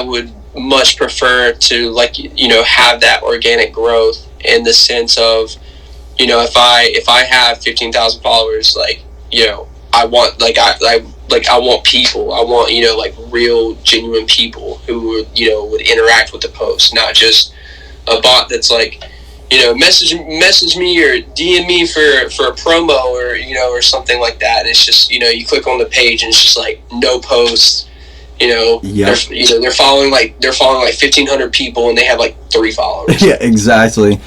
Speaker 2: would much prefer to, like, have that organic growth, in the sense of, if I have 15,000 followers, like, I want, like, I want people. I want, like, real, genuine people who would, would interact with the post, not just a bot that's like, message me or DM me for a promo, or, or something like that. And it's just, you click on the page and it's just like no posts. They're following like 1,500 people and they have like 3 followers.
Speaker 1: Yeah, exactly.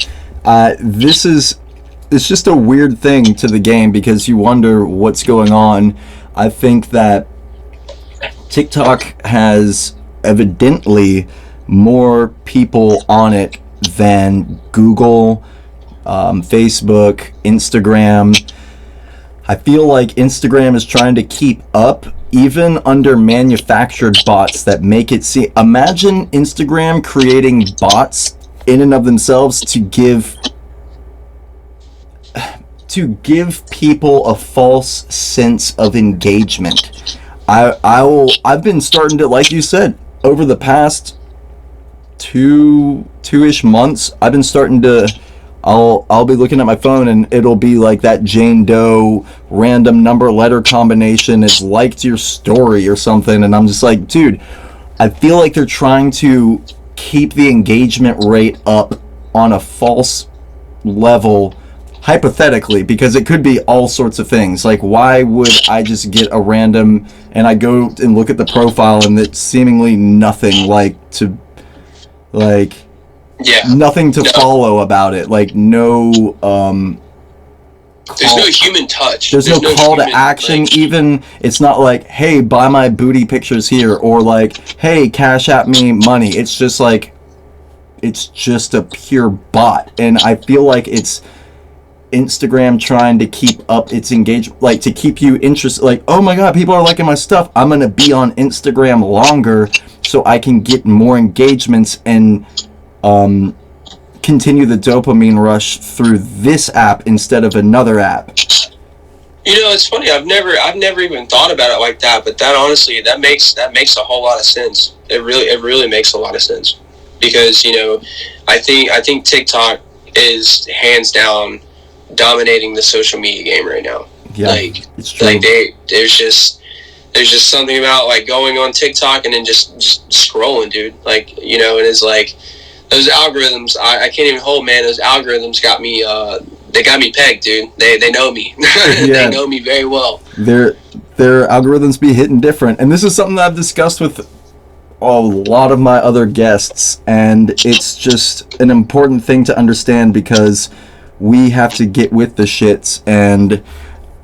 Speaker 1: It's just a weird thing to the game, because you wonder what's going on. I think that TikTok has evidently more people on it than Google, Facebook, Instagram. I feel like Instagram is trying to keep up, even under manufactured bots that make it seem. Imagine Instagram creating bots in and of themselves to give people a false sense of engagement. I've been starting to, like you said, over the past two-ish months, I've been starting to I'll be looking at my phone and it'll be like that Jane Doe random number letter combination has liked your story or something, and I'm just like, dude, I feel like they're trying to keep the engagement rate up on a false level, hypothetically, because it could be all sorts of things. Like, why would I just get a random, and I go and look at the profile and it's seemingly nothing nothing to follow about it, like no
Speaker 2: there's no human touch.
Speaker 1: There's no call to action. Like, even it's not like, hey, buy my booty pictures here, or like, hey, cash at me money. It's just like, it's just a pure bot. And I feel like it's Instagram trying to keep up its engagement, like to keep you interested, like, oh my god, people are liking my stuff, I'm gonna be on Instagram longer so I can get more engagements and continue the dopamine rush through this app instead of another app.
Speaker 2: You know, it's funny. I've never even thought about it like that. But that honestly, that makes a whole lot of sense. It really makes a lot of sense, because you know, I think TikTok is hands down dominating the social media game right now.
Speaker 1: Yeah,
Speaker 2: like
Speaker 1: it's true.
Speaker 2: Like there's just something about like going on TikTok and then just scrolling, dude. Like, you know, and it's like those algorithms. I can't even hold, man. Those algorithms got me. They got me pegged, dude. They know me. They know me very well.
Speaker 1: Their algorithms be hitting different, and this is something that I've discussed with a lot of my other guests, and it's just an important thing to understand because we have to get with the shits, and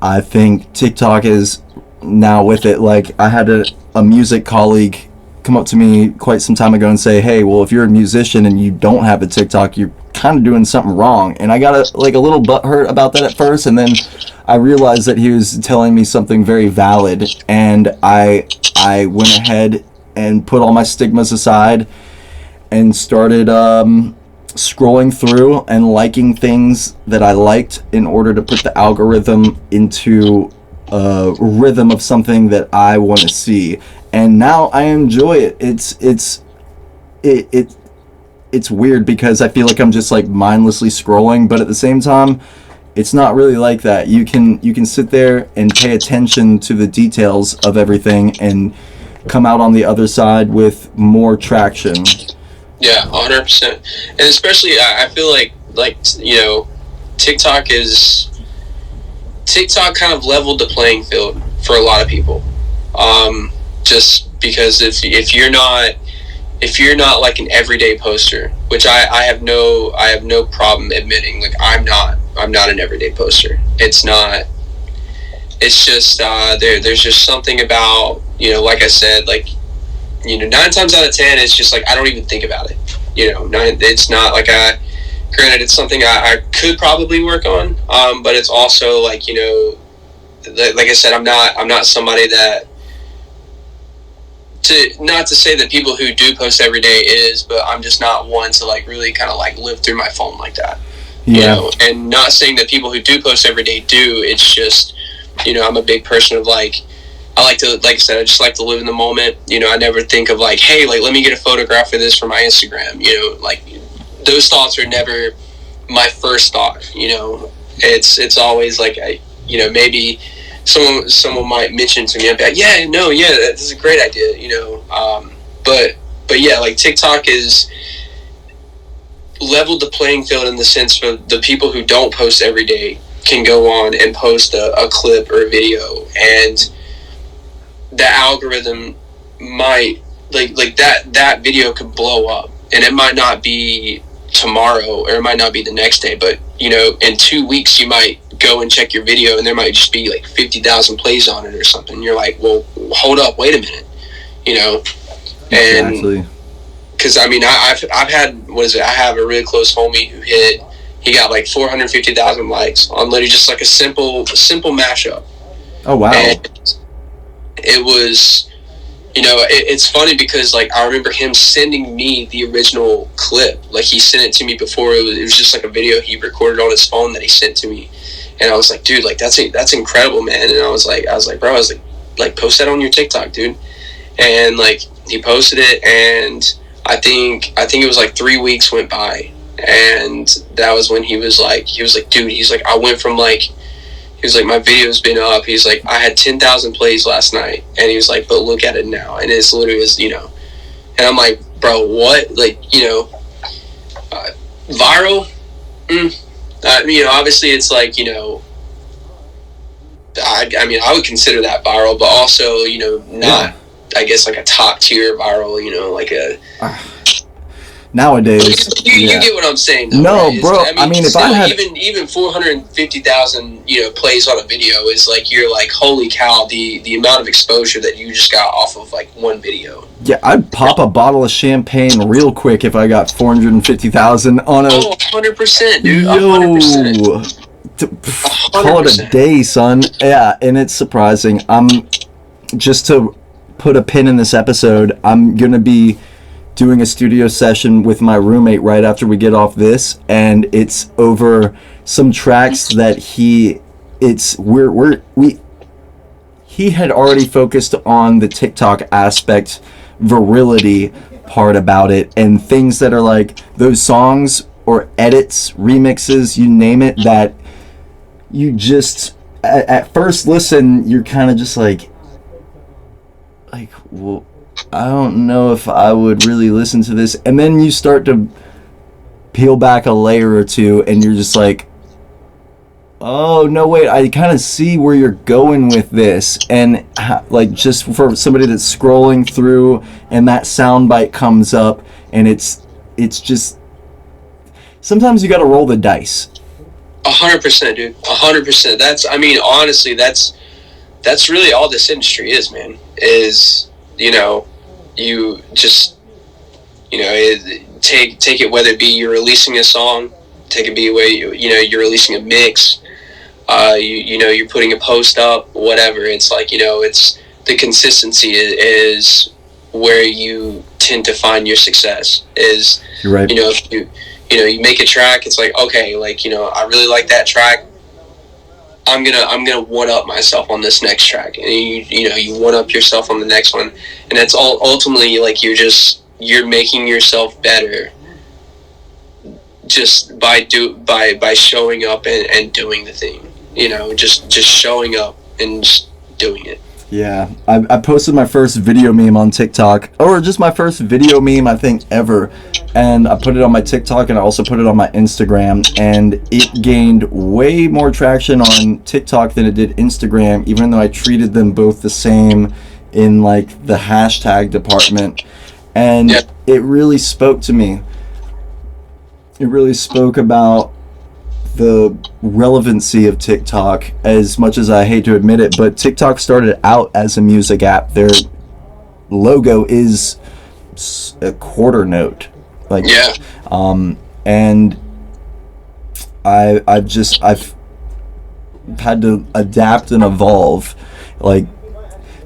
Speaker 1: I think TikTok is now with it. Like, I had a music colleague come up to me quite some time ago and say, hey, well, if you're a musician and you don't have a TikTok, you're kind of doing something wrong. And I got a little butthurt about that at first, and then I realized that he was telling me something very valid, and I went ahead and put all my stigmas aside and started scrolling through and liking things that I liked in order to put the algorithm into a rhythm of something that I want to see. And now I enjoy it. It's weird because I feel like I'm just like mindlessly scrolling, but at the same time, it's not really like that. You can sit there and pay attention to the details of everything and come out on the other side with more traction.
Speaker 2: Yeah, 100%. And especially, I feel like you know, TikTok kind of leveled the playing field for a lot of people. Just because if you're not like an everyday poster, which I have no problem admitting, like I'm not an everyday poster. It's just there's just something about, you know, like I said, like, you know, 9 times out of 10 it's just like I don't even think about it. You know, it's not like granted, it's something I could probably work on, but it's also like, you know, like I said, I'm not somebody that, not to say that people who do post every day is, but I'm just not one to like really kind of like live through my phone like that. Yeah. You know, and not saying that people who do post every day do. It's just, you know, I'm a big person of like, I like to, like I said, I just like to live in the moment. You know, I never think of like, hey, like, let me get a photograph of this for my Instagram. You know, like, those thoughts are never my first thought. You know, it's always like, you know, maybe someone might mention to me, I'd be like, yeah, no, yeah, that's a great idea. You know, but yeah, like TikTok is leveled the playing field in the sense for the people who don't post every day can go on and post a clip or a video, and the algorithm might like that video could blow up, and it might not be tomorrow or it might not be the next day, but you know, in 2 weeks you might go and check your video and there might just be like 50,000 plays on it or something. You're like, well, hold up, wait a minute, you know.
Speaker 1: Exactly.
Speaker 2: And because I mean, I've had, I have a really close homie who he got like 450,000 likes on literally just like a simple mashup.
Speaker 1: Oh wow.
Speaker 2: And it was, you know, it's funny because like I remember him sending me the original clip. Like he sent it to me before it was just like a video he recorded on his phone that he sent to me, and I was like, dude, like that's incredible, man. And I was like, bro, I was like post that on your TikTok, dude. And like he posted it, and I think it was like 3 weeks went by, and that was when he was like, dude, he's like, I went from like, he was like, my video's been up. He's like, I had 10,000 plays last night, and he was like, but look at it now, and it's literally is, you know, and I'm like, bro, what, like, you know, viral. You know, obviously it's like, you know, I mean, I would consider that viral, but also, you know, not, I guess, like a top tier viral, you know, like a...
Speaker 1: Nowadays,
Speaker 2: you get what I'm saying, though,
Speaker 1: no,
Speaker 2: right?
Speaker 1: bro. I mean,
Speaker 2: still,
Speaker 1: if I had
Speaker 2: even 450,000, you know, plays on a video is like, you're like, holy cow, the amount of exposure that you just got off of like one video.
Speaker 1: Yeah, I'd pop a bottle of champagne real quick if I got 450,000 on a.
Speaker 2: Oh, 100%, dude.
Speaker 1: Yo,
Speaker 2: 100%.
Speaker 1: call it a day, son. Yeah, and it's surprising. Just to put a pin in this episode, I'm gonna be doing a studio session with my roommate right after we get off this, and it's over some tracks that he had already focused on the TikTok aspect, virility part about it, and things that are like those songs or edits, remixes, you name it, that you just at first listen, you're kind of just like, well, I don't know if I would really listen to this. And then you start to peel back a layer or two, and you're just like, oh, no, wait, I kind of see where you're going with this. And like, just for somebody that's scrolling through and that soundbite comes up, and it's just, sometimes you got to roll the dice.
Speaker 2: 100%, dude. 100%. That's, I mean, honestly, that's really all this industry is, man, is, you know, you just, you know, take it, whether it be you're releasing a song, take it be where you know, you're releasing a mix, you know, you're putting a post up, whatever. It's like, you know, it's the consistency is where you tend to find your success. Is,
Speaker 1: you're right.
Speaker 2: You know, if you make a track, it's like, okay, like, you know, I really like that track. I'm gonna one up myself on this next track, and you one up yourself on the next one, and that's all ultimately like you're making yourself better just by showing up and doing the thing, you know, just showing up and just doing it.
Speaker 1: Yeah, I posted my first video meme on TikTok, or just my first video meme I think ever, and I put it on my TikTok and I also put it on my Instagram, and it gained way more traction on TikTok than it did Instagram, even though I treated them both the same in like the hashtag department, and it really spoke to me. It really spoke about the relevancy of TikTok, as much as I hate to admit it, but TikTok started out as a music app. Their logo is a quarter note, like, and I've had to adapt and evolve. Like,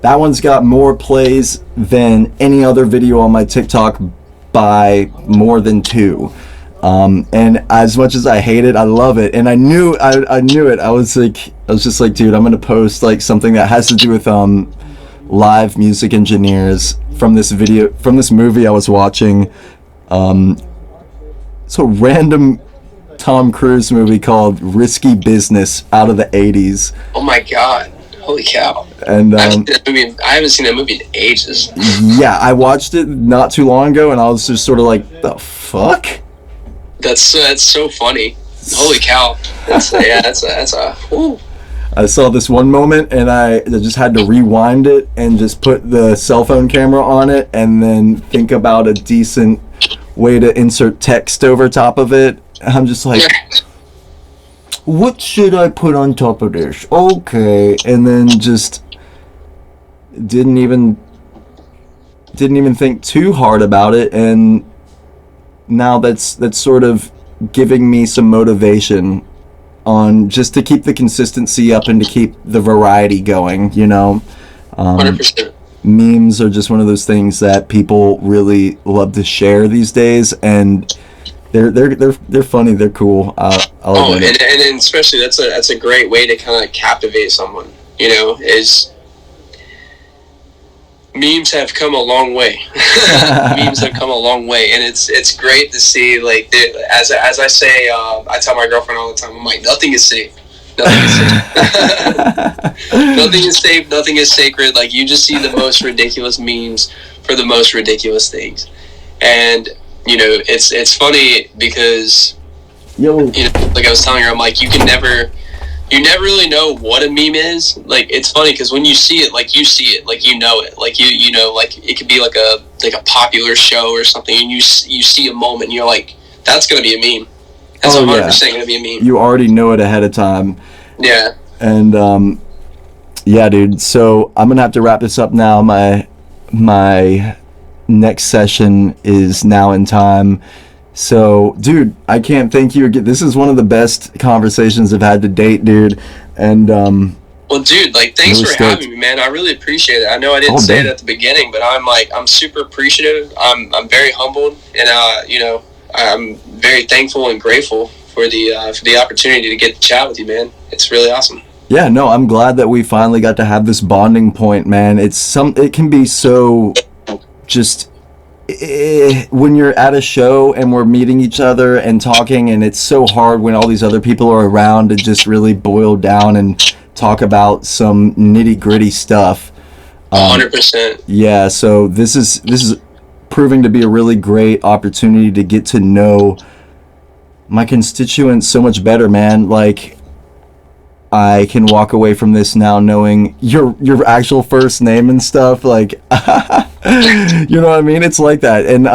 Speaker 1: that one's got more plays than any other video on my TikTok by more than 2. And as much as I hate it, I love it, and I knew it. I was just like, dude, I'm gonna post like something that has to do with live music engineers from this movie I was watching. It's a random Tom Cruise movie called Risky Business out of the 80s.
Speaker 2: Oh my god. Holy cow.
Speaker 1: And
Speaker 2: I haven't seen that movie in ages.
Speaker 1: Yeah, I watched it not too long ago, and I was just sort of like, the fuck?
Speaker 2: That's so funny. Holy cow. That's a whoo.
Speaker 1: I saw this one moment, and I just had to rewind it and just put the cell phone camera on it, and then think about a decent way to insert text over top of it. I'm just like, what should I put on top of this? Okay, and then just didn't even think too hard about it, and now that's sort of giving me some motivation on just to keep the consistency up and to keep the variety going, you know.
Speaker 2: 100%.
Speaker 1: Memes are just one of those things that people really love to share these days, and they're funny, they're cool.
Speaker 2: And especially that's a great way to kind of captivate someone, you know, is memes have come a long way. Memes have come a long way, and it's great to see. Like, as I say, I tell my girlfriend all the time, I'm like, nothing is safe. Nothing is safe. Nothing is safe. Nothing is sacred. Like, you just see the most ridiculous memes for the most ridiculous things, and you know, it's funny because, you know, like I was telling her, I'm like, you never really know what a meme is. Like, it's funny because when you see it, like, you see it, like, you know it, like, you know, like, it could be like a popular show or something, and you see a moment, and you're like, that's gonna be a meme. That's 100% gonna be a meme.
Speaker 1: You already know it ahead of time.
Speaker 2: Yeah.
Speaker 1: And yeah, dude. So I'm gonna have to wrap this up now. My next session is now in time. So, dude, I can't thank you again. This is one of the best conversations I've had to date, dude. And
Speaker 2: well, dude, like, thanks for having me, man. I really appreciate it. I know I didn't say it at the beginning, but I'm super appreciative. I'm very humbled, and you know, I'm very thankful and grateful for the opportunity to get to chat with you, man. It's really awesome.
Speaker 1: Yeah, no, I'm glad that we finally got to have this bonding point, man. It can be so just when you're at a show and we're meeting each other and talking, and it's so hard when all these other people are around to just really boil down and talk about some nitty-gritty stuff.
Speaker 2: 100%.
Speaker 1: Yeah, so this is proving to be a really great opportunity to get to know my constituents so much better, man. Like, I can walk away from this now knowing your actual first name and stuff. Like, you know what I mean? It's like that. And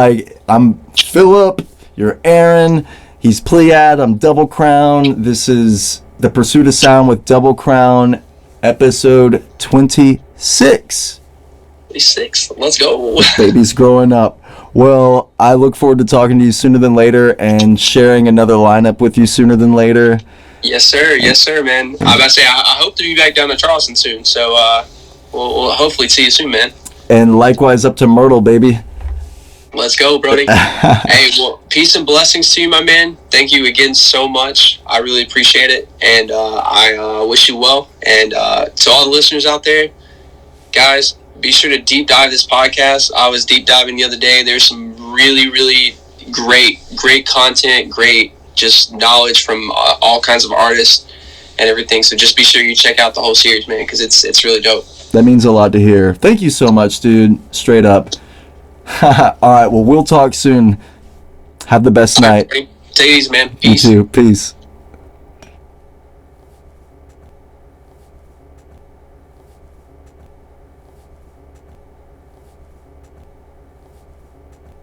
Speaker 1: I'm Philip. You're Aaron. He's PLEYAD. I'm Double Crown. This is The Pursuit of Sound with Double Crown, episode 26.
Speaker 2: 26. Let's go.
Speaker 1: Baby's growing up. Well, I look forward to talking to you sooner than later and sharing another lineup with you sooner than later.
Speaker 2: Yes, sir. Yes, sir, man. I'm about to say, I hope to be back down to Charleston soon. So we'll hopefully see you soon, man.
Speaker 1: And likewise up to Myrtle, baby.
Speaker 2: Let's go, Brody. Hey, well, peace and blessings to you, my man. Thank you again so much. I really appreciate it. And I wish you well. And to all the listeners out there, guys, be sure to deep dive this podcast. I was deep diving the other day. There's some really, really great content, great just knowledge from all kinds of artists and everything. So just be sure you check out the whole series, man, because it's really dope.
Speaker 1: That means a lot to hear. Thank you so much, dude. Straight up. All right, well, we'll talk soon. Have the best night.
Speaker 2: Take it easy, man. Peace.
Speaker 1: You too. Peace.